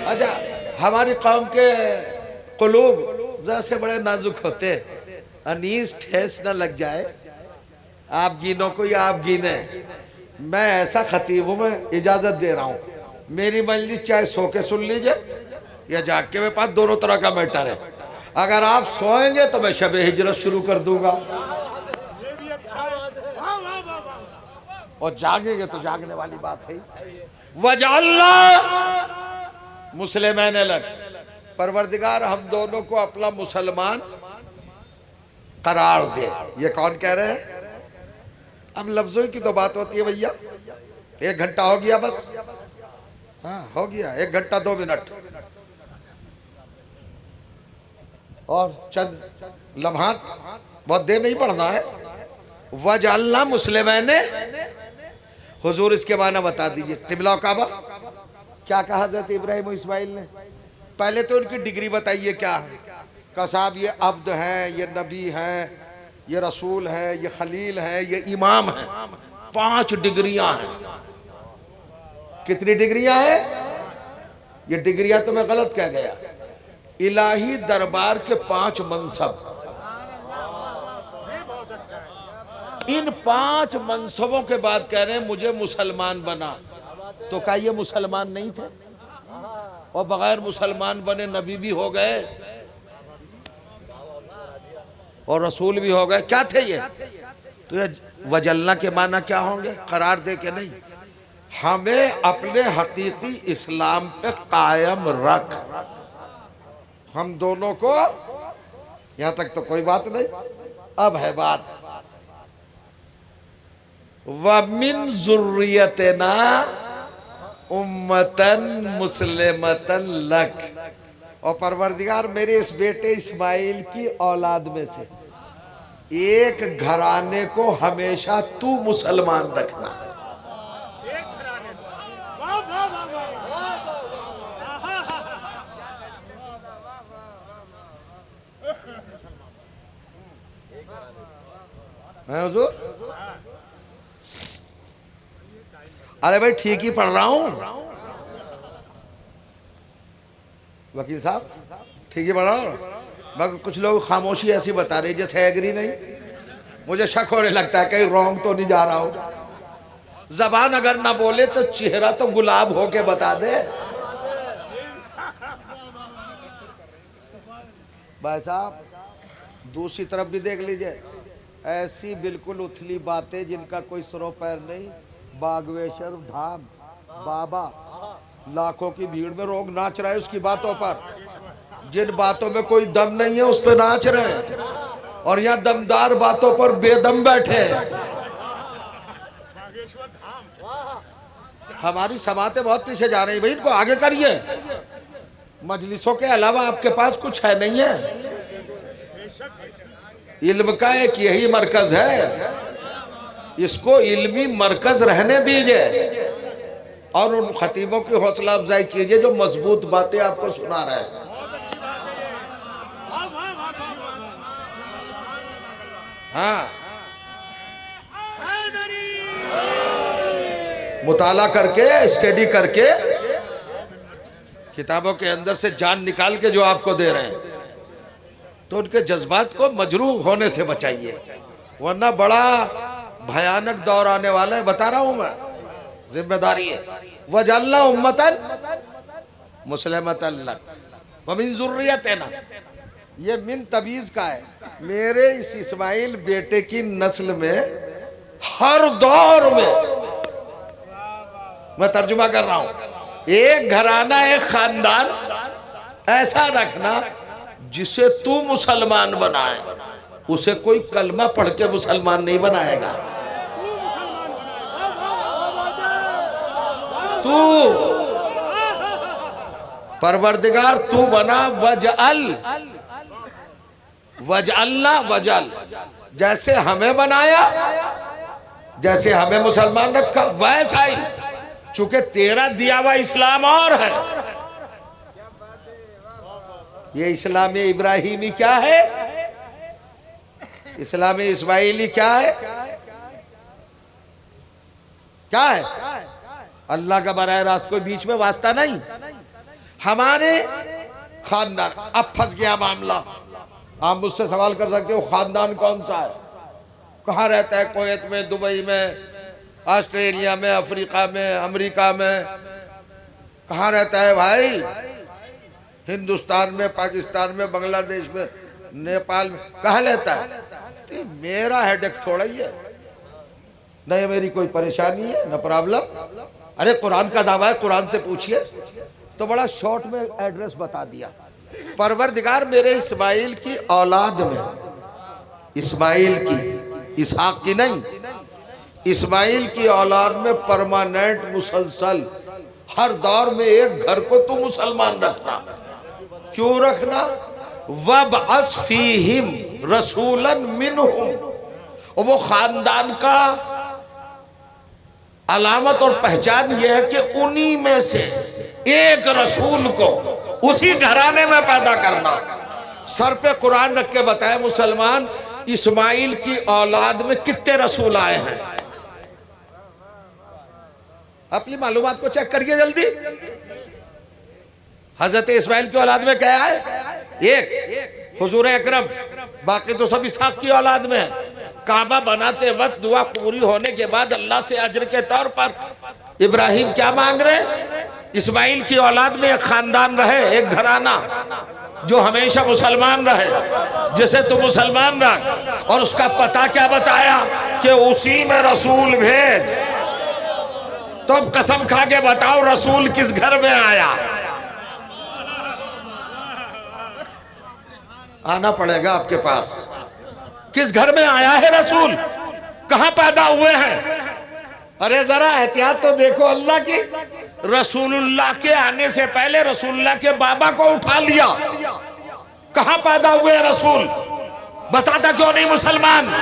अच्छा, हमारी कौम के कुलूब जरा से बड़े नाजुक होते हैं, अनीस ठेस न लग जाए। आप गिनो को या आप गिने, मैं ऐसा खतीब हूं, मैं इजाजत दे रहा हूं। मेरी मजलिस चाहे सो के सुन लीजिए या जाग के, मेरे पास दोनों तरह का मैटर है। अगर आप सोएंगे तो मैं शब हिजरत शुरू कर दूंगा और जागेंगे तो जागने वाली बात है। वजअल्ला मुस्लिमैन लक, परवरदिगार हम दोनों को अपना मुसलमान करार दे। ये कौन कह रहे हैं? अब लफ्जों की तो बात होती है भैया। 1 घंटा हो गया बस, हाँ हो गया 1 घंटा 2 मिनट और चंद लम्हात, बहुत देर नहीं पढ़ना है। वजअल्ना मुस्लिमैन, हुजूर इसके माना बता दीजिए। किबला काबा क्या कहा हज़रत इब्राहिम इस्माइल ने? पहले तो उनकी डिग्री बताइए क्या है। का साहब ये अब्द हैं, ये नबी हैं, ये रसूल है, ये खलील है, ये इमाम है। 5 डिग्रियां हैं। कितनी डिग्रियां हैं? ये डिग्रियां तो मैं गलत कह गया। इलाही दरबार के 5 मनसब। इन 5 मनसबों के बाद कह रहे हैं मुझे मुसलमान बना। तो क्या ये मुसलमान नहीं थे? और बगैर मुसलमान बने नबी भी हो गए और रसूल भी हो गए। क्या थे ये? तो ये वजल्ला के माना क्या होंगे? करार दे के नहीं, हमें अपने हकीकी इस्लाम पे कायम रख। हम दोनों को, यहां तक तो कोई बात नहीं। अब है बात, वमिन ज़ुर्रियतना उम्मतन मुस्लिमतन लक, और परवरदिगार मेरे इस बेटे इस्माइल की औलाद में से एक घराने को हमेशा तू मुसलमान रखना। है हुजूर? अरे भाई ठीक ही पढ़ रहा हूं वकील साहब, ठीक ही पढ़ रहा हूं। मगर कुछ लोग खामोशी ऐसी बता रहे जैसे एग्री नहीं। मुझे शक होने लगता है कहीं रॉन्ग तो नहीं जा रहा हूं। जबान अगर ना बोले तो चेहरा तो गुलाब होके बता दे। भाई साहब दूसरी तरफ भी देख लीजिए, ऐसी बिल्कुल उथली बातें जिनका कोई सरो पैर नहीं। बागेश्वर धाम बाबा लाखों की भीड़ में लोग नाच रहे हैं उसकी बातों पर। जिन बातों में कोई दम नहीं है उस पर नाच रहे हैं, और यहाँ दमदार बातों पर बेदम बैठे। हमारी समातें बहुत पीछे जा रही है भाई, इनको आगे करिए। मजलिसों के अलावा आपके पास कुछ है नहीं है। इल्म का एक यही मरकज है, इसको इल्मी मरकज रहने दीजिए और उन खतीबों की हौसला अफजाई कीजिए जो मजबूत बातें आपको सुना रहे हैं। हाँ, मुताला करके स्टडी करके किताबों के अंदर से जान निकाल के जो आपको दे रहे हैं, तो उनके जज्बात को मजरूह होने से बचाइए, वरना बड़ा भयानक दौर आने वाला है। बता रहा हूं मैं, जिम्मेदारी है। वजअल्ना उम्मतन मुस्लिमतन लक व मिन ज़ुर्रियतिना, ये मिन तबीज का है। मेरे इस इस्माइल बेटे की नस्ल में हर दौर में, मैं तर्जुमा कर रहा हूं, एक घराना एक खानदान ऐसा रखना जिसे तू मुसलमान बनाए, उसे कोई कलमा पढ़ के मुसलमान नहीं बनाएगा। तू परवरदिगार तू बना। वजअल्ना वजल, जैसे हमें बनाया, जैसे हमें मुसलमान रखा वैसा ही, चूंकि तेरा दिया हुआ इस्लाम और है। ये इस्लाम इब्राहिमी क्या है, इस्लाम इस्माइली क्या है? क्या है? अल्लाह का बराह रास्त कोई बीच में वास्ता नहीं। हमारे खानदान, अब फंस गया मामला। आप मुझसे सवाल कर सकते हो खानदान कौन सा है, कहाँ रहता है? कुवैत में, दुबई में, ऑस्ट्रेलिया में, अफ्रीका में, अमेरिका में, कहाँ रहता है भाई? हिंदुस्तान में, पाकिस्तान में, बांग्लादेश में, नेपाल में, कहाँ रहता है? तो मेरा हेडेक थोड़ा ही है, नहीं मेरी कोई परेशानी है, न प्रॉब्लम। अरे कुरान का दावा है, कुरान से पूछिए। तो बड़ा शॉर्ट में एड्रेस बता दिया। परवरदिगार मेरे इस्माइल की औलाद में, इस्माइल की, इसहाक की नहीं, इस्माइल की औलाद में परमानेंट मुसलसल हर दौर में एक घर को तू मुसलमान रखना। क्यों रखना? वबअस फीहिम रसूलन मिनहुम, और वो खानदान का अलामत और पहचान यह है कि उन्हीं में से एक रसूल को उसी घराने में पैदा करना। सर पे कुरान रख के बताए मुसलमान, इस्माइल की औलाद में कितने रसूल आए हैं? अपनी मालूमात को चेक करिए जल्दी। हजरत इस्माइल की औलाद में क्या है? एक हुजूर अकरम, बाकी तो सब इसहाक की औलाद में है। काबा बनाते वक्त दुआ पूरी होने के बाद अल्लाह से अजर के तौर पर इब्राहिम क्या मांग रहे? इस्माइल की औलाद में एक खानदान रहे, एक घराना जो हमेशा मुसलमान रहे, जिसे तू मुसलमान रख। और उसका पता क्या बताया? कि उसी में रसूल भेज। तो अब कसम खा के बताओ, रसूल किस घर में आया? आना पड़ेगा आपके पास। किस घर में आया है रसूल? कहां पैदा हुए हैं? अरे जरा एहतियात तो देखो अल्लाह की। रसूलुल्लाह के आने से पहले रसूलुल्लाह के बाबा को उठा लिया। कहां पैदा हुए रसूल? बताता क्यों नहीं मुसलमान?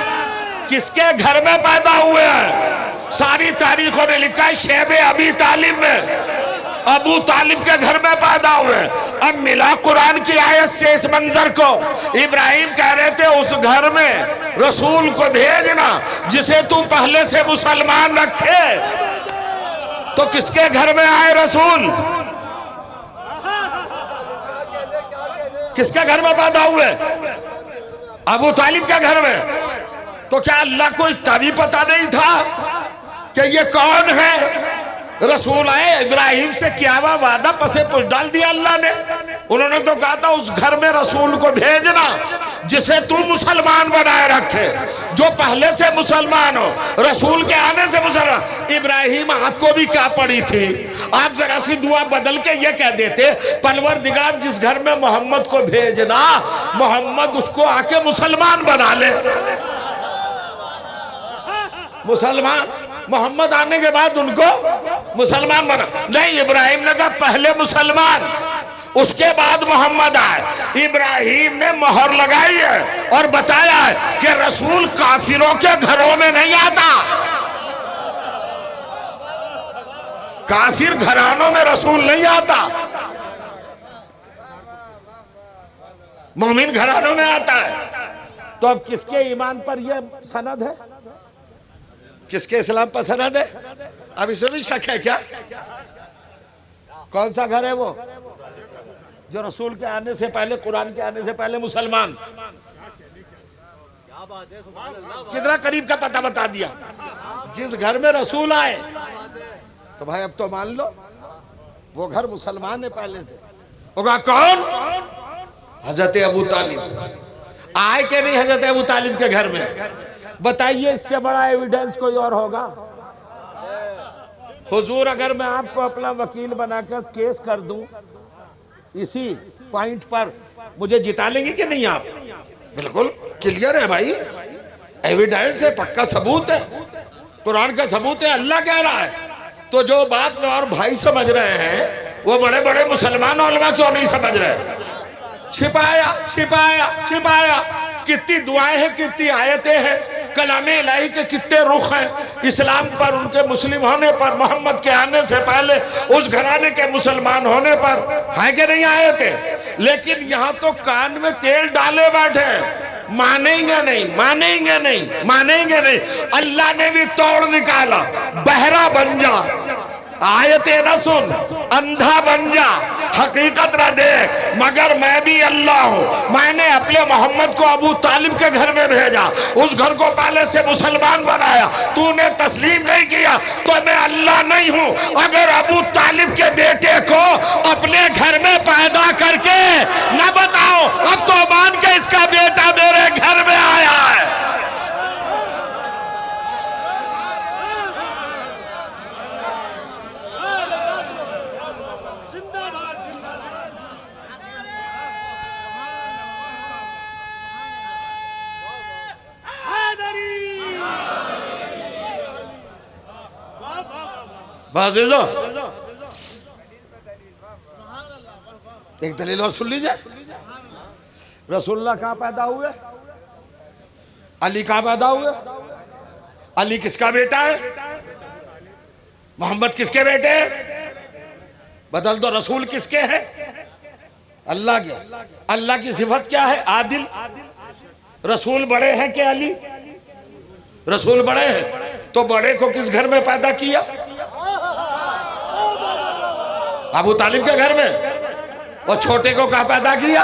किसके घर में पैदा हुए हैं? सारी तारीखों ने लिखा है शेबे अबी तालिब में, अबू तालिब के घर में पैदा हुए। अब मिला कुरान की आयत से इस मंजर को। इब्राहिम कह रहे थे उस घर में रसूल को भेजना जिसे तू पहले से मुसलमान रखे। तो किसके घर में आए रसूल? किसके घर में पैदा हुए? अबू तालिब के घर में। तो क्या अल्लाह को इतना भी पता नहीं था कि ये कौन है? रसूल आए, इब्राहिम से किया हुआ वादा पसे पुछ डाल दिया अल्लाह ने। उन्होंने तो कहा था उस घर में रसूल को भेजना जिसे तू मुसलमान बनाए रखे, जो पहले से मुसलमान हो, रसूल के आने से मुसलमान। इब्राहिम आपको भी क्या पड़ी थी? आप जरा सी दुआ बदल के ये कह देते, परवरदिगार जिस घर में मोहम्मद को भेजना, मोहम्मद उसको आके मुसलमान बना ले। मुसलमान, मोहम्मद आने के बाद उनको मुसलमान बना। नहीं, इब्राहिम ने कहा पहले मुसलमान, उसके बाद मोहम्मद आए। इब्राहिम ने मोहर लगाई है और बताया है कि रसूल काफिरों के घरों में नहीं आता। काफिर घरानों में रसूल नहीं आता, मोमिन घरानों में आता है। तो अब किसके ईमान पर यह सनद है? किसके इस्लाम पर सनद है? अब इसमें भी शक है क्या? कौन सा घर है वो जो रसूल के आने से पहले, कुरान के आने से पहले मुसलमान? कितना करीब का पता बता दिया। जिस घर में रसूल आए, तो भाई अब तो मान लो वो घर मुसलमान है पहले से। होगा कौन? हजरत अबू तालिब। आए के नहीं हजरत अबू तालिब के घर में? बताइए इससे बड़ा एविडेंस कोई और होगा? हुजूर, अगर मैं आपको अपना वकील बनाकर केस कर दूं इसी पॉइंट पर, मुझे जिता लेंगे कि नहीं आप? बिल्कुल क्लियर है भाई, एविडेंस है, पक्का सबूत है, कुरान का सबूत है, अल्लाह कह रहा है। तो जो बात में और भाई समझ रहे हैं वो बड़े बड़े मुसलमान उलमा क्यों नहीं समझ रहे? छिपाया छिपाया छिपाया। कितनी दुआएं हैं, कितनी आयतें हैं, कलामे इलाही के कितने रुख हैं। इस्लाम पर, उनके मुस्लिम होने पर, मोहम्मद के आने से पहले उस घराने के मुसलमान होने पर है कि नहीं आयते? लेकिन यहाँ तो कान में तेल डाले बैठे, मानेंगे नहीं, मानेंगे नहीं, मानेंगे नहीं। अल्लाह ने भी तोड़ निकाला, बहरा बन जा, आयतें न सुन, अंधा बन जा, हकीकत न देख। मगर मैं भी अल्लाह हूँ। मैंने अपने मोहम्मद को अबू तालिब के घर में भेजा, उस घर को पहले से मुसलमान बनाया। तूने तस्लीम नहीं किया तो मैं अल्लाह नहीं हूँ। अगर अबू तालिब के बेटे को अपने घर में पैदा करके न बताओ, अब तो मान के इसका बेटा मेरे घर में आया है। अजीजों, एक दलील और सुन लीजिए। रसूलुल्लाह कहाँ पैदा हुए? अली कहाँ पैदा हुए? अली किसका बेटा है? मोहम्मद किसके बेटे हैं? बदल दो, रसूल किसके हैं? अल्लाह के। अल्लाह की सिफत क्या है? आदिल। रसूल बड़े हैं कि अली? रसूल बड़े हैं, तो बड़े को किस घर में पैदा किया? अबू तालिब के घर में। और छोटे को कहाँ पैदा किया?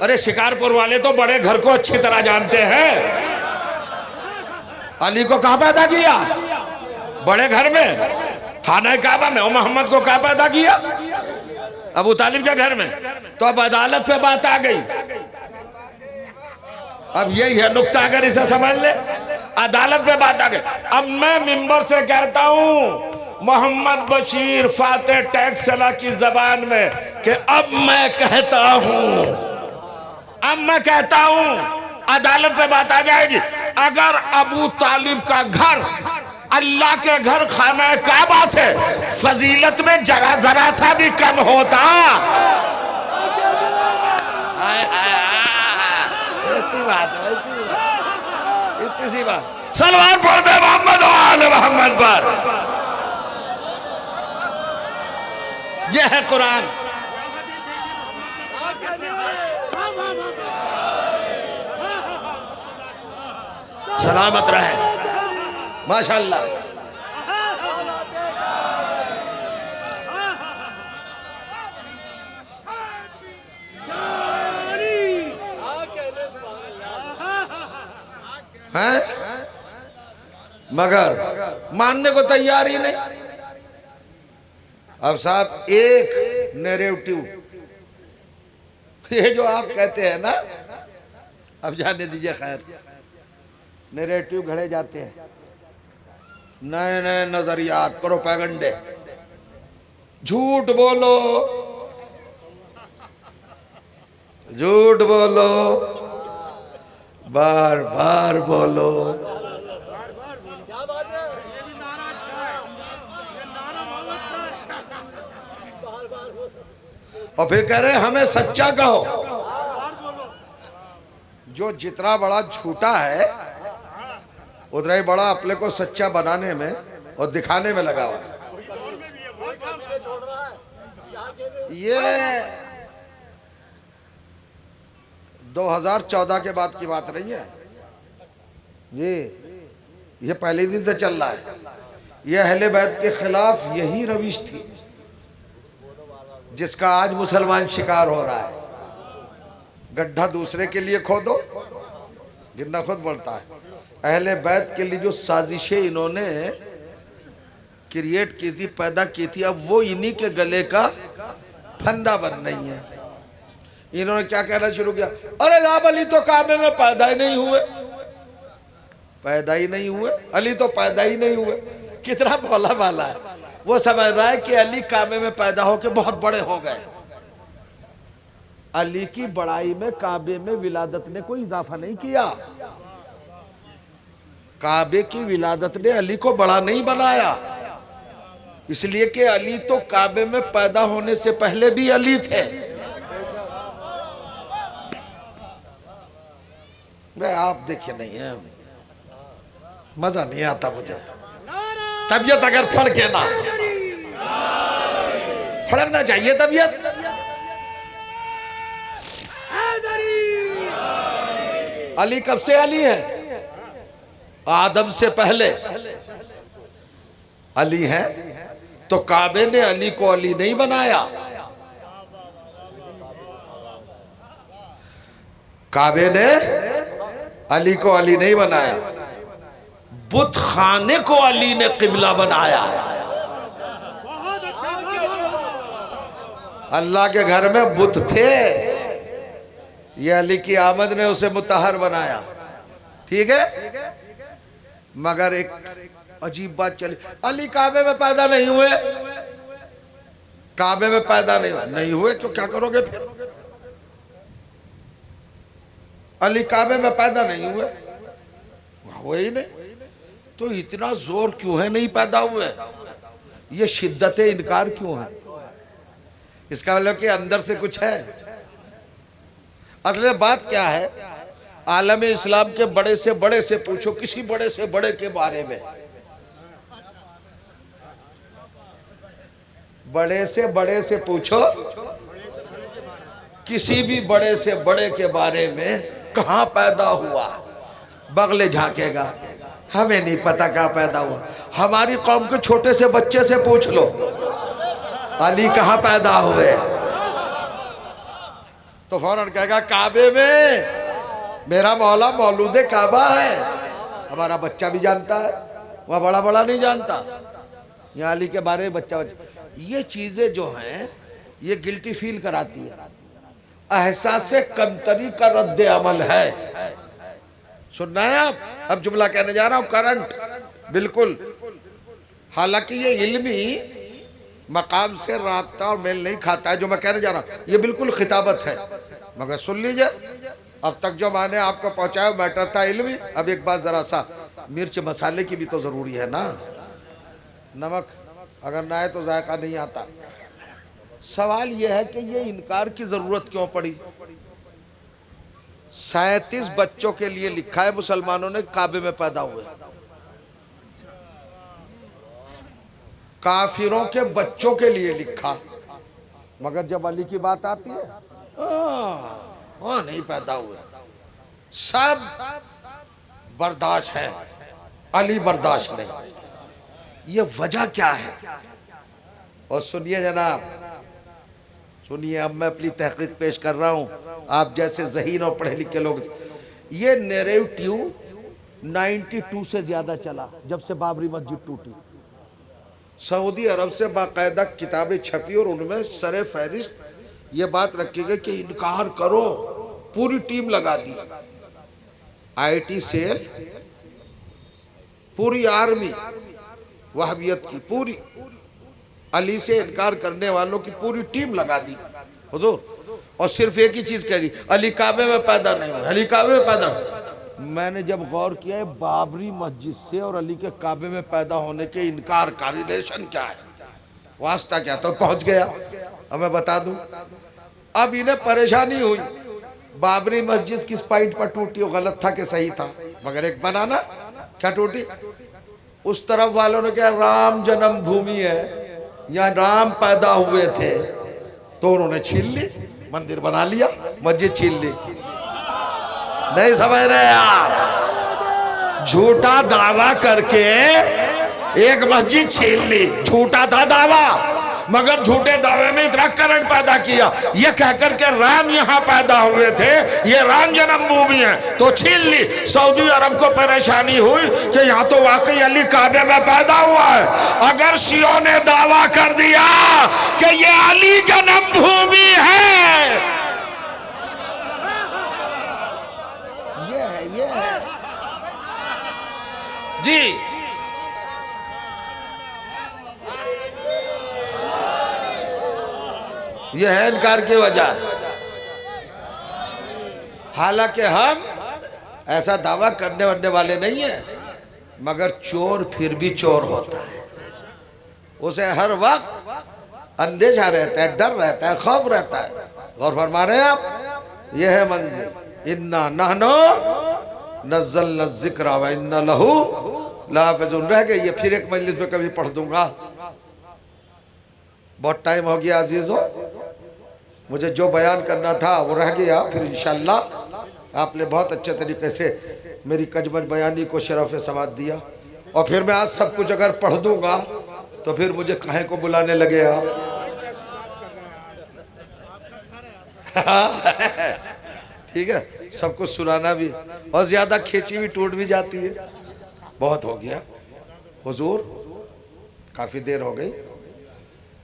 अरे शिकारपुर वाले तो बड़े घर को अच्छी तरह जानते हैं। अली को कहाँ पैदा किया? बड़े घर में, खाना काबा में। और मोहम्मद को कहाँ पैदा किया? अबू तालिब के घर में। तो अब अदालत पे बात आ गई। अब यही है नुक्ता, अगर इसे समझ ले, अदालत पे बात आ गई। अब मैं मिंबर से कहता हूं मोहम्मद बशीर फातेह टैक्सला की जबान में कि अब मैं कहता हूं, अदालत पे बात आ जाएगी। अगर अबू तालिब का घर अल्लाह के घर खाना काबा से फजीलत में जरा जरा सा भी कम होता, इतनी सी बात। सलवार पढ़ दे मोहम्मद और आले मोहम्मद पर। यह है कुरान। सलामत रहे, माशाअल्लाह। हैं? मगर मानने को तैयार ही नहीं। अब साहब एक नैरेटिव, ये जो आप कहते हैं ना, अब जाने दीजिए, खैर नैरेटिव घड़े जाते हैं, नए नए नजरियात, प्रोपेगेंडे। झूठ बोलो, झूठ बोलो, बार बार बोलो। और फिर कह रहे हैं हमें सच्चा कहो। जो जितना बड़ा झूठा है उतना ही बड़ा अपने को सच्चा बनाने में और दिखाने में लगा हुआ है। ये 2014 के बाद की बात नहीं है, ये पहले दिन से चल रहा है। ये अहले बैत के खिलाफ यही रविश थी जिसका आज मुसलमान शिकार हो रहा है। गड्ढा दूसरे के लिए खोदो, गिरना खुद बढ़ता है। अहले बैत के लिए जो साजिशें इन्होंने क्रिएट की थी, पैदा की थी, अब वो इन्हीं के गले का फंदा बन रही है। इन्होंने क्या कहना शुरू किया? अरे आप अली तो काबे में पैदा ही नहीं हुए, पैदा ही नहीं हुए, अली तो पैदा ही नहीं हुए। कितना भोला भाला है। वो समझ रहा है कि अली काबे में पैदा होके बहुत बड़े हो गए। अली की बड़ाई में काबे में विलादत ने कोई इजाफा नहीं किया। काबे की विलादत ने अली को बड़ा नहीं बनाया, इसलिए कि अली तो काबे में पैदा होने से पहले भी अली थे। वे आप देखिए, नहीं है, मजा नहीं आता मुझे। तबीयत अगर फड़ के ना, फड़कना चाहिए तबीयत। अली कब से अली है? आदम से पहले अली है। तो काबे ने अली को अली नहीं बनाया, काबे ने अली को अली नहीं बनाया, बुत खाने को अली ने किबला बनाया। अल्लाह के घर में बुत थे, ये अली की आमद ने उसे मुतहर बनाया। ठीक है, मगर एक अजीब बात चली। अली काबे में पैदा नहीं हुए, काबे में पैदा नहीं हुए तो क्या करोगे फिर? अली काबे में पैदा नहीं हुए, हुए ही नहीं, तो इतना जोर क्यों है नहीं पैदा हुए, ये शिद्दत इनकार क्यों है? इसका मतलब कि अंदर से कुछ है। असल में बात क्या है, आलम इस्लाम के बड़े से पूछो, किसी बड़े से बड़े के बारे में, बड़े से पूछो किसी भी बड़े से बड़े के बारे में, कहाँ पैदा हुआ, बगले झांकेगा, हमें नहीं पता कहाँ पैदा हुआ। हमारी कौम के छोटे से बच्चे से पूछ लो, अली कहाँ पैदा हुए, तो फौरन कहेगा काबे में, मेरा मौला मौलूद काबा है। हमारा बच्चा भी जानता है, वह बड़ा बड़ा नहीं जानता। यहाँ अली के बारे में बच्चा ये चीजें जो हैं ये गिल्टी फील कराती है, एहसास कमतरी का रद्द अमल है। सुनना है आप, अब जुमला कहने जा रहा हूं करंट, बिल्कुल। हालांकि ये इल्मी मकाम से राब्ता और मेल नहीं खाता है जो मैं कहने जा रहा हूं, ये बिल्कुल खिताबत है, मगर सुन लीजिए। अब तक जो मैंने आपको पहुंचाया मैटर था इल्मी। अब एक बात, जरा सा मिर्च मसाले की भी तो जरूरी है ना, नमक अगर ना है तो जायका नहीं आता। सवाल यह है कि ये इनकार की जरूरत क्यों पड़ी? 37 बच्चों के लिए लिखा है मुसलमानों ने काबे में पैदा हुए, काफिरों के बच्चों के लिए लिखा, मगर जब अली की बात आती है वहां नहीं पैदा हुए। सब बर्दाश्त है, अली बर्दाश्त नहीं। ये वजह क्या है? और सुनिए जनाब, सुनिए, अब मैं अपनी तहकीक पेश कर रहा हूं, आप जैसे ज़हीन और पढ़े लिखे लोग। ये नैरेटिव 92 से ज्यादा चला जब से बाबरी मस्जिद टूटी। सऊदी अरब से बाकायदा किताबें छपी और उनमें सरे फहरिस्त ये बात रखी गई कि इनकार करो, पूरी टीम लगा दी, IT सेल, पूरी आर्मी वहाबियत की, पूरी अली से इनकार करने वालों की पूरी टीम लगा दी हुजूर। और सिर्फ एक ही चीज कही, अली काबे में पैदा नहीं हुआ, अली काबे में पैदा। मैंने जब गौर किया है बाबरी मस्जिद से और अली के काबे में पैदा होने के इनकार का रिलेशन क्या है, वास्ता क्या, तो पहुंच गया। अब मैं बता दूं, अब इन्हें परेशानी हुई बाबरी मस्जिद किस पॉइंट पर टूटी, वो गलत था कि सही था, मगर एक बनाना क्या टूटी। उस तरफ वालों ने क्या, राम जन्मभूमि है, यहाँ राम पैदा हुए थे, तो उन्होंने छीन ली, मंदिर बना लिया, मस्जिद छीन ली। नहीं समझ रहे आप? झूठा दावा करके एक मस्जिद छीन ली, झूठा था दावा, मगर झूठे दावे में इतना करंट पैदा किया, ये कहकर के राम यहाँ पैदा हुए थे, ये राम जन्मभूमि है, तो छीन ली। सऊदी अरब को परेशानी हुई कि यहाँ तो वाकई अली काबे में पैदा हुआ है। अगर शियों ने दावा कर दिया कि ये अली जन्मभूमि है, ये है जी, यह है इनकार की वजह। हालांकि हम ऐसा दावा करने वाले नहीं है, मगर चोर फिर भी चोर होता है, उसे हर वक्त अंदेशा रहता है, डर रहता है, खौफ रहता है। गौर फरमा रहे हैं आप? यह है मंजिल, इन्ना नहनो नज़्ज़लना ज़िक्रा व इन्ना लहू लहाफ़िज़ून। रह गई ये, फिर एक मजलिस में कभी पढ़ दूंगा, बहुत टाइम हो गया अजीजों, मुझे जो बयान करना था वो रह गया। फिर इंशाअल्लाह आपने बहुत अच्छे तरीके से मेरी कजमन बयानी को शरफ़ समात दिया, और फिर मैं आज सब कुछ अगर पढ़ दूंगा तो फिर मुझे काहे को बुलाने लगे आप। ठीक है, सब कुछ सुनाना भी, और ज़्यादा खींची भी टूट भी जाती है। बहुत हो गया हुजूर, काफ़ी देर हो गई।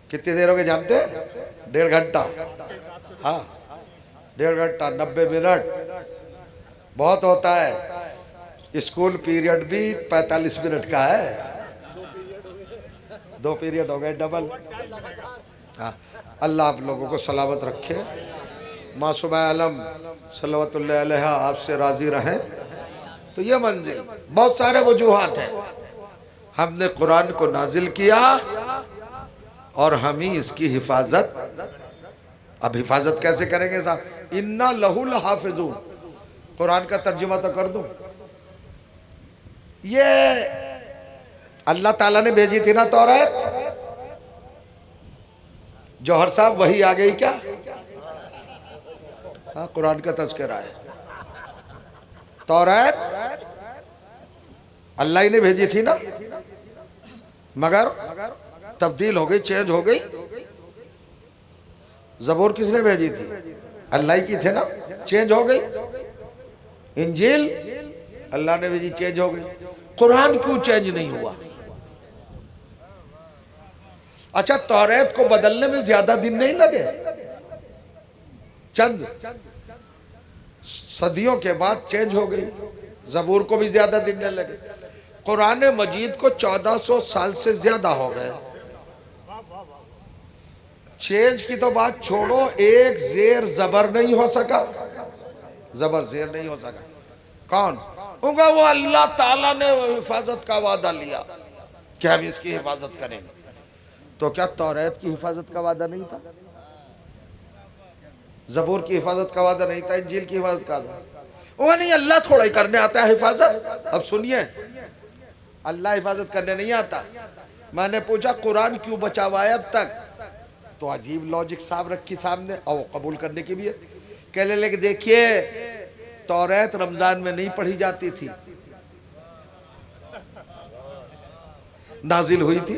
कितनी देर हो गई जानते हैं? 1.5 घंटा। हाँ, 1.5 घंटा 90 मिनट बहुत होता है। स्कूल पीरियड भी 45 मिनट का है, 2 पीरियड हो गए डबल। हाँ, अल्लाह आप लोगों को सलामत रखे, मासूमा आलम सल्लल्लाहु अलैहि आपसे राज़ी रहें। तो ये मंजिल, बहुत सारे वजूहात हैं। हमने कुरान को नाजिल किया और हम ही इसकी हिफाजत। अब हिफाजत कैसे करेंगे साहब? इन्ना लहुल हाफिजून, कुरान का तर्जुमा तो कर दूं। ये अल्लाह ताला ने भेजी थी ना तौरात, जौहर साहब वही आ गई क्या? हाँ, कुरान का तज़किरा है। तौरात अल्लाह ही ने भेजी थी ना, मगर तब्दील हो गई, चेंज हो गई। ज़बूर किसने भेजी थी? अल्लाह ही की थे ना, चेंज हो गई। इंजील अल्लाह ने भेजी, चेंज हो गई। कुरान क्यों चेंज नहीं हुआ? अच्छा, तौरात को बदलने में ज्यादा दिन नहीं लगे, चंद सदियों के बाद चेंज हो गई। ज़बूर को भी ज्यादा दिन नहीं लगे। कुरान मजीद को 1400 साल से ज्यादा हो गए। चेंज की तो बात छोड़ो, एक जेर जबर नहीं हो सका, जबर जेर नहीं हो सका। कौन होगा? वो अल्लाह ताला ने हिफाजत का वादा लिया कि हम इसकी हिफाजत करेंगे। तो क्या तौरात की हिफाजत का वादा नहीं था? ज़बूर की हिफाजत का वादा नहीं था? इंजील की हिफाजत का वादा? वो नहीं, अल्लाह थोड़ा ही करने आता है हिफाजत। अब सुनिए, अल्लाह हिफाजत करने नहीं आता। मैंने पूछा कुरान क्यों बचा हुआ है अब तक? तो अजीब लॉजिक साहब रखी सामने, और कबूल करने की भी है। कहने लगे देखिए, तौरात रमजान में नहीं पढ़ी जाती थी, नाजिल हुई थी।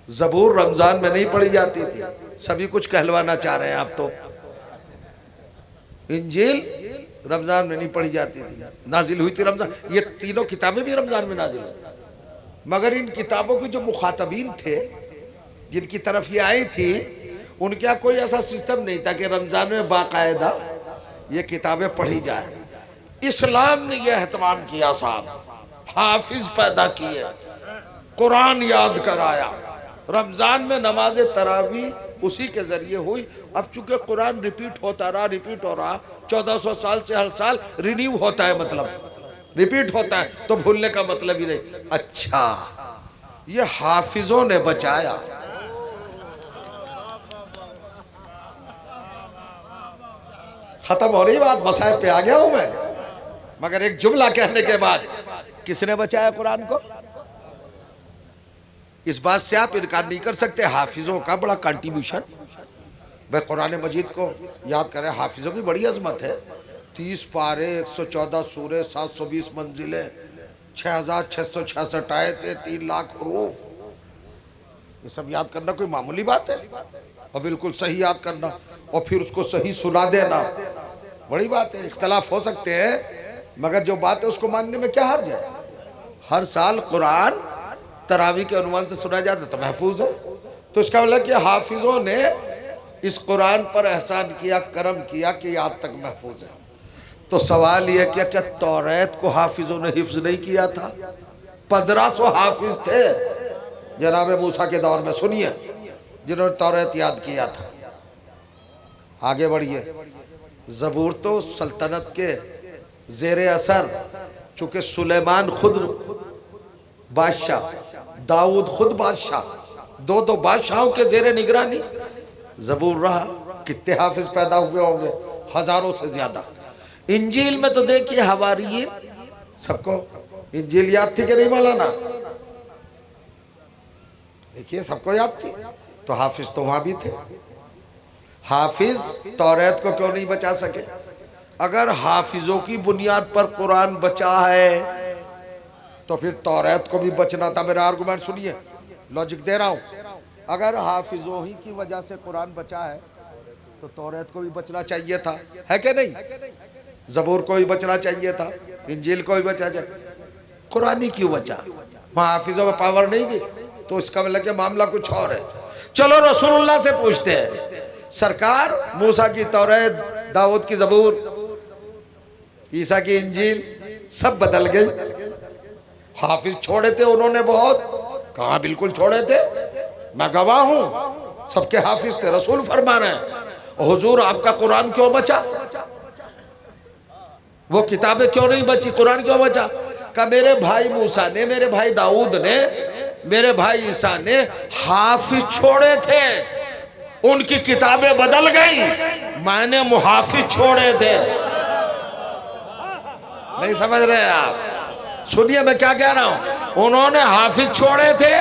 ज़बूर रमजान में नहीं पढ़ी जाती थी, सभी कुछ कहलवाना चाह रहे हैं आप तो। इंजील रमजान में नहीं पढ़ी जाती थी, नाजिल हुई थी रमजान। ये तीनों किताबें भी रमजान में नाजिल हुई। मगर इन किताबों के जो मुखातबीन थे, जिनकी तरफ ये आई थी, उनके यहाँ कोई ऐसा सिस्टम नहीं था कि रमजान में बाकायदा ये किताबें पढ़ी जाए। इस्लाम ने यह एहतमाम किया साहब, हाफिज पैदा किए, कुरान याद कराया। रमजान में नमाज तरावी उसी के जरिए हुई। अब चूंकि कुरान रिपीट होता रहा, रिपीट हो रहा, 1400 साल से हर साल रिन्यू होता है, मतलब रिपीट होता है, तो भूलने का मतलब ही नहीं। अच्छा, ये हाफिजों ने बचाया। खत्म हो रही बात, मसाइब पे आ गया हूं मैं। मगर एक जुमला कहने के बाद, किसने बचाया कुरान को? इस बात से आप इनकार नहीं कर सकते, हाफिजों का बड़ा कंट्रीब्यूशन। भाई कुरान मजीद को याद करें, हाफिजों की बड़ी अजमत है। 30 पारे, 114 सूरे, 720 मंजिलें, 6666 आयतें, 3 लाख हरूफ, ये सब याद करना कोई मामूली बात है? और बिल्कुल सही याद करना, और फिर उसको सही सुना देना, बड़ी बात है। इख्तलाफ हो सकते हैं, मगर जो बात है उसको मानने में क्या हर्ज है? हर साल कुरान तरावी के अनुमान से सुना जाता तो महफूज है। तो इसका मतलब कि हाफिजों ने इस कुरान पर एहसान किया, करम किया कि आज तक महफूज है। तो सवाल यह क्या क्या तौरात को हाफिजों ने हिफ्ज नहीं किया था? 1500 हाफिज थे जनाब मूसा के दौर में, सुनिए, जिन्होंने तौरात याद किया था। आगे बढ़िए। ज़बूर तो सल्तनत के ज़ेरे असर, चूँकि सुलेमान खुद बादशाह, दाऊद खुद बादशाह, दो दो बादशाहों के ज़ेरे निगरानी ज़बूर रहा। कितने हाफिज पैदा हुए होंगे? हज़ारों से ज़्यादा। इंजील में तो देखिए हवारियीन, सबको इंजील याद थी कि नहीं मौलाना? देखिए सबको याद थी, तो हाफिज तो वहाँ भी थे। हाफिज तौरात को क्यों नहीं बचा सके? अगर हाफिजों की बुनियाद पर कुरान बचा है तो फिर तौरात को भी बचना था। मेरा आर्गुमेंट सुनिए, लॉजिक दे रहा हूँ। अगर हाफिजों ही की वजह से कुरान बचा है तो तौरात को भी बचना चाहिए था, है कि नहीं? ज़बूर को भी बचना चाहिए था, इंजील को भी बचना चाहिए। कुरान ही क्यों बचा? वहाँ हाफिजों में पावर नहीं थी, तो इसका मतलब कि मामला कुछ और है। चलो रसूलुल्लाह से पूछते हैं, सरकार मूसा की तौरात, दाऊद की ज़बूर, ईसा की इंजील सब बदल गई। हाफिज छोड़े थे उन्होंने बहुत, कहाँ बिल्कुल छोड़े थे, मैं गवाह हूं, सबके हाफिज थे। रसूल फरमा रहे हैं, हुजूर आपका कुरान क्यों बचा? वो किताबें क्यों नहीं बची, कुरान क्यों बचा? का मेरे भाई मूसा ने, मेरे भाई दाऊद ने, मेरे भाई ईसा ने हाफिज छोड़े थे, उनकी किताबें बदल गई, मैंने मुहाफिज छोड़े थे। नहीं समझ रहे आप? सुनिए मैं क्या कह रहा हूं। उन्होंने हाफिज छोड़े थे,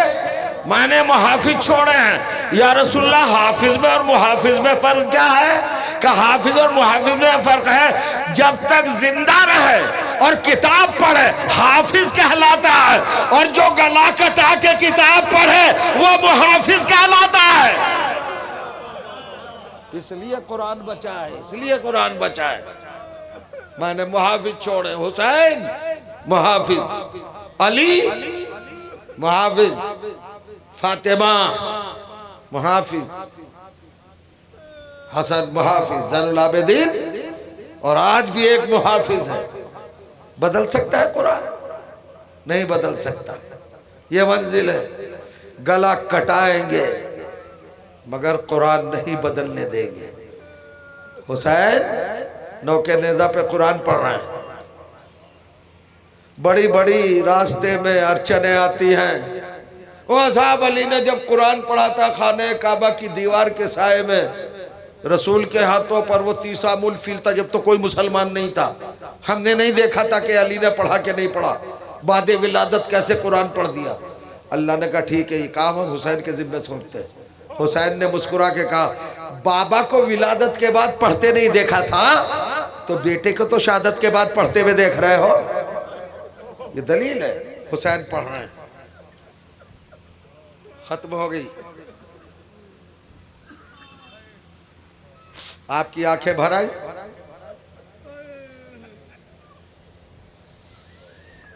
मैंने मुहाफिज छोड़े हैं। या रसूलुल्लाह, हाफिज में और मुहाफिज में फर्क क्या है? कि हाफिज और मुहाफिज में फर्क है, जब तक जिंदा रहे और किताब पढ़े हाफिज कहलाता है, और जो गला कटा के किताब पढ़े वो मुहाफिज कहलाता है। इसलिए कुरान बचा है, इसलिए कुरान बचा है। मैंने मुहाफिज छोड़े, हुसैन मुहाफिज, अली मुहाफिज, फातिमा मुहाफिज, हसन मुहाफिज, ज़ैनुल आबिदीन, और आज भी एक मुहाफिज है। बदल सकता है कुरान? नहीं बदल सकता। ये मंजिल है, गला कटाएंगे मगर कुरान नहीं बदलने देंगे। हुसैन नौके नेज़ा पे कुरान पढ़ रहे हैं, बड़ी बड़ी रास्ते में अड़चने आती हैं। वह साहब अली ने जब कुरान पढ़ा था खाने काबा की दीवार के साए में, रसूल के हाथों पर वो 30 आमुल फील था, जब तो कोई मुसलमान नहीं था। हमने नहीं देखा था कि अली ने पढ़ा कि नहीं पढ़ा, बाद विलादत कैसे कुरान पढ़ दिया। अल्लाह ने कहा ठीक है, ये काम हम हुसैन के जिम्मे सौंपते हैं। हुसैन ने मुस्कुरा के कहा, बाबा को विलादत के बाद पढ़ते नहीं देखा था, तो बेटे को तो शहादत के बाद पढ़ते हुए देख रहे हो। ये दलील है, हुसैन पढ़ रहे हैं। खत्म हो गई, आपकी आंखें भर आई।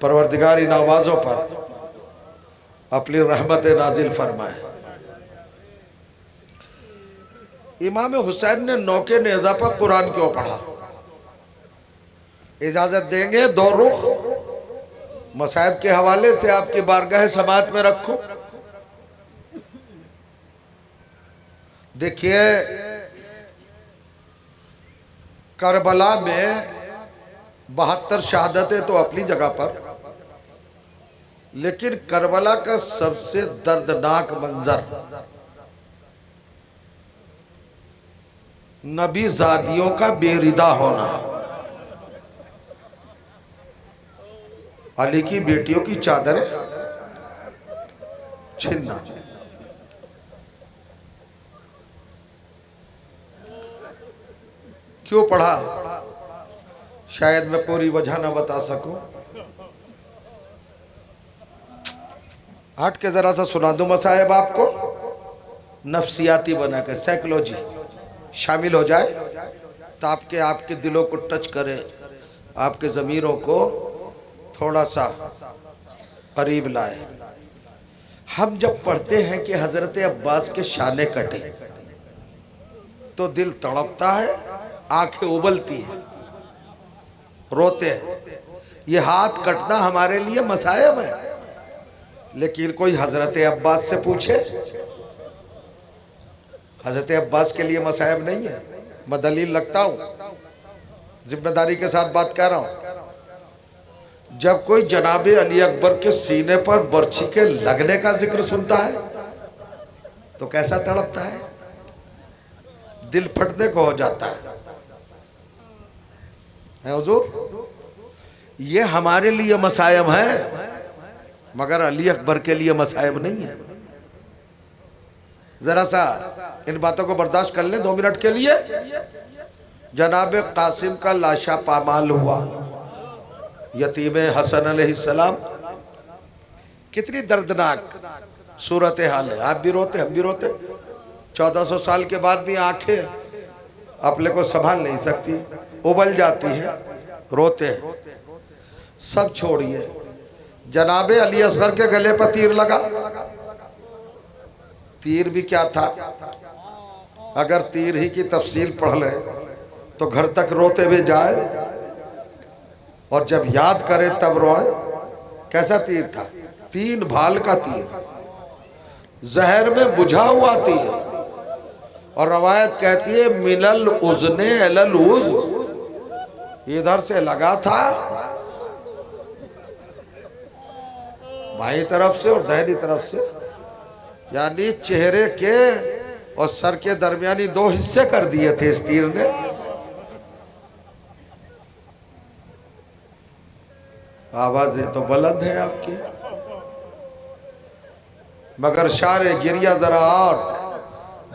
परवरदिगार इन आवाजों पर अपनी रहमत नाजिल फरमाए। इमाम हुसैन ने नौके नेज़ा पर कुरान क्यों पढ़ा? इजाजत देंगे दो रुख मसाइब के हवाले से आपकी बारगाह समात में रखूं। देखिए, करबला में 72 शहादतें तो अपनी जगह पर, लेकिन करबला का सबसे दर्दनाक मंजर नबी ज़ादियों का बेरिदा होना, अली की बेटियों की चादरें छीनना। क्यों पढ़ा? शायद मैं पूरी वजह ना बता सकूं, हट के जरा सा सुना दूं मसाइब आपको, नफ्सियाती बना कर, साइकोलॉजी शामिल हो जाए तो आपके दिलों को टच करे, आपके ज़मीरों को थोड़ा सा करीब लाए। हम जब पढ़ते हैं कि हज़रत अब्बास के शाने कटे तो दिल तड़पता है, आंखें उबलती हैं, रोते हैं। ये हाथ कटना हमारे लिए मसायब है, लेकिन कोई हज़रत अब्बास से पूछे, हज़रत अब्बास के लिए मसायब नहीं है। मैं दलील लगता हूँ, जिम्मेदारी के साथ बात कर रहा हूँ। जब कोई जनाबे अली अकबर के सीने पर बर्छी के लगने का जिक्र सुनता है तो कैसा तड़पता है, दिल फटने को हो जाता है हुजूर। ये हमारे लिए मसायब है, मगर अली अकबर के लिए मसायब नहीं है। जरा सा इन बातों को बर्दाश्त कर ले 2 मिनट के लिए। जनाब कासिम का लाशा पामाल हुआ, यतीम हसन अलैहिस्सलाम, कितनी दर्दनाक सूरत हाल है। आप भी रोते, हम भी रोते। 1400 साल के बाद भी आंखें अपने को संभाल नहीं सकती, उबल जाती है, रोते हैं। सब छोड़िए, जनाबे अली असगर के गले पर तीर लगा। तीर भी क्या था? अगर तीर ही की तफसील पढ़ ले तो घर तक रोते हुए जाए और जब याद करे तब रोए। कैसा तीर था? 3 भाल का तीर, जहर में बुझा हुआ तीर। और रवायत कहती है मिनल उज़ने अलल उज़, इधर से लगा था बाईं तरफ से और दाहिनी तरफ से, यानी चेहरे के और सर के दरमियानी 2 हिस्से कर दिए थे इस तीर ने। आवाजें तो बुलंद है आपकी, मगर शारे गिरिया जरा और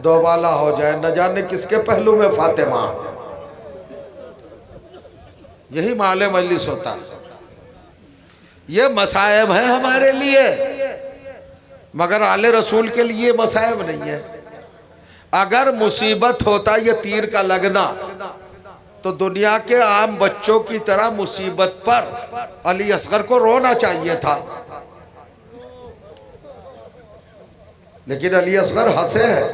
दोबाला हो जाए, न जाने किसके पहलू में फातिमा। यही माले मजलिस होता है। ये मसायब है हमारे लिए, मगर आले रसूल के लिए मसायब नहीं है। अगर मुसीबत होता ये तीर का लगना, तो दुनिया के आम बच्चों की तरह मुसीबत पर अली असगर को रोना चाहिए था, लेकिन अली असगर हंसे हैं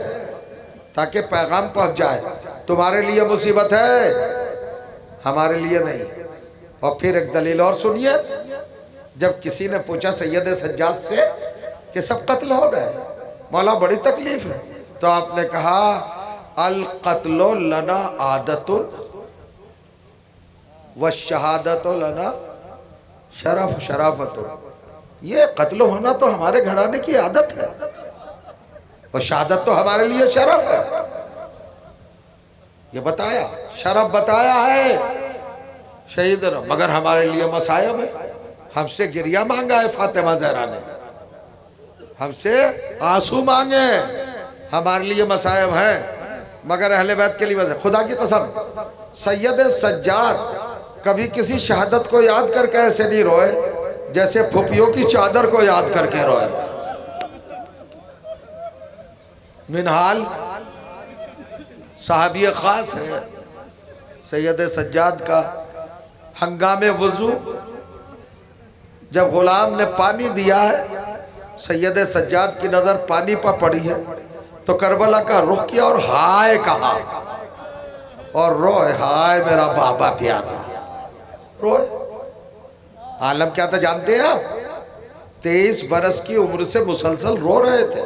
ताकि पैगाम पहुंच जाए, तुम्हारे लिए मुसीबत है, हमारे लिए नहीं। और फिर एक दलील और सुनिए, जब किसी ने पूछा सैयद सज्जाद से कि सब कत्ल हो गए, मौला बड़ी तकलीफ है, तो आपने कहा अल कत्लो लना आदतुल व शहादत लना शरफ शराफत। ये कत्ल होना तो हमारे घराने की आदत है और शहादत तो हमारे लिए शरफ है। ये बताया, शरफ बताया है शहीद, मगर हमारे लिए मसायब है। हमसे गिरिया मांगा है फातिमा ज़हरा ने, हमसे आंसू मांगे, हमारे लिए मसायब है, मगर अहले बैत के लिए वजह। खुदा की कसम, सैयद सज्जाद कभी किसी शहादत को याद करके ऐसे नहीं रोए जैसे फुफियों की चादर को याद करके रोए। मिनहाल साहबी खास है सैयद सज्जाद का। हंगामे वुजू जब गुलाम ने पानी दिया है, सैयद सज्जाद की नजर पानी पर पड़ी है, तो करबला का रुख किया और हाय कहा और रोए, हाय मेरा बाबा प्यासा, रोए। आलम क्या था जानते हैं आप? 23 बरस की उम्र से मुसलसल रो रहे थे,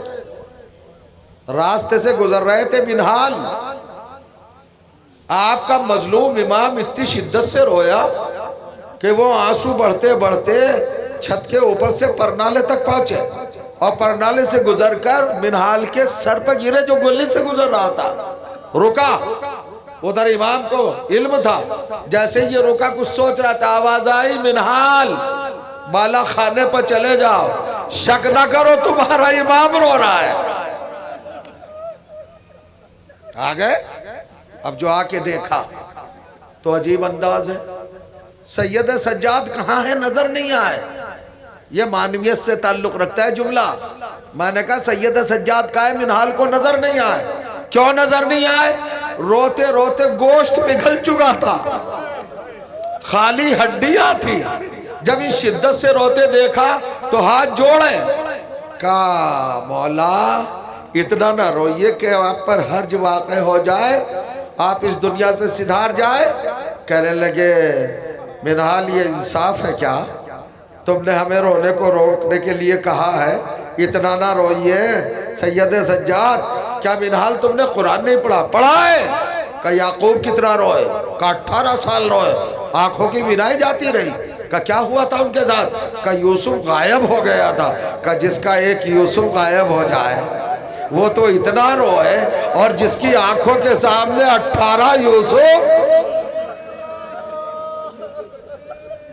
रास्ते से गुजर रहे थे मिनहाल। आपका मजलूम इमाम इतनी शिद्दत से रोया कि वो आंसू बढ़ते बढ़ते छत के ऊपर से परनाले तक पहुंचे और परनाले से गुजरकर मिनहाल के सर पर गिरे जो गोली से गुजर रहा था। रुका, उधर इमाम को इल्म था, जैसे ये रुका कुछ सोच रहा था, आवाज आई मिनहाल बाला खाने पर चले जाओ, शक ना करो तुम्हारा इमाम रो रहा है। आ गए। अब जो आके देखा तो अजीब अंदाज है, सैयद सज्जाद कहाँ है नजर नहीं आए। ये मानवियत से ताल्लुक रखता है जुमला। मैंने कहा सैयद सज्जाद का है, मिनहाल को नजर नहीं आए। क्यों नजर नहीं आए? रोते रोते गोश्त पिघल चुका था, खाली हड्डियां थी। जब इस शिद्दत से रोते देखा तो हाथ जोड़े, कहा मौला इतना ना रोइए कि आप पर हर्ज वाक़ हो जाए, आप इस दुनिया से सिधार जाए। कहने लगे मिनहाल ये इंसाफ है क्या? तुमने हमें रोने को रोकने के लिए कहा है, इतना ना रोइए। सैयद सज्जाद क्या मिनहाल तुमने कुरान नहीं पढ़ा? पढ़ा है। का याकूब कितना रोए? का 18 साल रोए, आंखों की बिनाई जाती रही। का क्या हुआ था उनके साथ? का यूसुफ गायब हो गया था। का जिसका एक यूसुफ गायब हो जाए वो तो इतना रोए, और जिसकी आंखों के सामने 18 यूसुफ।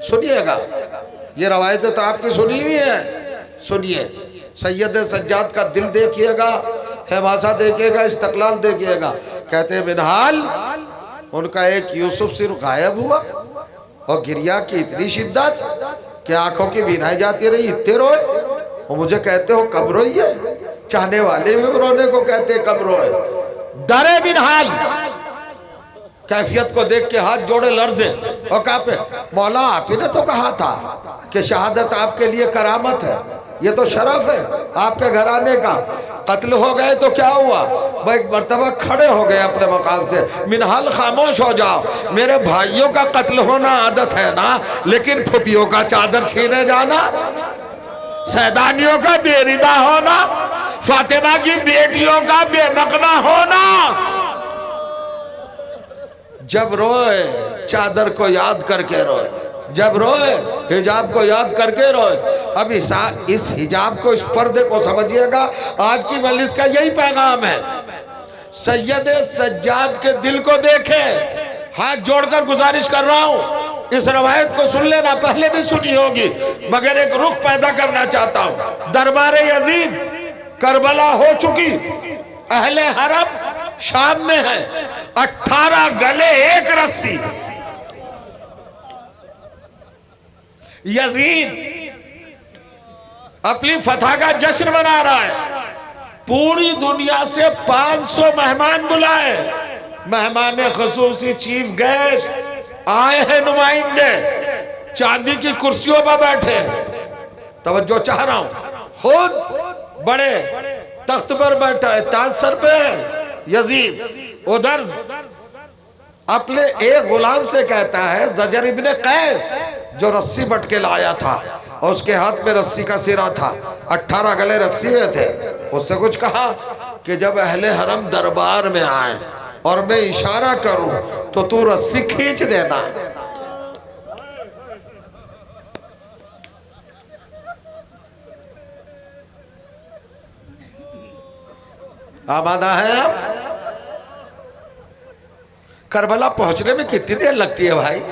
सुनिएगा, ये रवायतें तो आपकी सुनी हुई है, सुनिए। सैयद सज्जाद का दिल देखिएगा, हमासा देखिएगा, इस्तकलाल देखिएगा। कहते हैं मिनहाल उनका एक यूसुफ सिर्फ गायब हुआ और गिरिया की इतनी शिद्दत कि आंखों की बिनाई जाती रही, इतने रोए। और मुझे कहते हो कब रोई है? चाहने वाले भी रोने को कहते कब रोए। डरे मिनहाल, कैफियत को देख के हाथ जोड़े लर्जे और कांपे। मौला आप ही ने तो कहा था कि शहादत आपके लिए करामत है, ये तो शरफ है आपके घराने का। कत्ल हो गए तो क्या हुआ? वह एक मर्तबा खड़े हो गए अपने मकाम से। मिनहाल खामोश हो जाओ, मेरे भाइयों का कत्ल होना आदत है ना, लेकिन फुफियों का चादर छीने जाना, सैदानियों का बेरिदा होना, फातिमा की बेटियों का बेमकना होना। जब रोए चादर को याद करके रोए, जब रोए हिजाब को याद करके रोए। अब इस हिजाब को, इस पर्दे को समझिएगा। आज की मजलिस का यही पैगाम है। सैयद सज्जाद के दिल को देखे, हाथ जोड़कर गुजारिश कर रहा हूं, इस रवायत को सुन लेना, पहले भी सुनी होगी मगर एक रुख पैदा करना चाहता हूं। दरबार यजीद करबला हो चुकी, अहले हरम शाम में है, 18 गले एक रस्सी। यजीद अपनी फतह का जश्न मना रहा है, पूरी दुनिया से 500 मेहमान बुलाए, मेहमान खुसूसी चीफ गेस्ट आए हैं, नुमाइंदे चांदी की कुर्सियों पर बैठे हैं। तवज्जो चाह रहा हूं, खुद बड़े तख्त पर बैठा है, ताज सर पे है यजीद। उधर अपने एक गुलाम से कहता है, जजर इब्ने कैस जो रस्सी बट के लाया था और उसके हाथ में रस्सी का सिरा था, 18 गले रस्सी में थे, उससे कुछ कहा कि जब अहले हरम दरबार में आए और मैं इशारा करूं तो तू रस्सी खींच देना। आमादा है आप? करबला पहुंचने में कितनी देर लगती है भाई?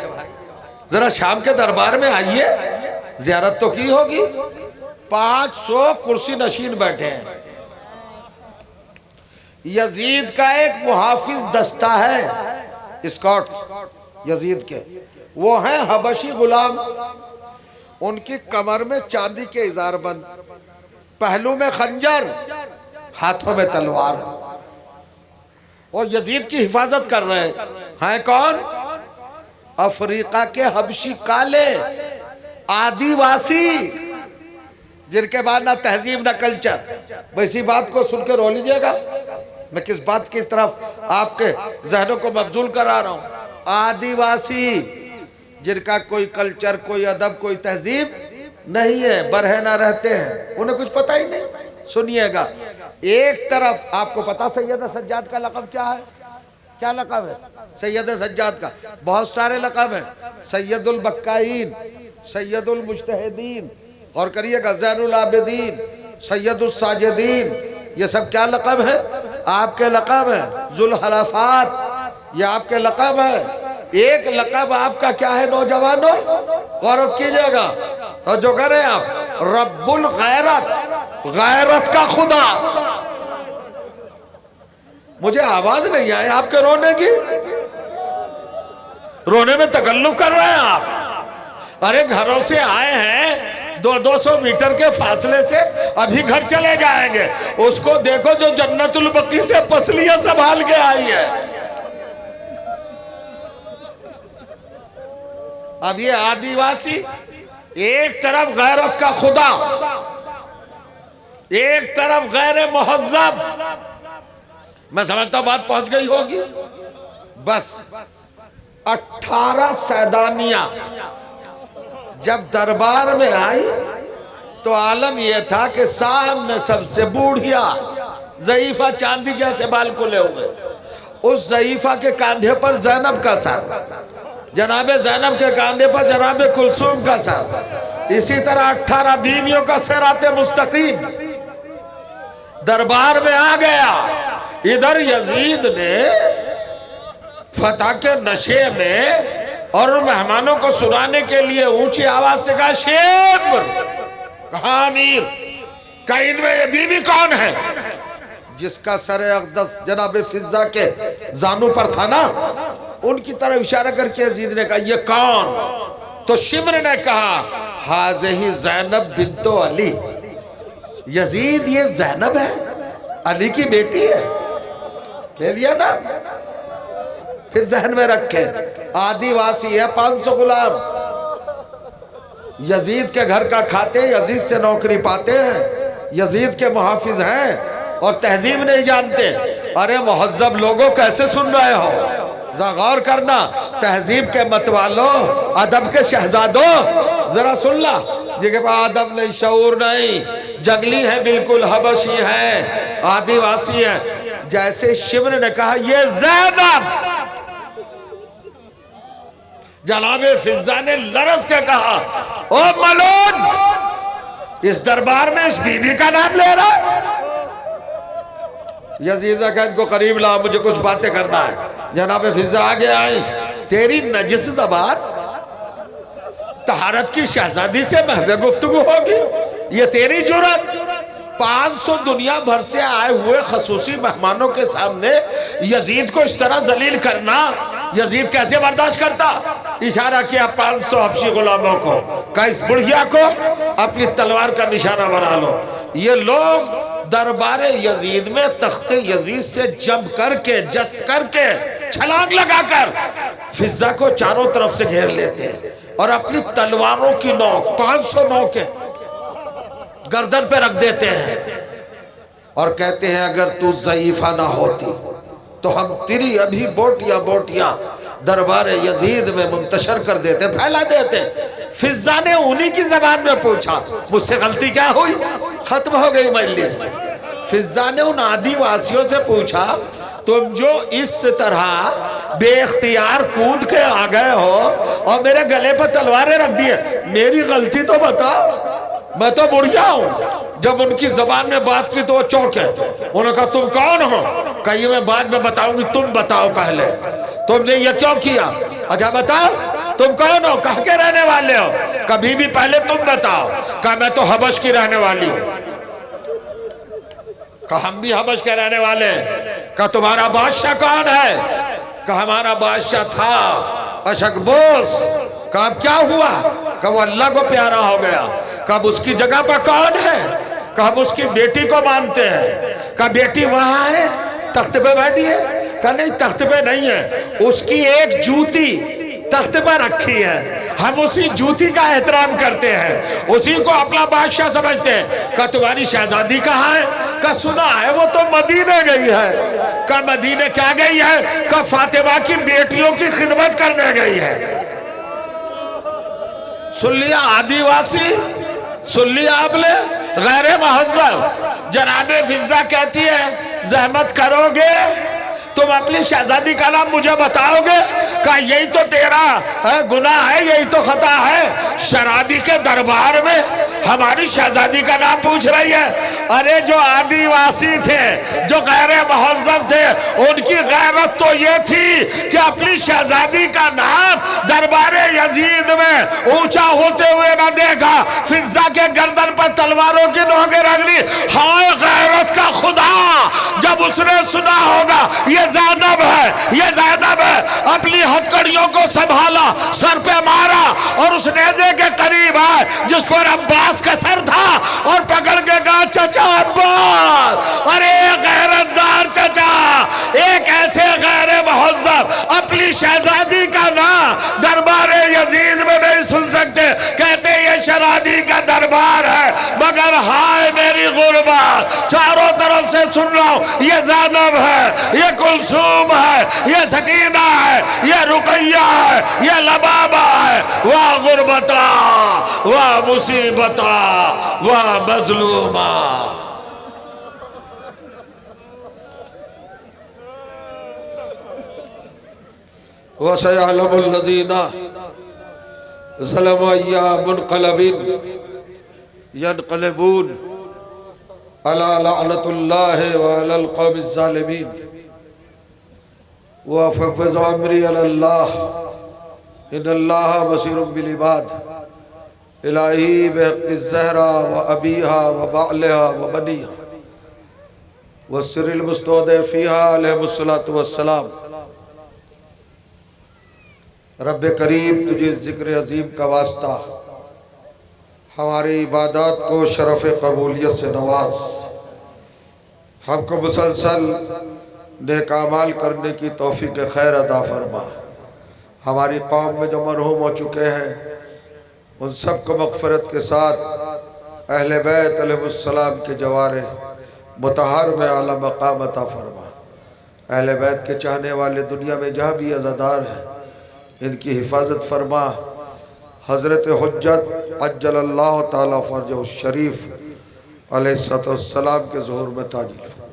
जरा शाम के दरबार में आइए, जियारत तो की होगी। 500 कुर्सी नशीन बैठे हैं। यजीद का एक मुहाफिज दस्ता है, स्कॉट्स यजीद के, वो हैं हबशी गुलाम। उनकी कमर में चांदी के इजारबंद, पहलू में खंजर, हाथों में तलवार, और यजीद की हिफाजत कर रहे हैं। कौन? अफ्रीका के हबशी काले आदिवासी, जिनके बाद ना तहजीब ना कल्चर। वैसी बात को सुन के रो लीजिएगा, मैं किस बात की तरफ आपके जहनों को मबजूल करा रहा हूं। आदिवासी जिनका कोई कल्चर, कोई अदब, कोई तहजीब नहीं है, बरहना रहते हैं, उन्हें कुछ पता ही नहीं। सुनिएगा, एक तरफ आपको पता सैयद सज्जाद का लक़ब क्या है? क्या लक़ब है सैयद सज्जाद का? बहुत सारे लक़ब हैं। सैयदुल बक्काईन, सैयदुल मुज्तहिदीन, और करिएगा ज़ैनुल आबिदीन, सैयदुस साजिदीन, ये सब क्या लक़ब है? आपके लक़ब है। जुल हलाफात, ये आपके लक़ब है। एक लक़ब आपका क्या है नौजवानों? गौरत कीजिएगा और जो करें आप, रब्बुल गैरत, गैरत का खुदा। मुझे आवाज नहीं आई आपके रोने की, रोने में तकल्लुफ कर रहे हैं आप। अरे घरों से आए हैं 200 मीटर के फासले से, अभी घर चले जाएंगे। उसको देखो जो जन्नतुल बकी से पसलियां संभाल के आई है। अब ये आदिवासी, एक तरफ गैरत का खुदा, एक तरफ गैर मुहज्जब। मैं समझता हूं बात पहुंच गई होगी। बस 18 सैदानियां जब दरबार में आई तो आलम यह था कि सामने सबसे बूढ़िया ज़ईफा, चांदी जैसे बाल खुले हुए, उस ज़ईफा के कंधे पर ज़ैनब का सर, जनाबे ज़ैनब के कंधे पर जनाबे कुलसूम का सर, इसी तरह 18 बीवियों का सिराते मुस्तकीम दरबार में आ गया। इधर यजीद ने फतह के नशे में और मेहमानों को सुनाने के लिए ऊंची आवाज से कहा, शेब कहा अमीर, कहा इनमें ये बीवी कौन है? जिसका सर अक़दस जनाब फिजा के जानू पर था ना, उनकी तरफ इशारा करके यजीद ने कहा, ये कौन? तो शिम्र ने कहा, हाज़िही ज़ैनब बिन्तो अली। यजीद, ये ज़ैनब है, अली की बेटी है। ले लिया ना? फिर जहन में रखे, आदिवासी है, 500 गुलाम, यजीद के घर का खाते, यजीद से नौकरी पाते हैं, यजीद के मुहाफिज हैं और तहजीब नहीं जानते। अरे मुहज्जब लोगों, कैसे सुन रहे हो? जरा गौर करना, तहजीब के मतवालों, अदब के शहजादों, जरा सुन ला। जिनके पास अदब नहीं, शऊर नहीं, जंगली है, बिल्कुल हबशी है, आदिवासी है। जैसे शिम्र ने कहा, ये ज़ैनब, जनाब फिजा ने लरस के कहा, ओ मलून, इस दरबार में इस बीबी का नाम ले रहा है। यजीद ने कहा, इनको करीब ला, मुझे कुछ बातें करना है। जनाब फिजा आगे आई, तेरी नजिस ज़बान तहारत की शहजादी से महवे गुफ्तगू होगी, ये तेरी जुर्रत। 500 दुनिया भर से आए हुए खसूसी मेहमानों के सामने यजीद को इस तरह जलील करना यजीद कैसे बर्दाश्त करता। इशारा किया 500 हबशी गुलामों को, कहा इस बुढ़िया को अपनी तलवार का निशाना बना लो। ये लोग दरबार यजीद में तख्ते यजीद से जंप करके, जस्त करके, छलांग लगाकर फिजा को चारों तरफ से घेर लेते हैं और अपनी तलवारों की नोक 500 नोके गर्दन पे रख देते हैं और कहते हैं, अगर तू ज़ईफा ना होती तो हम तेरी अभी बोटियां बोटियां दरबार यजीद में मुंतशर कर देते, फैला देते। फिजा ने उन्हीं की जबान में पूछा, मुझसे गलती क्या हुई? खत्म हो गई मजलिस। फिजा ने उन आदिवासियों से पूछा, तुम जो इस तरह बेख्तियार कूद के आ गए हो और मेरे गले पर तलवारें रख दी है, मेरी गलती तो बताओ, मैं तो बुढ़िया हूं। जब उनकी जबान में बात की तो वो चौंके। उन्होंने कहा, तुम कौन हो? कहीं मैं बाद में बताऊंगी, तुम बताओ पहले, तुमने ये क्यों किया? अच्छा बताओ, तुम कौन हो, कहाँ के रहने वाले हो? कभी भी पहले तुम बताओ। कहा, मैं तो हबश की रहने वाली हूं। कहा, हम भी हबश के रहने वाले हैं। कहा, तुम्हारा बादशाह कौन है? कहा, हमारा बादशाह था अशकबोस। कहा, अब क्या हुआ? कहा, वो अल्लाह को प्यारा हो गया। कहा, उसकी जगह पर कौन है? कहा, हम उसकी बेटी को मानते हैं। कहा, बेटी वहां है, तख्त पे बैठी है? कहा, नहीं, तख्त पे नहीं है, उसकी एक जूती तख्त पर रखी है, हम उसी जूती का एहतराम करते हैं, उसी को अपना बादशाह समझते हैं। कहा, तुम्हारी शहजादी कहाँ है? कहा, सुना है वो तो मदीने गई है। कहा, मदीने क्या गई है? कहा, फातिमा की बेटियों की खिदमत करने गई है। सुन लिया आदिवासी, सुन लिया आपने, गैर महज़्ज़ब। जनाबे फिजा कहती है, जहमत करोगे तुम अपनी शहजादी का नाम मुझे बताओगे? कहा, यही तो तेरा गुनाह है, यही तो खता है, शराबी के दरबार में हमारी शहजादी का नाम पूछ रही है। अरे जो आदिवासी थे, जो गैर महज़्ज़ब थे, उनकी गैरत तो ये थी कि अपनी शहजादी का नाम दरबार यजीद में ऊंचा होते हुए न देखा। फिजा के गर्दन पर तलवारों की नोकें रख ली। हाय गैरत का खुदा, जब उसने सुना होगा ये ज़ैनब है, ये ज़ैनब है, अपनी हथकड़ियों को संभाला, सर पे मारा और उस नेज़े के करीब आए जिस पर अब्बास का सर था और पकड़ के कहा, चचा अब्बास। अरे गैरतदार चचा, एक ऐसे गैर महज़्ज़ब अपनी शहजादी का नाम दरबार यजीद में नहीं सुन सकते। कहते ये शराबी का दरबार है, मगर हाय मेरी गुर्बत, चारों तरफ से सुन रहा हूं, ये ज़ैनब है, ये कुलसूम है, ये सकीना है, ये रुकैया है, ये लबाबा है। वाह गुर्बता, वाह मुसीबता, वाह मजलूमा। वसयअलमुल लज़ीना ज़लमू अय्यामुनक़लबिन यनक़लिबून अला लअनतुल्लाहि व अलल क़ौमिज़ ज़ालिमीन व फ़व्विज़ अम्री अलल्लाह इन्नल्लाह बसीरुम बिल इबाद इलाही बिहक़्क़ि ज़हरा व अबीहा व बालिहा व बनीहा व सिरिल मुस्तौदिफ़िहा अलैहिमुस्सलातु वस्सलाम। रब करीम, तुझे ज़िक्र अज़ीम का वास्ता, हमारी इबादत को शरफ़ कबूलियत से नवाज, हमको मुसलसल नेक अमाल करने की तौफ़ीक़ खैर अदा फरमा। हमारी कौम में जो मरहूम हो चुके हैं उन सब को मग़फ़िरत के साथ अहले बैत अलैहिमुस्सलाम के जवारे मुतहर में आला मक़ाम अता फरमा। अहले बैत के चाहने वाले दुनिया में जहाँ भी अज़ादार हैं, इनकी हिफाजत फरमा। हज़रत हुज्जत अज्जलल्लाहु ताला फ़रजहु शरीफ अलैहिस्सलाम के ज़ुहूर में ताजिल फरमा।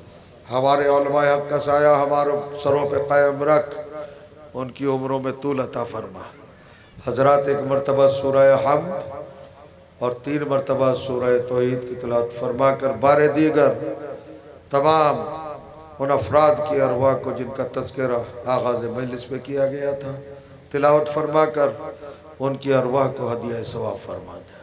हमारे उलमाए हक़ का साया हमारे सरों पे कायम रख, उनकी उम्रों में तूल अता फरमा। हजरात एक मरतबा सूरह हम्द और 3 मरतबा सूरह तौहीद की तिलावत फरमा कर बारे दीगर तमाम उन अफराद की अरवा को जिनका तज़किरा आगाज़ मजलिस में किया गया था तिलावत फरमा कर उनकी अरवा को हदिया सवाब फरमा दें।